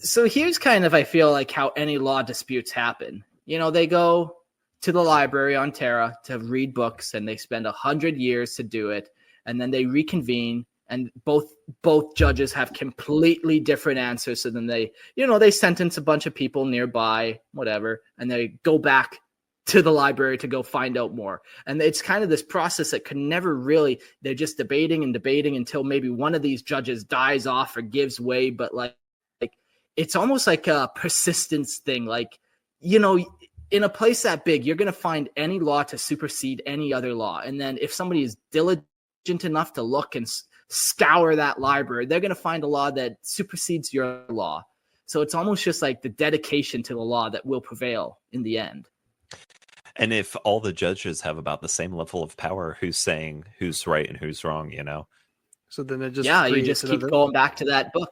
So here's kind of, I feel like, how any law disputes happen. They go to the library on Terra to read books, and they spend 100 years to do it. And then they reconvene, and both judges have completely different answers. So then they sentence a bunch of people nearby, whatever, and they go back to the library to go find out more. And it's kind of this process that could never really, they're just debating and debating until maybe one of these judges dies off or gives way. But like it's almost like a persistence thing. Like, you know, in a place that big, you're going to find any law to supersede any other law. And then if somebody is diligent enough to look and scour that library, they're going to find a law that supersedes your law. So it's almost just like the dedication to the law that will prevail in the end. And if all the judges have about the same level of power, who's saying who's right and who's wrong, you know? So then it just you just keep going back to that book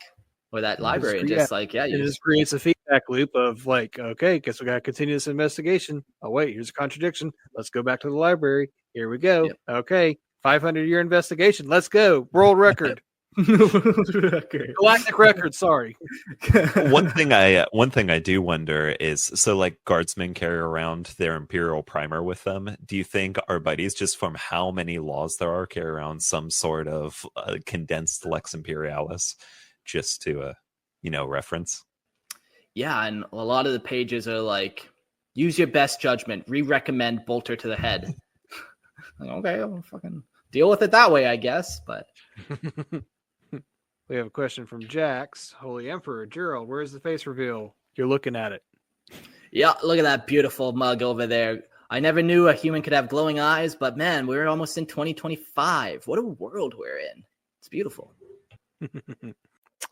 or that library and just like, it just creates a feedback loop of like, okay, guess we got to continue this investigation. Oh, wait, here's a contradiction. Let's go back to the library. Here we go. Yep. Okay, 500-year investigation. Let's go. World record. Galactic record. Sorry. One thing I do wonder is, so like guardsmen carry around their Imperial primer with them. Do you think Arbites, just from how many laws there are, carry around some sort of condensed Lex Imperialis, just to reference? Yeah, and a lot of the pages are like, use your best judgment, re-recommend bolter to the head. Like, okay, I'll fucking deal with it that way, I guess. But we have a question from Jax. Holy Emperor, Gerald, where's the face reveal? You're looking at it. Yeah, look at that beautiful mug over there. I never knew a human could have glowing eyes, but man, we're almost in 2025. What a world we're in. It's beautiful.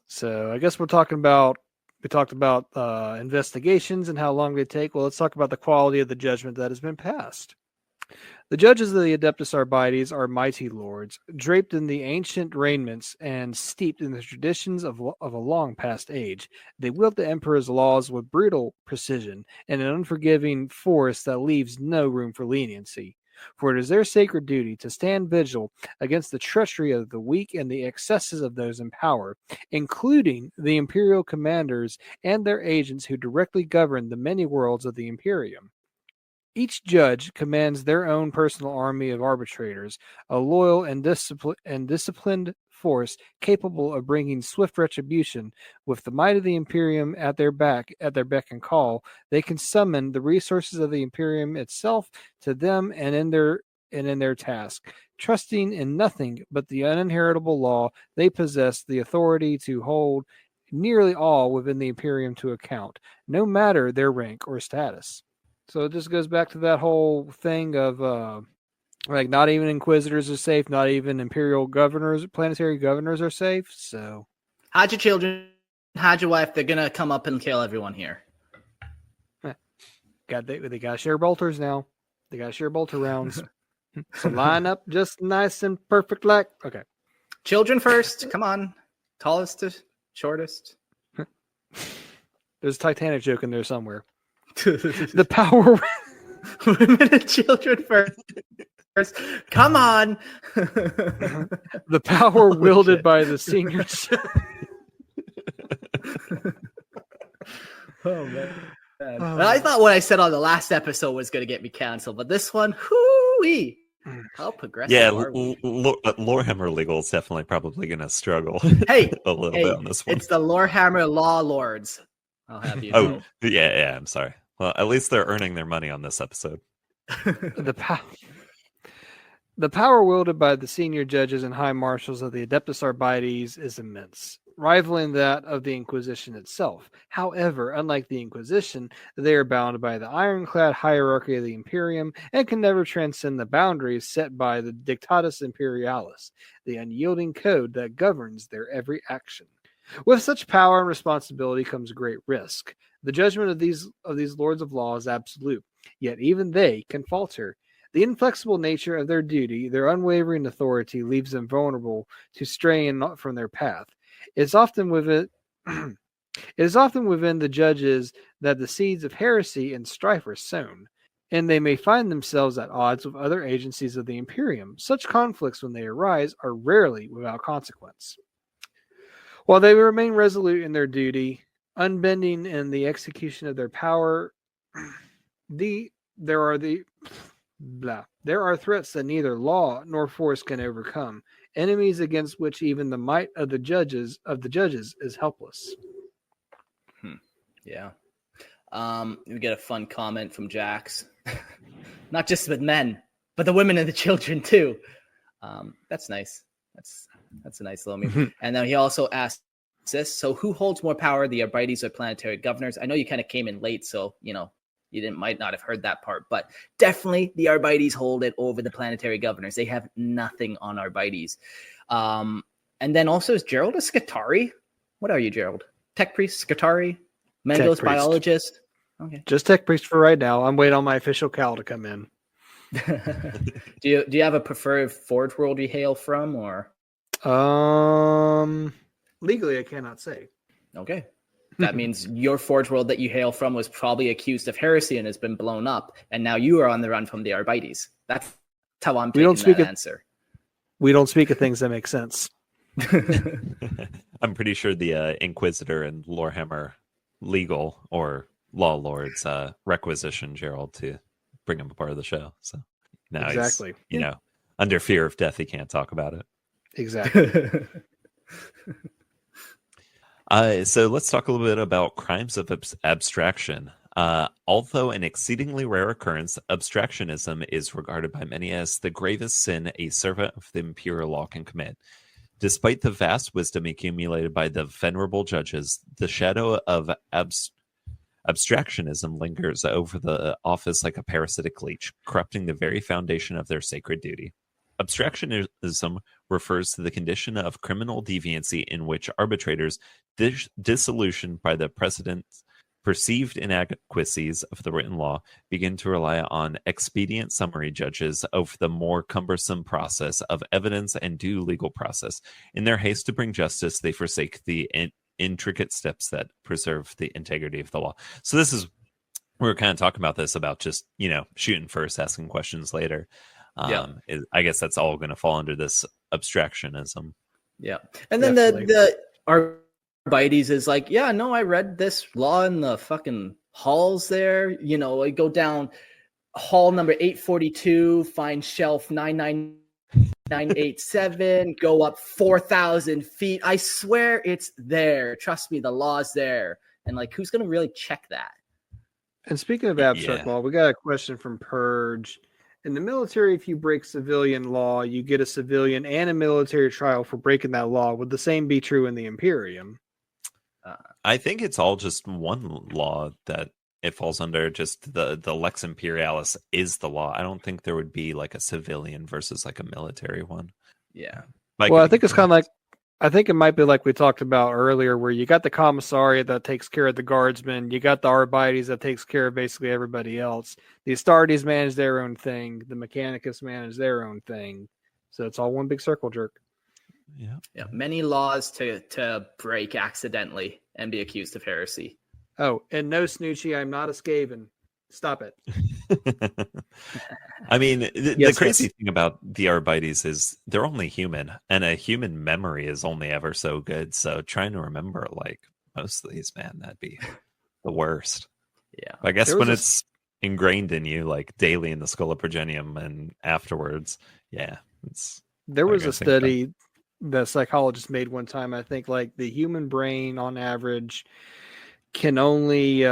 So I guess we talked about investigations and how long they take. Well, let's talk about the quality of the judgment that has been passed. The judges of the Adeptus Arbites are mighty lords, draped in the ancient raiments and steeped in the traditions of a long past age. They wield the Emperor's laws with brutal precision and an unforgiving force that leaves no room for leniency. For it is their sacred duty to stand vigil against the treachery of the weak and the excesses of those in power, including the Imperial commanders and their agents who directly govern the many worlds of the Imperium. Each judge commands their own personal army of arbitrators, a loyal and disciplined force capable of bringing swift retribution. With the might of the Imperium at their beck and call, they can summon the resources of the Imperium itself to them and in their task. Trusting in nothing but the uninheritable law, they possess the authority to hold nearly all within the Imperium to account, no matter their rank or status. So it just goes back to that whole thing of like not even inquisitors are safe, not even imperial governors, planetary governors are safe. So hide your children, hide your wife. They're gonna come up and kill everyone here. They gotta share bolters now. They gotta share bolter rounds. So line up just nice and perfect like okay. Children first. Come on. Tallest to shortest. There's a Titanic joke in there somewhere. The power women and children first. Come on. The power wielded by the senior. Oh man. I thought what I said on the last episode was going to get me canceled, but this one, hoo-wee. How progressive are we? Lorehammer Legal is definitely probably going to struggle a little bit on this one. It's the Lorehammer Law Lords. I'll have you know. Yeah, I'm sorry. Well, at least they're earning their money on this episode. The power wielded by the senior judges and high marshals of the Adeptus Arbites is immense, rivaling that of the Inquisition itself. However, unlike the Inquisition, they are bound by the ironclad hierarchy of the Imperium and can never transcend the boundaries set by the Adeptus Imperialis, the unyielding code that governs their every action. With such power and responsibility comes great risk. The judgment of these lords of law is absolute, yet even they can falter. The inflexible nature of their duty, their unwavering authority, leaves them vulnerable to straying from their path. It is often within the judges that the seeds of heresy and strife are sown, and they may find themselves at odds with other agencies of the Imperium. Such conflicts, when they arise, are rarely without consequence. While they remain resolute in their duty, unbending in the execution of their power, there are threats that neither law nor force can overcome, enemies against which even the might of the judges is helpless. Yeah. We get a fun comment from Jax. Not just with men, but the women and the children too. That's nice. That's a nice little meme. And then he also asks this: so who holds more power, the Arbites or planetary governors? I know you kind of came in late, so you might not have heard that part, but definitely the Arbites hold it over the planetary governors. They have nothing on Arbites. And then also, is Gerald a Scutari? What are you, Gerald? Tech priest, Scutari, Mengos biologist? Okay. Just tech priest for right now. I'm waiting on my official Cal to come in. Do you have a preferred Forge world you hail from, or? Legally, I cannot say. Okay. That means your Forge world that you hail from was probably accused of heresy and has been blown up, and now you are on the run from the Arbites. That's how I'm taking that answer. We don't speak of things that make sense. I'm pretty sure the Inquisitor and Lorehammer legal or law lords requisition Gerald to bring him a part of the show. So now exactly, he's, under fear of death, he can't talk about it. Exactly. So let's talk a little bit about crimes of abstraction. Although an exceedingly rare occurrence, abstractionism is regarded by many as the gravest sin a servant of the imperial law can commit. Despite the vast wisdom accumulated by the venerable judges, the shadow of abstractionism lingers over the office like a parasitic leech, corrupting the very foundation of their sacred duty. Abstractionism refers to the condition of criminal deviancy in which arbitrators, disillusioned by the precedents, perceived inadequacies of the written law, begin to rely on expedient summary judges over the more cumbersome process of evidence and due legal process. In their haste to bring justice, they forsake the intricate steps that preserve the integrity of the law. So this is, we were kind of talking about this, about just, shooting first, asking questions later. I guess that's all going to fall under this abstractionism. Yeah. And then the Arbites is like, yeah, no, I read this law in the fucking halls there. I go down hall number 842, find shelf 99987, go up 4,000 feet. I swear it's there. Trust me, the law's there. And who's going to really check that? And speaking of abstract law, we got a question from Purge. In the military, if you break civilian law, you get a civilian and a military trial for breaking that law. Would the same be true in the Imperium? I think it's all just one law that it falls under. Just the Lex Imperialis is the law. I don't think there would be a civilian versus a military one. Yeah. I think it's kind of I think it might be like we talked about earlier, where you got the commissariat that takes care of the guardsmen, you got the Arbites that takes care of basically everybody else. The Astartes manage their own thing, the Mechanicus manage their own thing. So it's all one big circle jerk. Yeah. Many laws to break accidentally and be accused of heresy. Oh, and no, Snoochie, I'm not a Skaven. Stop it. I mean, the crazy thing about the Arbites is they're only human, and a human memory is only ever so good. So trying to remember most of these, man, that'd be the worst. Yeah. I guess when it's ingrained in you daily in the Schola Progenium and afterwards, there was a study the psychologist made one time. I think the human brain on average can only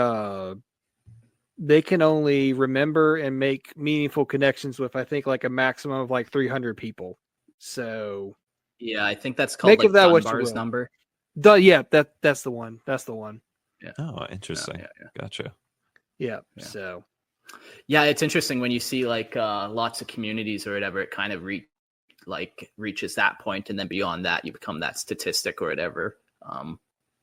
they can only remember and make meaningful connections with, I think, a maximum of 300 people. So yeah, I think that's called Dunbar's number. Yeah, that's the one. That's the one. Yeah. Oh, interesting. Yeah. Gotcha. Yeah. So yeah, it's interesting when you see lots of communities or whatever, it kind of reaches that point, and then beyond that you become that statistic or whatever.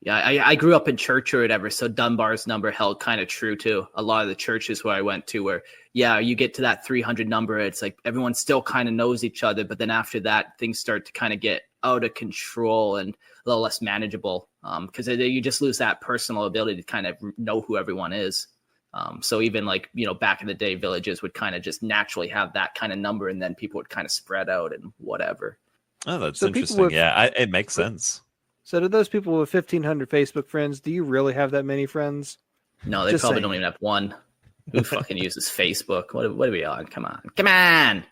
I grew up in church or whatever, so Dunbar's number held kind of true to a lot of the churches where I went to, where you get to that 300 number, it's everyone still kind of knows each other, but then after that things start to kind of get out of control and a little less manageable, because you just lose that personal ability to kind of know who everyone is. So even back in the day, villages would kind of just naturally have that kind of number, and then people would kind of spread out and whatever. Oh, that's interesting. It makes sense. So to those people with 1,500 Facebook friends, do you really have that many friends? No, they probably don't even have one. Who fucking uses Facebook? What are we on? Come on.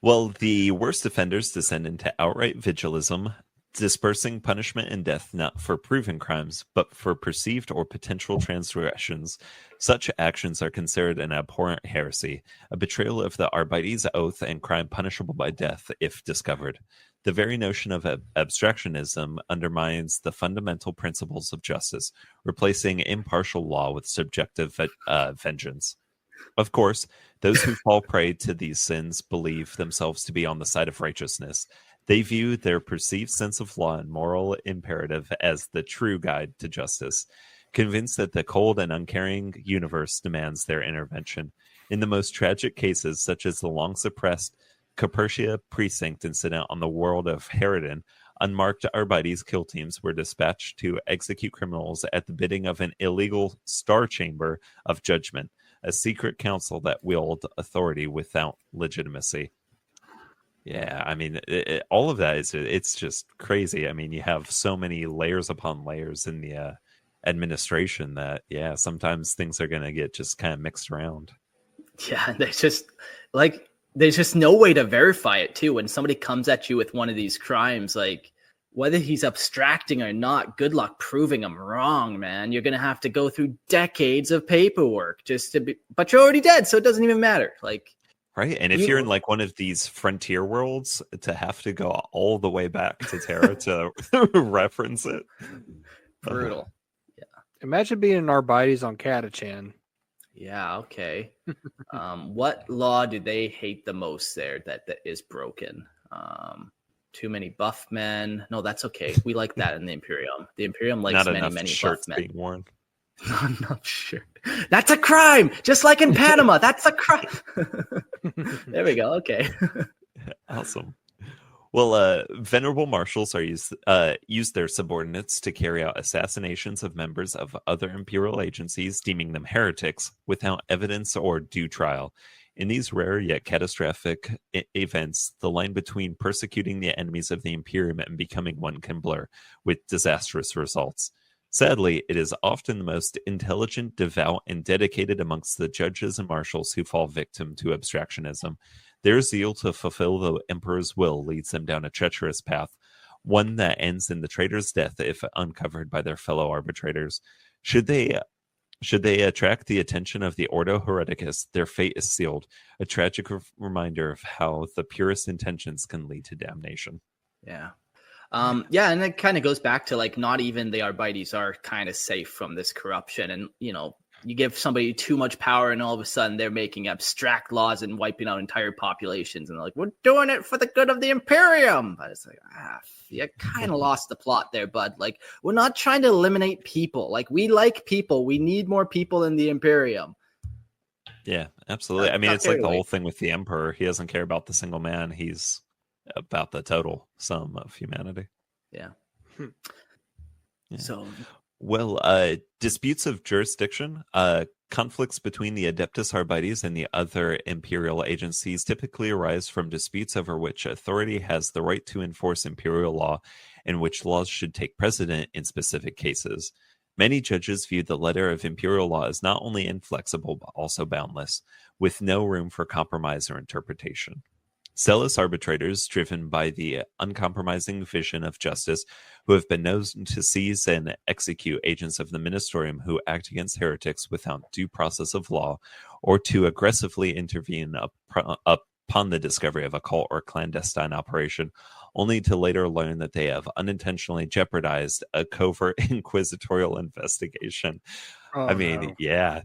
Well, the worst offenders descend into outright vigilism, dispersing punishment and death not for proven crimes, but for perceived or potential transgressions. Such actions are considered an abhorrent heresy, a betrayal of the Arbites oath, and crime punishable by death if discovered. The very notion of abstractionism undermines the fundamental principles of justice, replacing impartial law with subjective vengeance. Of course, those who fall prey to these sins believe themselves to be on the side of righteousness. They view their perceived sense of law and moral imperative as the true guide to justice, convinced that the cold and uncaring universe demands their intervention. In the most tragic cases, such as the long-suppressed Capertia precinct incident on the world of Herodin, unmarked Arbites kill teams were dispatched to execute criminals at the bidding of an illegal star chamber of judgment, a secret council that wielded authority without legitimacy. Yeah, I mean, all of that it's just crazy. I mean, you have so many layers upon layers in the administration that, yeah, sometimes things are going to get just kind of mixed around. Yeah, there's just no way to verify it too. When somebody comes at you with one of these crimes, like whether he's abstracting or not, good luck proving him wrong, man. You're going to have to go through decades of paperwork but you're already dead, so it doesn't even matter. Like, right. And if you're in like one of these frontier worlds, to have to go all the way back to Terra to reference it. Brutal. Yeah. Imagine being an Arbites on Catachan. Yeah, okay. What law do they hate the most there that is broken? Too many buff men. No, that's okay. We like that in the Imperium. The Imperium likes many buff men. Being worn. Not enough shirt. That's a crime. Just like in Panama. That's a crime. There we go. Okay. Awesome. Well, venerable marshals are use their subordinates to carry out assassinations of members of other imperial agencies, deeming them heretics, without evidence or due trial. In these rare yet catastrophic events, the line between persecuting the enemies of the Imperium and becoming one can blur, with disastrous results. Sadly, it is often the most intelligent, devout, and dedicated amongst the judges and marshals who fall victim to abstractionism. Their zeal to fulfill the emperor's will leads them down a treacherous path, one that ends in the traitor's death if uncovered by their fellow arbitrators. Should they attract the attention of the Ordo Hereticus, their fate is sealed, a tragic reminder of how the purest intentions can lead to damnation. Yeah. Yeah, and it kind of goes back to like not even the Arbites are kind of safe from this corruption. And, you know, you give somebody too much power and all of a sudden they're making abstract laws and wiping out entire populations. And they're like, we're doing it for the good of the Imperium. But it's like, you kind of lost the plot there, bud. Like, we're not trying to eliminate people. Like, we like people. We need more people in the Imperium. Yeah, absolutely. I mean, it's like the whole thing with the Emperor. He doesn't care about the single man. He's about the total sum of humanity. Yeah. Yeah. So... Well, disputes of jurisdiction, conflicts between the Adeptus Arbites and the other imperial agencies typically arise from disputes over which authority has the right to enforce imperial law and which laws should take precedent in specific cases. Many judges view the letter of imperial law as not only inflexible but also boundless, with no room for compromise or interpretation. Zealous arbitrators, driven by the uncompromising vision of justice, who have been known to seize and execute agents of the ministerium who act against heretics without due process of law, or to aggressively intervene upon the discovery of a cult or clandestine operation, only to later learn that they have unintentionally jeopardized a covert inquisitorial investigation. Yeah,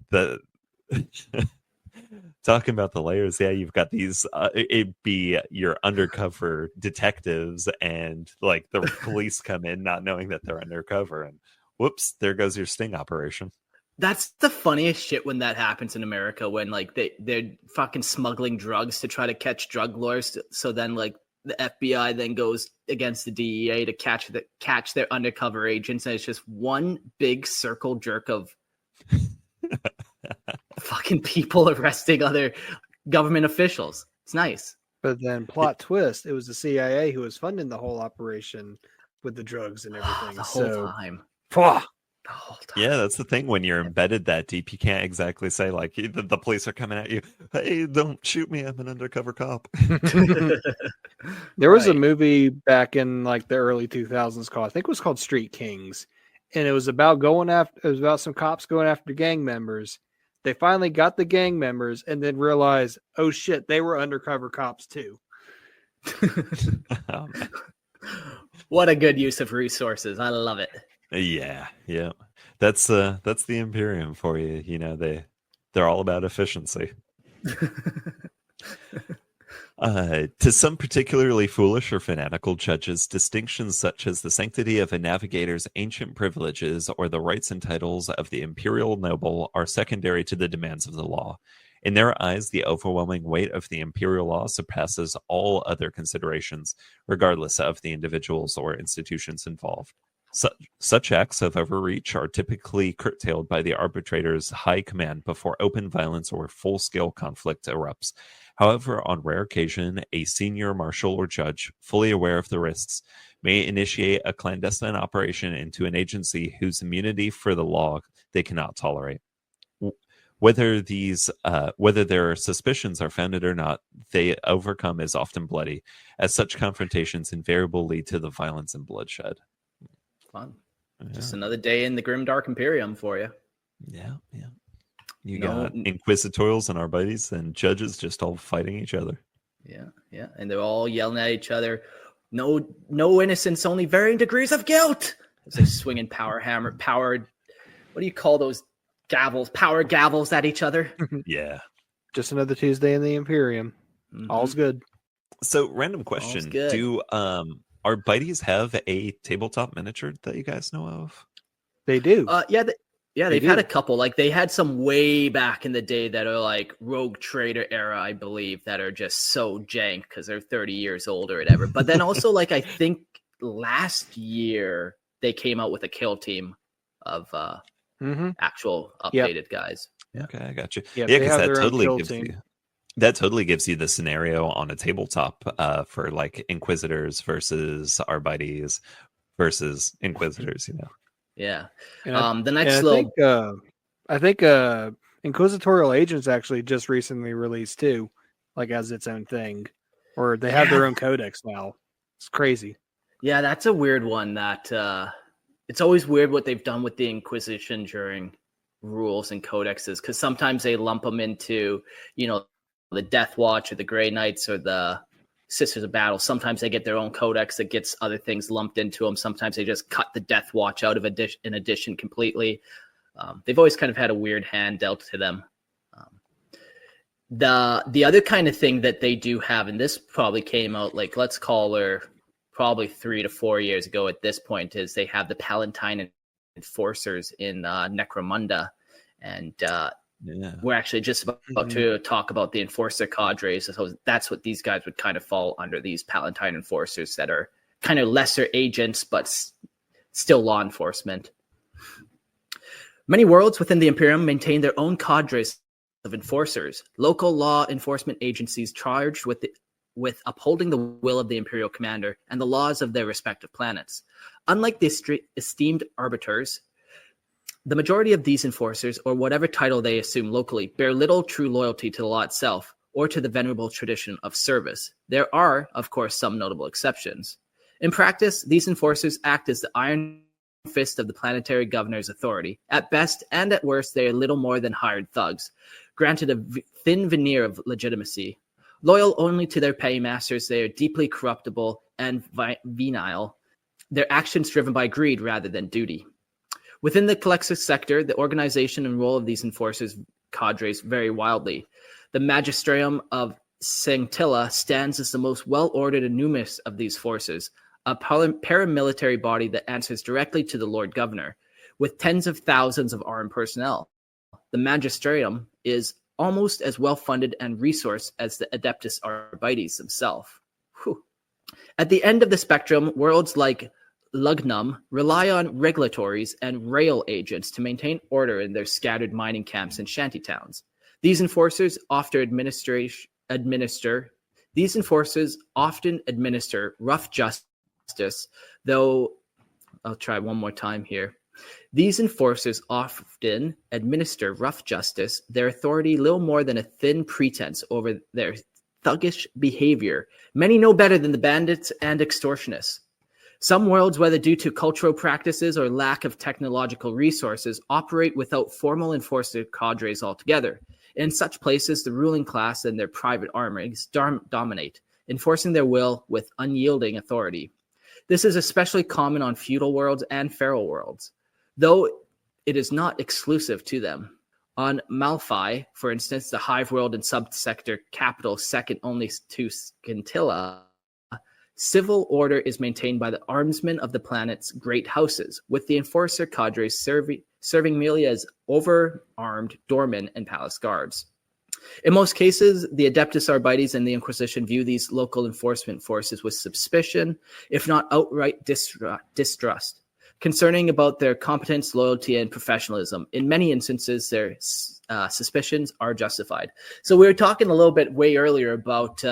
talking about the layers, yeah, you've got these it'd be your undercover detectives and like the police come in not knowing that they're undercover, and whoops, there goes your sting operation. That's the funniest shit when that happens in America, when like they're fucking smuggling drugs to try to catch drug lords, so then like the FBI then goes against the DEA to catch their undercover agents, and it's just one big circle jerk of fucking people arresting other government officials. It's nice. But then plot twist, it was the CIA who was funding the whole operation with the drugs and everything. The whole time. whole time. Yeah, that's the thing. When you're embedded that deep, you can't exactly say like the police are coming at you. Hey, don't shoot me! I'm an undercover cop. There was a Right. movie back in like the early 2000s called, I think it was called Street Kings, and it was about some cops going after gang members. They finally got the gang members and then realized, oh shit, they were undercover cops too. Oh, man. What a good use of resources. I love it. Yeah. That's the Imperium for you. You know, they're all about efficiency. To some particularly foolish or fanatical judges, distinctions such as the sanctity of a navigator's ancient privileges or the rights and titles of the imperial noble are secondary to the demands of the law. In their eyes, the overwhelming weight of the imperial law surpasses all other considerations, regardless of the individuals or institutions involved. Such acts of overreach are typically curtailed by the arbitrator's high command before open violence or full-scale conflict erupts. However, on rare occasion, a senior marshal or judge, fully aware of the risks, may initiate a clandestine operation into an agency whose immunity for the law they cannot tolerate. Whether their suspicions are founded or not, they overcome is often bloody, as such confrontations invariably lead to the violence and bloodshed. Fun. Yeah. Just another day in the grimdark Imperium for you. Yeah. You got inquisitorials and arbites and judges just all fighting each other. Yeah. And they're all yelling at each other. No innocence, only varying degrees of guilt. As they swinging powered, what do you call those gavels? Power gavels at each other. Yeah. Just another Tuesday in the Imperium. Mm-hmm. All's good. So, random question. Do Arbites have a tabletop miniature that you guys know of? They do. They've had a couple. Like they had some way back in the day that are like Rogue Trader era, I believe, that are just so jank because they're 30 years old or whatever. But then also, like I think last year they came out with a kill team of actual updated guys. Yeah. Okay, I got you. Yep, yeah, because that totally gives you the scenario on a tabletop for like Inquisitors versus Arbites versus Inquisitors. You know. Yeah. And the next I think Inquisitorial Agents actually just recently released too, like as its own thing, or they have their own codex now. It's crazy. Yeah, that's a weird one. That it's always weird what they've done with the Inquisition during rules and codexes, because sometimes they lump them into, the Death Watch or the Grey Knights or the Sisters of Battle. Sometimes they get their own codex that gets other things lumped into them. Sometimes they just cut the Death Watch out of an edition completely. They've always kind of had a weird hand dealt to them. The other kind of thing that they do have, and this probably came out like, let's call her probably 3 to 4 years ago at this point, is they have the Palatine Enforcers in Necromunda. And we're actually just about to talk about the Enforcer cadres. So that's what these guys would kind of fall under, these Palatine Enforcers that are kind of lesser agents, but still law enforcement. Many worlds within the Imperium maintain their own cadres of enforcers, local law enforcement agencies charged with upholding the will of the Imperial commander and the laws of their respective planets. Unlike the esteemed arbiters, the majority of these enforcers, or whatever title they assume locally, bear little true loyalty to the law itself or to the venerable tradition of service. There are, of course, some notable exceptions. In practice, these enforcers act as the iron fist of the planetary governor's authority. At best and at worst, they are little more than hired thugs, granted a thin veneer of legitimacy. Loyal only to their paymasters, they are deeply corruptible and venile, their actions driven by greed rather than duty. Within the collective sector, the organization and role of these enforcers cadres vary wildly. The Magisterium of Sanctilla stands as the most well-ordered and numerous of these forces, a paramilitary body that answers directly to the Lord Governor, with tens of thousands of armed personnel. The Magisterium is almost as well-funded and resourced as the Adeptus Arbites themselves. At the end of the spectrum, worlds like Lugnum rely on regulatories and rail agents to maintain order in their scattered mining camps and shantytowns. These enforcers often administer rough justice, though I'll try one more time here. These enforcers often administer rough justice, their authority little more than a thin pretense over their thuggish behavior. Many know better than the bandits and extortionists. Some worlds, whether due to cultural practices or lack of technological resources, operate without formal enforcer cadres altogether. In such places, the ruling class and their private armies dominate, enforcing their will with unyielding authority. This is especially common on feudal worlds and feral worlds, though it is not exclusive to them. On Malfi, for instance, the hive world and subsector capital second only to Scintilla, civil order is maintained by the armsmen of the planet's great houses, with the enforcer cadres serving merely as overarmed doormen and palace guards. In most cases, the Adeptus Arbites and the Inquisition view these local enforcement forces with suspicion, if not outright distrust, concerning about their competence, loyalty, and professionalism. In many instances, their suspicions are justified. So we were talking a little bit way earlier about,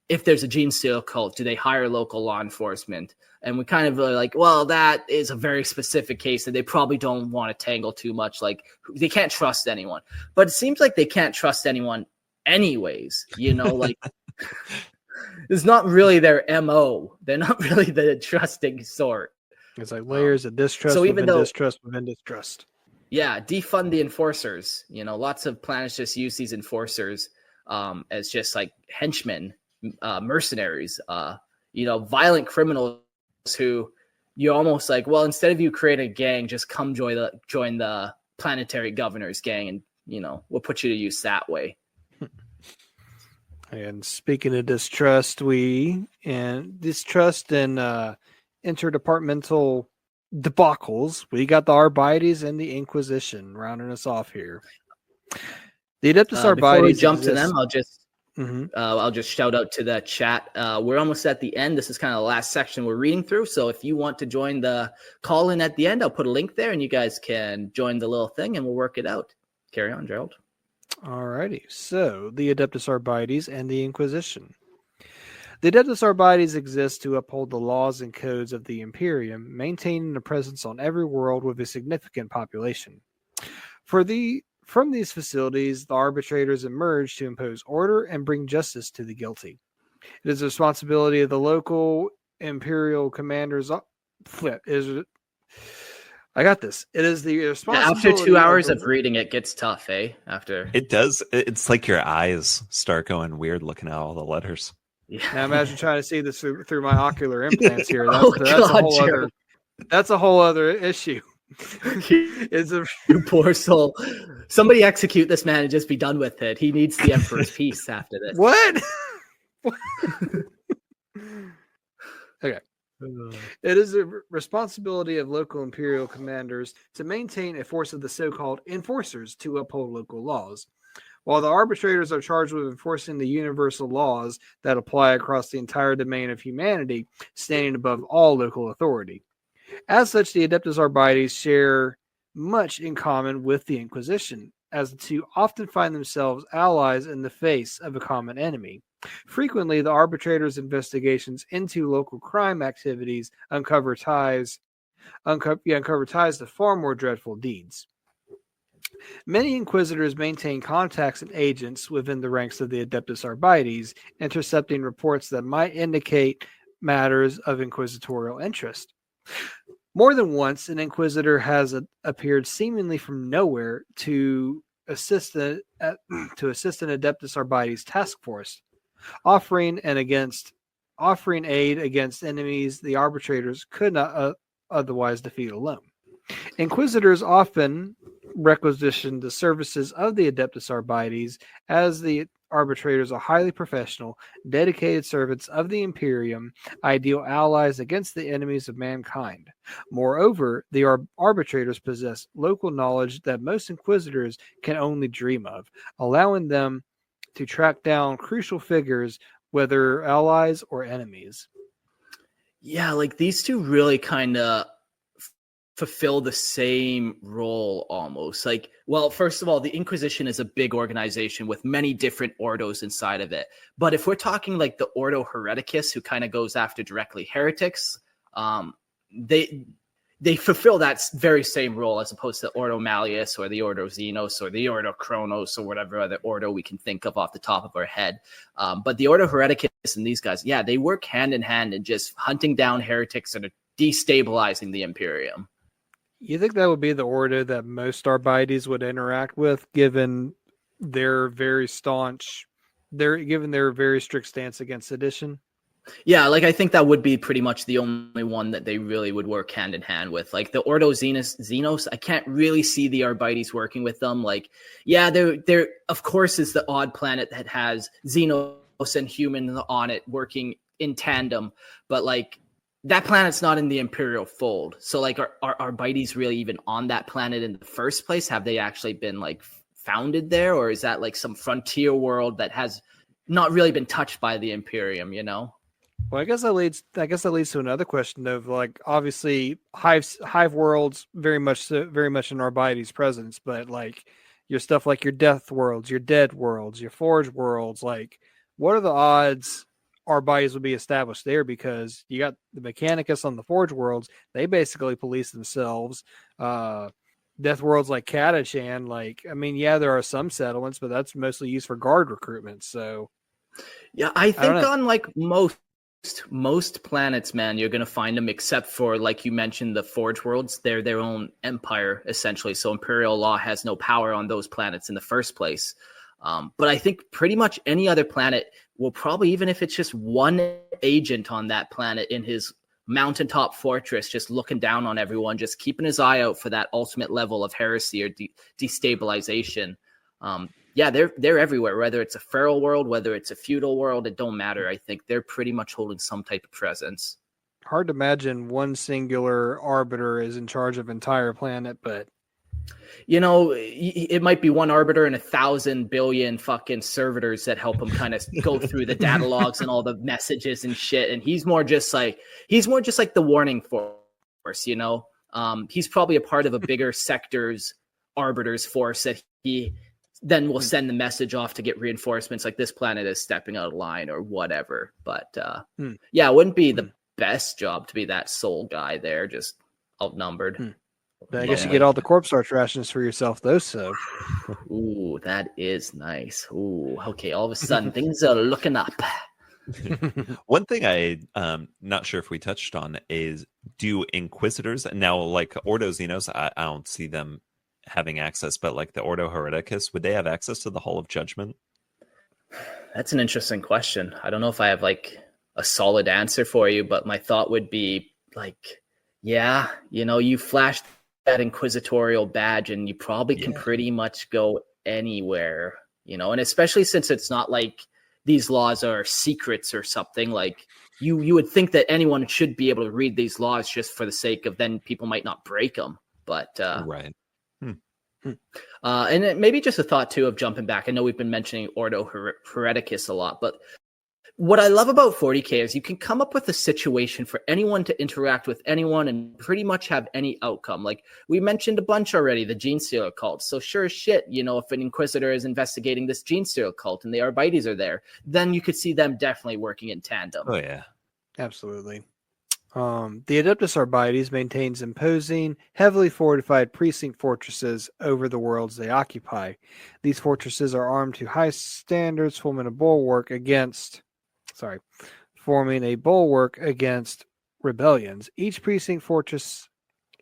if there's a gene steal cult, do they hire local law enforcement? And we kind of are like, well, that is a very specific case that they probably don't want to tangle too much. Like, they can't trust anyone. But it seems like they can't trust anyone anyways. Like, it's not really their MO. They're not really the trusting sort. It's like layers of distrust distrust within distrust. Yeah, defund the enforcers. Lots of planets just use these enforcers as just like henchmen, mercenaries, violent criminals who you're almost like, well, instead of you create a gang, just come join the planetary governor's gang, and we'll put you to use that way. And speaking of distrust, and interdepartmental debacles, we got the Arbites and the Inquisition rounding us off here. The Adeptus Arbites. Before we jump to them, I'll just shout out to the chat. We're almost at the end. This is kind of the last section we're reading through. So if you want to join the call in at the end, I'll put a link there and you guys can join the little thing and we'll work it out. Carry on, Gerald. All righty. So the Adeptus Arbites and the Inquisition. The Adeptus Arbites exist to uphold the laws and codes of the Imperium, maintaining a presence on every world with a significant population. From these facilities, the arbitrators emerge to impose order and bring justice to the guilty. It is the responsibility of the local Imperial commanders. It is the responsibility. After 2 hours of reading, it gets tough, eh? It does. It's like your eyes start going weird looking at all the letters. Yeah. Now imagine trying to see this through my ocular implants here. That's a whole other issue. It's a poor soul. Somebody execute this man and just be done with it. He needs the Emperor's peace after this. What? Okay. It is the responsibility of local Imperial commanders to maintain a force of the so-called enforcers to uphold local laws, while the arbitrators are charged with enforcing the universal laws that apply across the entire domain of humanity, standing above all local authority. As such, the Adeptus Arbites share much in common with the Inquisition, as the two often find themselves allies in the face of a common enemy. Frequently, the arbitrators' investigations into local crime activities uncover ties to far more dreadful deeds. Many inquisitors maintain contacts and agents within the ranks of the Adeptus Arbites, intercepting reports that might indicate matters of inquisitorial interest. More than once, an inquisitor has appeared seemingly from nowhere to assist an Adeptus Arbites task force, offering aid against enemies the arbitrators could not otherwise defeat alone. Inquisitors often requisition the services of the Adeptus Arbites, as the arbitrators are highly professional, dedicated servants of the Imperium, ideal allies against the enemies of mankind. Moreover, the arbitrators possess local knowledge that most inquisitors can only dream of, allowing them to track down crucial figures, whether allies or enemies. Yeah, like these two really kind of fulfill the same role almost. Like, well, first of all, the Inquisition is a big organization with many different ordos inside of it. But if we're talking like the Ordo Hereticus, who kind of goes after directly heretics, they fulfill that very same role as opposed to Ordo Malleus or the Ordo Xenos or the Ordo Chronos or whatever other Ordo we can think of off the top of our head. But the Ordo Hereticus and these guys, yeah, they work hand in hand in just hunting down heretics and destabilizing the Imperium. You think that would be the Ordo that most Arbites would interact with, given their very staunch, given their very strict stance against sedition? Yeah, like I think that would be pretty much the only one that they really would work hand in hand with. Like the Ordo Xenos, I can't really see the Arbites working with them. Like, yeah, there of course is the odd planet that has Xenos and human on it working in tandem, but like that planet's not in the Imperial fold. So like are Arbites really even on that planet in the first place? Have they actually been like founded there, or is that like some frontier world that has not really been touched by the Imperium, you know? Well, I guess that leads to another question of like, obviously hive worlds very much in Arbites' presence, but like your stuff like your death worlds, your dead worlds, your forge worlds, like what are the odds Arbites would be established there? Because you got the Mechanicus on the forge worlds, they basically police themselves. Death worlds like Catachan, like, I mean, yeah, there are some settlements, but that's mostly used for guard recruitment. So yeah, I think on like most planets, man, you're going to find them, except for, like you mentioned, the Forge worlds. They're their own empire, essentially. So Imperial law has no power on those planets in the first place. But I think pretty much any other planet will probably, even if it's just one agent on that planet in his mountaintop fortress, just looking down on everyone, just keeping his eye out for that ultimate level of heresy or destabilization. Yeah, they're everywhere, whether it's a feral world, whether it's a feudal world, it don't matter. I think they're pretty much holding some type of presence. Hard to imagine one singular arbiter is in charge of entire planet, but you know, it might be one arbiter and 1,000 billion fucking servitors that help him kind of go through the data logs and all the messages and shit. And he's more just like the warning force, you know. He's probably a part of a bigger sector's arbiters force that he then will send the message off to get reinforcements, like this planet is stepping out of line or whatever. But yeah, it wouldn't be the best job to be that sole guy there, just outnumbered. I guess you get all the corpse arch rations for yourself, though. So, ooh, that is nice. Ooh, okay. All of a sudden, things are looking up. One thing I'm not sure if we touched on is, do Inquisitors now, like Ordo Xenos, I don't see them having access, but like the Ordo Hereticus, would they have access to the Hall of Judgment? That's an interesting question. I don't know if I have like a solid answer for you, but my thought would be like, yeah, you know, you flash that inquisitorial badge and you probably can pretty much go anywhere, you know, and especially since it's not like these laws are secrets or something, like you would think that anyone should be able to read these laws just for the sake of, then people might not break them. But right. And maybe just a thought too of jumping back. I know we've been mentioning Ordo Hereticus a lot, but what I love about 40K is you can come up with a situation for anyone to interact with anyone and pretty much have any outcome. Like we mentioned a bunch already, the Gene Stealer cult. So sure as shit, you know, if an Inquisitor is investigating this Gene Stealer cult and the Arbites are there, then you could see them definitely working in tandem. Oh yeah, absolutely. The Adeptus Arbites maintains imposing, heavily fortified precinct fortresses over the worlds they occupy. These fortresses are armed to high standards, forming a bulwark against rebellions. Each precinct fortress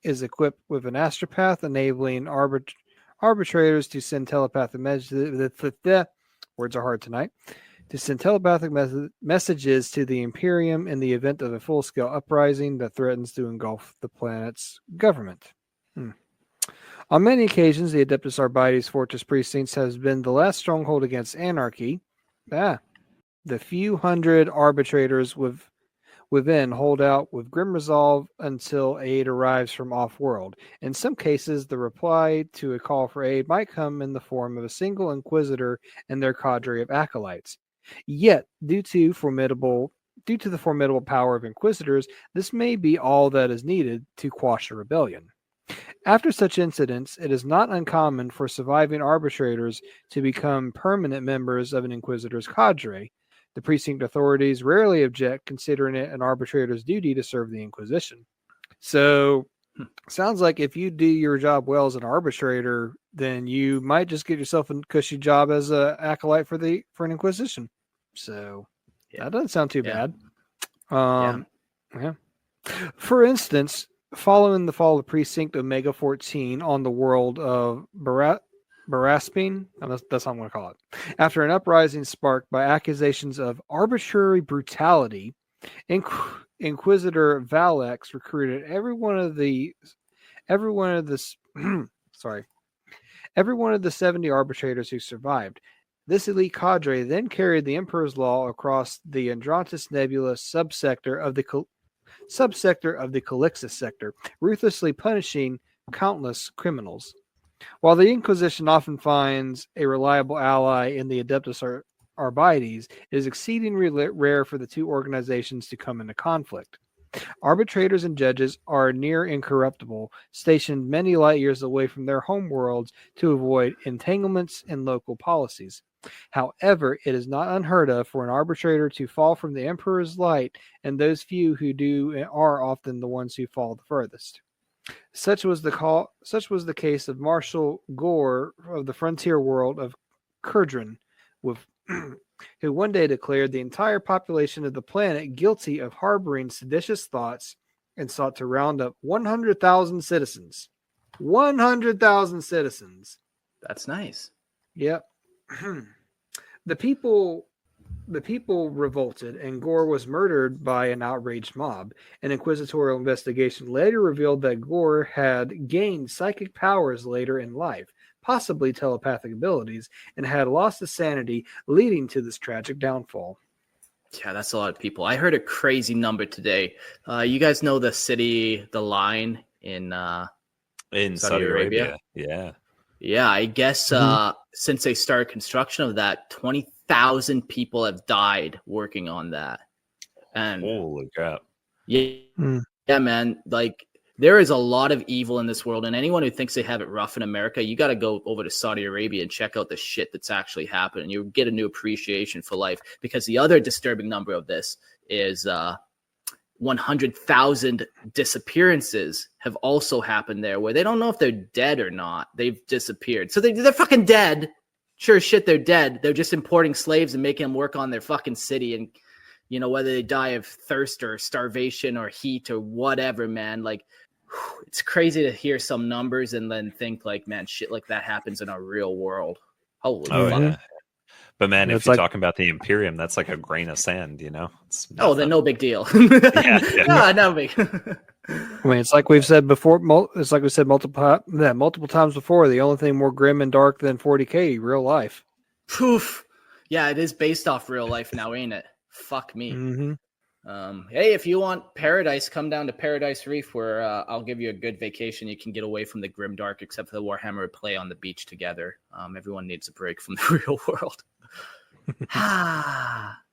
is equipped with an astropath, enabling arbitrators to send telepathic words are hard tonight. To send telepathic messages to the Imperium in the event of a full-scale uprising that threatens to engulf the planet's government. On many occasions, the Adeptus Arbites fortress precincts has been the last stronghold against anarchy. The few hundred arbitrators within hold out with grim resolve until aid arrives from off-world. In some cases, the reply to a call for aid might come in the form of a single Inquisitor and their cadre of acolytes. Yet, due to the formidable power of Inquisitors, this may be all that is needed to quash a rebellion. After such incidents, it is not uncommon for surviving arbitrators to become permanent members of an Inquisitor's cadre. The precinct authorities rarely object, considering it an arbitrator's duty to serve the Inquisition. So, Sounds like if you do your job well as an arbitrator, then you might just get yourself a cushy job as a acolyte for an inquisition. So that doesn't sound too bad. Yeah. For instance, following the fall of Precinct Omega 14 on the world of Baraspine, that's what I'm going to call it. After an uprising sparked by accusations of arbitrary brutality, Inquisitor Valex recruited every one of the 70 arbitrators who survived. This elite cadre then carried the Emperor's Law across the Androntis Nebula subsector of the Calixis sector, ruthlessly punishing countless criminals. While the Inquisition often finds a reliable ally in the Adeptus Arbites, it is exceedingly rare for the two organizations to come into conflict. Arbitrators and judges are near incorruptible, stationed many light years away from their home worlds to avoid entanglements in local policies. However, it is not unheard of for an arbitrator to fall from the Emperor's light, and those few who do are often the ones who fall the furthest. Such was the case of Marshal Gore of the frontier world of Kurdran, who one day declared the entire population of the planet guilty of harboring seditious thoughts and sought to round up 100,000 citizens. 100,000 citizens. That's nice. Yep. The people revolted, and Gore was murdered by an outraged mob. An inquisitorial investigation later revealed that Gore had gained psychic powers later in life, possibly telepathic abilities, and had lost his sanity, leading to this tragic downfall. Yeah, that's a lot of people. I heard a crazy number today. You guys know the city, the Line in Saudi Arabia? Yeah. Yeah, I guess since they started construction of that, 20,000 people have died working on that. And holy crap. Yeah, man. Like, there is a lot of evil in this world, and anyone who thinks they have it rough in America, you got to go over to Saudi Arabia and check out the shit that's actually happening. You'll get a new appreciation for life, because the other disturbing number of this is 100,000 disappearances have also happened there, where they don't know if they're dead or not. They've disappeared. So they're fucking dead. Sure as shit, they're dead. They're just importing slaves and making them work on their fucking city. And, you know, whether they die of thirst or starvation or heat or whatever, man, like, it's crazy to hear some numbers and then think like, man, shit like that happens in our real world. Holy fuck. Yeah. But man, if you're talking about the Imperium, that's like a grain of sand, you know? Then no big deal. Yeah. No big. I mean, it's like we've said before. It's like we said multiple times before. The only thing more grim and dark than 40K, real life. Poof. Yeah, it is based off real life now, ain't it? Fuck me. Mm-hmm. Hey, if you want paradise, come down to Paradise Reef, where I'll give you a good vacation. You can get away from the grim dark, except for the Warhammer play on the beach together. Everyone needs a break from the real world.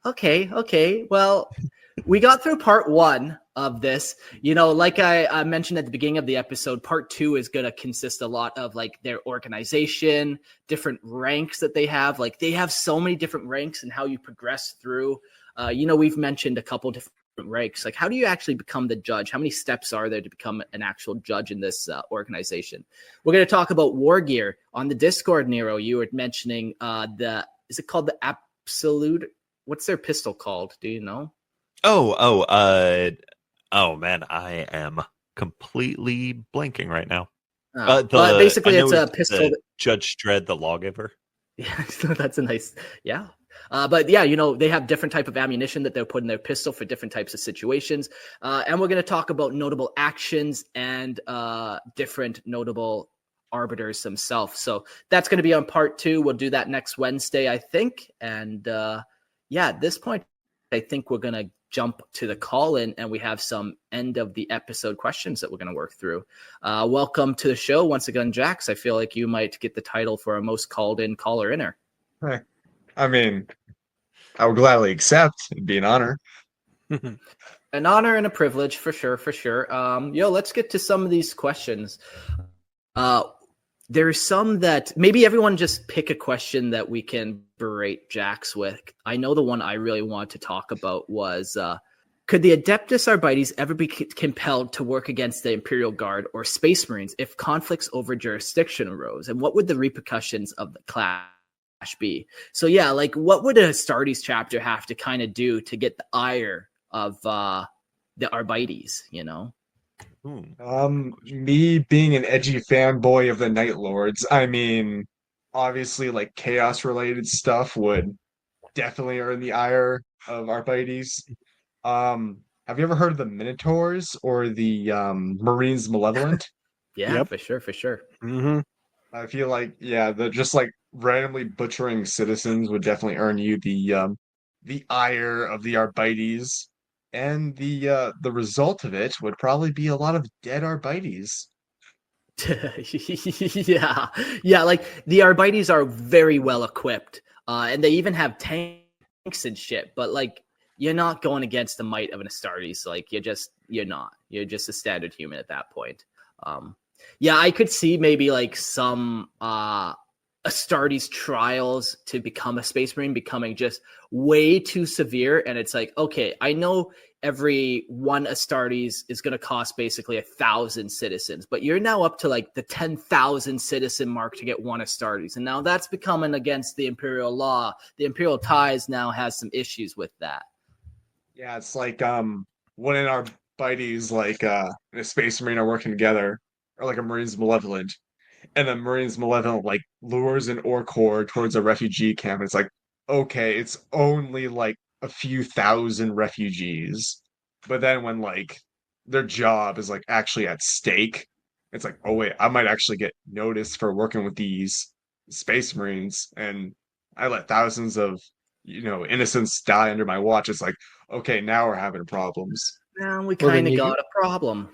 Okay. Well, we got through part 1 of this. You know, like I mentioned at the beginning of the episode, part 2 is going to consist a lot of like their organization, different ranks that they have. Like, they have so many different ranks and how you progress through. You know, we've mentioned a couple different ranks. Like, how do you actually become the judge? How many steps are there to become an actual judge in this organization? We're going to talk about war gear on the Discord. Nero, you were mentioning is it called the Absolute? What's their pistol called? Do you know? Oh man, I am completely blanking right now. But basically, it's a pistol. Judge Dredd, the lawgiver. Yeah, that's a nice. Yeah. But yeah, you know, they have different type of ammunition that they'll put in their pistol for different types of situations. And we're going to talk about notable actions and different notable arbiters themselves. So that's going to be on part 2. We'll do that next Wednesday, I think. And at this point, I think we're going to jump to the call-in, and we have some end of the episode questions that we're going to work through. Welcome to the show once again, Jax. I feel like you might get the title for our most called-in caller-inner. Hey. I mean, I would gladly accept. It'd be an honor. An honor and a privilege, for sure. Let's get to some of these questions. There's some that maybe everyone just pick a question that we can berate Jax with. I know the one I really want to talk about was Could the Adeptus Arbites ever be compelled to work against the Imperial Guard or Space Marines if conflicts over jurisdiction arose? And what would the repercussions of the clash be? So yeah, like what would a Astartes chapter have to kind of do to get the ire of the Arbites, you know? Me being an edgy fanboy of the Night Lords, I mean, obviously, like chaos related stuff would definitely earn the ire of Arbites. Have you ever heard of the Minotaurs or the Marines Malevolent? Yeah, Yep. for sure. Mm-hmm. I feel like, yeah, the just like randomly butchering citizens would definitely earn you the ire of the Arbites, and the result of it would probably be a lot of dead Arbites. Yeah, like the Arbites are very well equipped, and they even have tanks and shit. But like, you're not going against the might of an Astartes. Like, you're not. You're just a standard human at that point. Yeah, I could see maybe like some Astartes trials to become a Space Marine becoming just way too severe, and it's like, okay, I know every one Astartes is going to cost basically 1,000 citizens, but you're now up to like the 10,000 citizen mark to get one Astartes, and now that's becoming against the Imperial law. The Imperial ties now has some issues with that. Yeah, it's like one in our buddies like and a Space Marine are working together, or like a Marines Malevolent, and the Marines Malevolent like lures an orc horde towards a refugee camp. And it's like, okay, it's only like a few thousand refugees. But then when like their job is like actually at stake, it's like, oh wait, I might actually get noticed for working with these Space Marines, and I let thousands of innocents die under my watch. It's like, okay, now we're having problems. Now we Well, then kind of you- got a problem.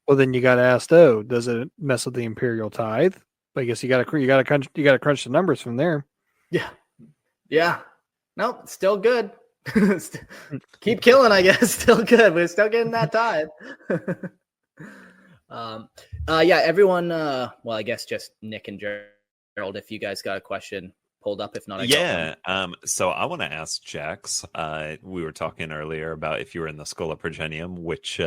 Well, then you got to ask, though, does it mess with the Imperial tithe? I guess you got to crunch the numbers from there. Yeah. Nope, still good. Keep killing, I guess. Still good. We're still getting that tithe. Yeah, everyone. Well, I guess just Nick and Gerald. If you guys got a question pulled up, if not, I got one. So I want to ask Jax. We were talking earlier about if you were in the Schola Progenium, which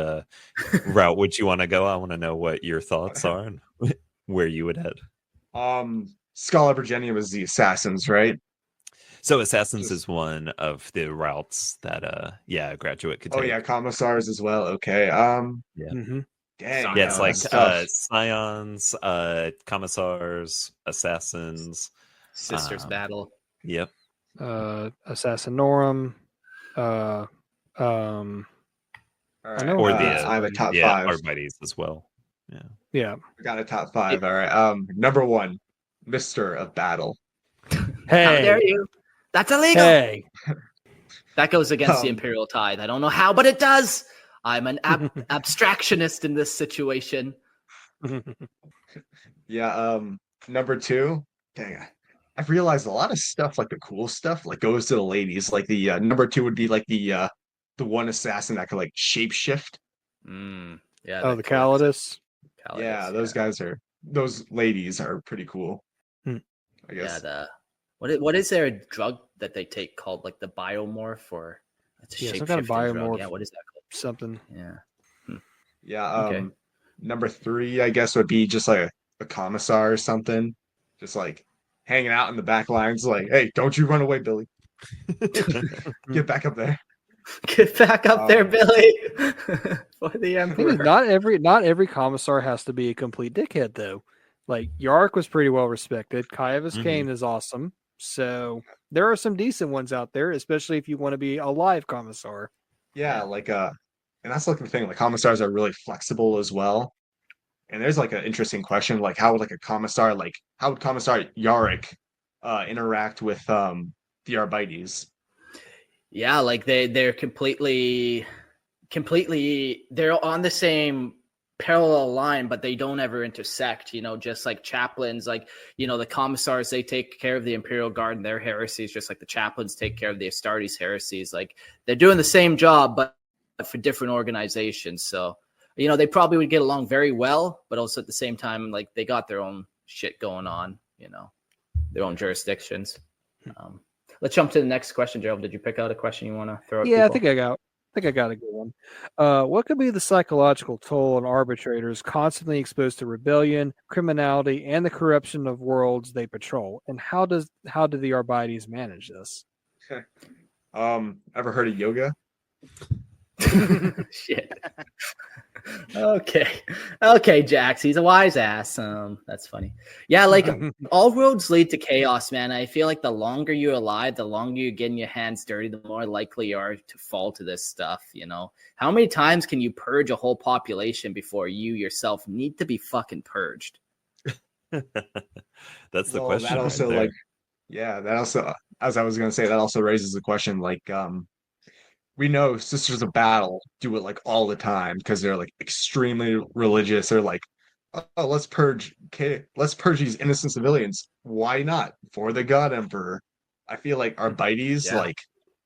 route would you want to go? I want to know what your thoughts are and where you would head. Schola Virginia was the assassins, right? So assassins is one of the routes that a graduate could take. Oh yeah, commissars as well. Okay. Yeah. Mm-hmm. Dang. Yeah, it's like that's tough. scions, commissars, assassins. Sisters battle. Yep. Assassinorum. All right. I know, Or I have a top yeah, five. Arbites as well. Yeah. Yeah. I got a top five. All right. Number one, Mister of Battle. How dare Hey. you? That's illegal. Hey. That goes against the Um, Imperial tithe. I don't know how, but it does. I'm an abstractionist in this situation. Yeah. Number two. Dang. I've realized a lot of stuff, like the cool stuff, like goes to the ladies. Like the number two would be like the one assassin that could like shapeshift. Yeah. Oh, the Calidus. Yeah, those ladies are pretty cool. Hmm. I guess. Yeah. What is there a drug that they take called like the biomorph or it's a Yeah, some kind of shape-shifting drug. biomorph. Yeah, what is that called? Something. Yeah. Yeah. Okay. Number three, I guess, would be just like a commissar or something, just like hanging out in the back lines, like, hey, don't you run away, Billy. Get back up there. Get back up there, Billy. For the I think Emperor. not every commissar has to be a complete dickhead, though. Like Yark was pretty well respected. Caiaphas Cain is awesome. So there are some decent ones out there, especially if you want to be a live commissar. Yeah, like and that's like the thing, like commissars are really flexible as well. And there's like an interesting question, like how would Commissar Yarick interact with the Arbites? Yeah, like they're completely they're on the same parallel line, but they don't ever intersect, just like chaplains, like, the commissars, they take care of the Imperial Guard and their heresies, just like the chaplains take care of the Astartes heresies. Like they're doing the same job, but for different organizations. So, they probably would get along very well, but also at the same time, like they got their own shit going on, their own jurisdictions. Let's jump to the next question. Gerald, did you pick out a question you want to throw at Yeah, I people? think think I got a good one. What could be the psychological toll on arbitrators constantly exposed to rebellion, criminality, and the corruption of worlds they patrol? And how do the Arbites manage this? Ever heard of yoga? Shit. Okay, Jax. He's a wise ass. That's funny. Yeah, like all roads lead to chaos, man. I feel like the longer you're alive, the longer you're getting your hands dirty, the more likely you are to fall to this stuff. You know, how many times can you purge a whole population before you yourself need to be fucking purged? That's the question. That also, right that also, as I was gonna say, that also raises the question, we know Sisters of Battle do it like all the time because they're like extremely religious. They're like, oh, let's purge these innocent civilians. Why not? For the God Emperor. I feel like Arbites, Yeah. like,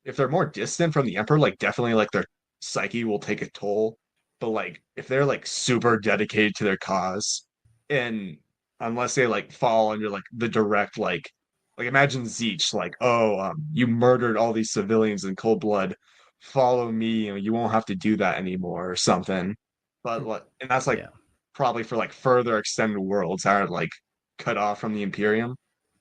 if they're more distant from the Emperor, like definitely like their psyche will take a toll. But like if they're like super dedicated to their cause, and unless they like fall under like the direct like imagine Zeech, like, oh, you murdered all these civilians in cold blood. Follow me, you won't have to do that anymore or something. But like, and that's like Yeah. probably for like further extended worlds that are like cut off from the Imperium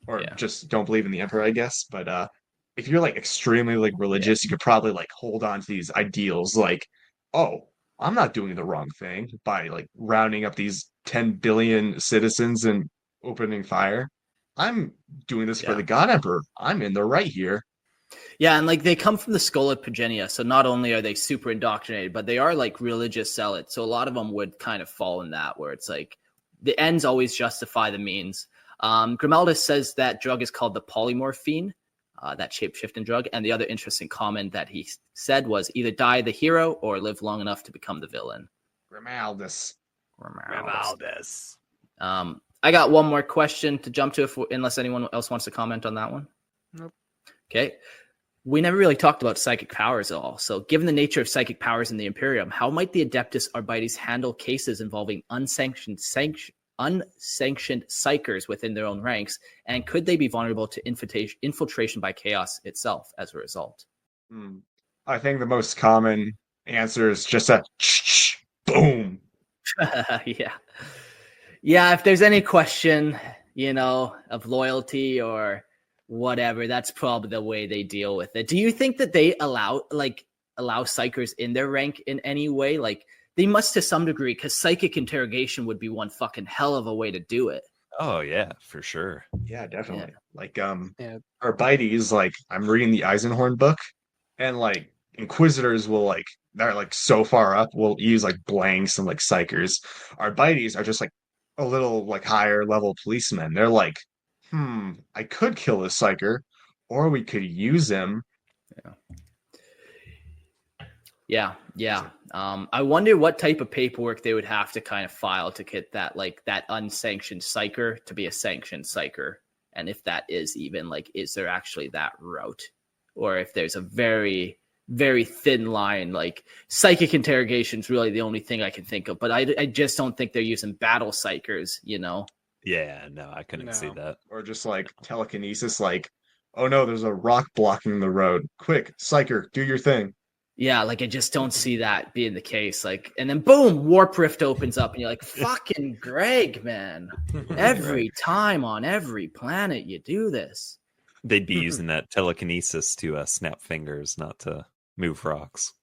or Yeah. just don't believe in the Emperor, I guess. But if you're like extremely like religious, you could probably like hold on to these ideals like, oh, I'm not doing the wrong thing by like rounding up these 10 billion citizens and opening fire. I'm doing this for Yeah. the God Emperor. I'm in the right here. Yeah, and like they come from the Schola Progenia, so not only are they super indoctrinated, but they are like religious zealots. So a lot of them would kind of fall in that, where it's like the ends always justify the means. Grimaldus says that drug is called the polymorphine, that shape-shifting drug. And the other interesting comment that he said was either die the hero or live long enough to become the villain. Grimaldus. I got one more question to jump to, unless anyone else wants to comment on that one. Nope. Okay. We never really talked about psychic powers at all. So given the nature of psychic powers in the Imperium, how might the Adeptus Arbites handle cases involving unsanctioned psychers within their own ranks? And could they be vulnerable to infiltration by chaos itself as a result? I think the most common answer is just a boom. Yeah. Yeah, if there's any question, of loyalty or whatever, that's probably the way they deal with it. Do you think that they allow psychers in their rank in any way? Like they must to some degree, because psychic interrogation would be one fucking hell of a way to do it. Oh yeah, for sure. Yeah, definitely. Yeah. Like Arbites, like I'm reading the Eisenhorn book, and like Inquisitors will like they're like so far up will use like blanks and like psychers. Arbites are just like a little like higher level policemen. They're like, I could kill this psyker, or we could use him. Yeah. I wonder what type of paperwork they would have to kind of file to get that unsanctioned psyker to be a sanctioned psyker, and if that is even like, is there actually that route, or if there's a very, very thin line. Like psychic interrogation is really the only thing I can think of, but I just don't think they're using battle psychers. Yeah, no, I couldn't see that. Or just like telekinesis, like, oh no, there's a rock blocking the road. Quick, psyker, do your thing. Yeah, like I just don't see that being the case. Like, and then boom, warp rift opens up, and you're like, fucking Greg, man. Every time on every planet you do this. They'd be using that telekinesis to snap fingers, not to move rocks.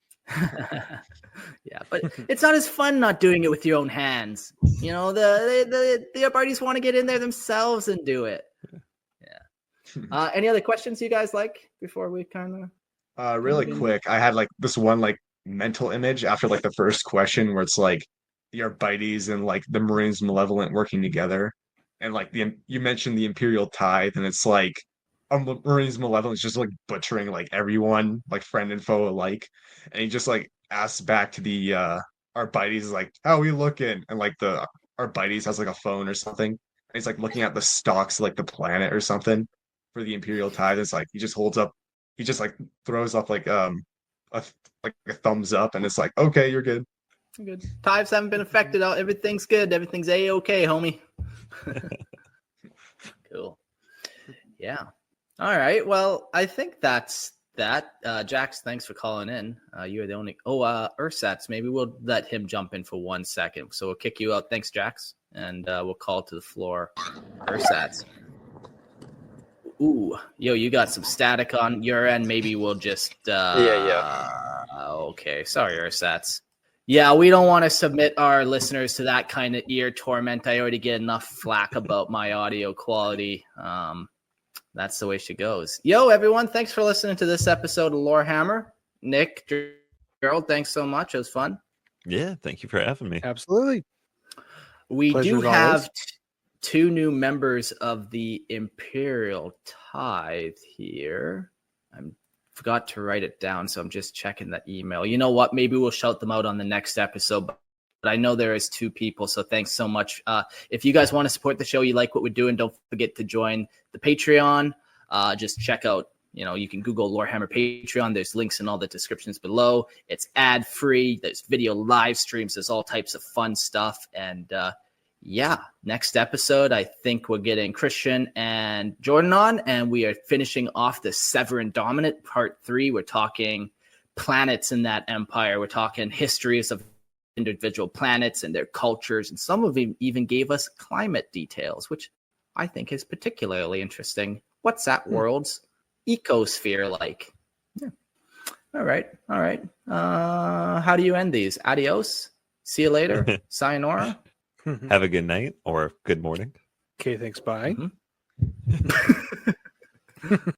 Yeah, but it's not as fun not doing it with your own hands. The Arbites want to get in there themselves and do it. Yeah. Any other questions you guys like before we kind of? Really quick, I had like this one like mental image after like the first question where it's like the Arbites and like the Marines Malevolent working together, and like you mentioned the Imperial tithe, and it's like Marines Malevolent is just like butchering like everyone, like friend and foe alike, and he just like asks back to the Arbites like, "How we looking?" And like the Arbites has like a phone or something, and he's like looking at the stocks of, like the planet or something for the Imperial tithe. It's like he just like throws up like a thumbs up, and it's like, okay, you're good. Good. Tithes haven't been affected. Everything's good. Everything's A-okay, homie. Cool. Yeah. All right. Well, I think that's that, Jax, thanks for calling in. You are the only. Oh, Ursats. Maybe we'll let him jump in for 1 second. So we'll kick you out. Thanks, Jax, and we'll call to the floor. Ursats. Ooh, yo, you got some static on your end. Maybe we'll just. Yeah. Okay, sorry, Ursats. Yeah, we don't want to submit our listeners to that kind of ear torment. I already get enough flack about my audio quality. That's the way she goes. Yo, everyone, thanks for listening to this episode of Lorehammer. Nick, Gerald, thanks so much. It was fun. Yeah, thank you for having me. Absolutely. We Pleasure do as always. have two new members of the Imperial Tithe here. I forgot to write it down, so I'm just checking that email. You know what? Maybe we'll shout them out on the next episode. But I know there is 2 people, so thanks so much. If you guys want to support the show, you like what we're doing, don't forget to join the Patreon. Just check out, you can Google Lorehammer Patreon. There's links in all the descriptions below. It's ad-free. There's video live streams. There's all types of fun stuff. And next episode, I think we're getting Christian and Jordan on, and we are finishing off the Severin Dominant Part 3. We're talking planets in that empire. We're talking histories of individual planets and their cultures, and some of them even gave us climate details, which I think is particularly interesting. What's that world's ecosphere like? Yeah. All right. How do you end these? Adios. See you later. Sayonara. Have a good night or good morning. Okay, thanks. Bye. Mm-hmm.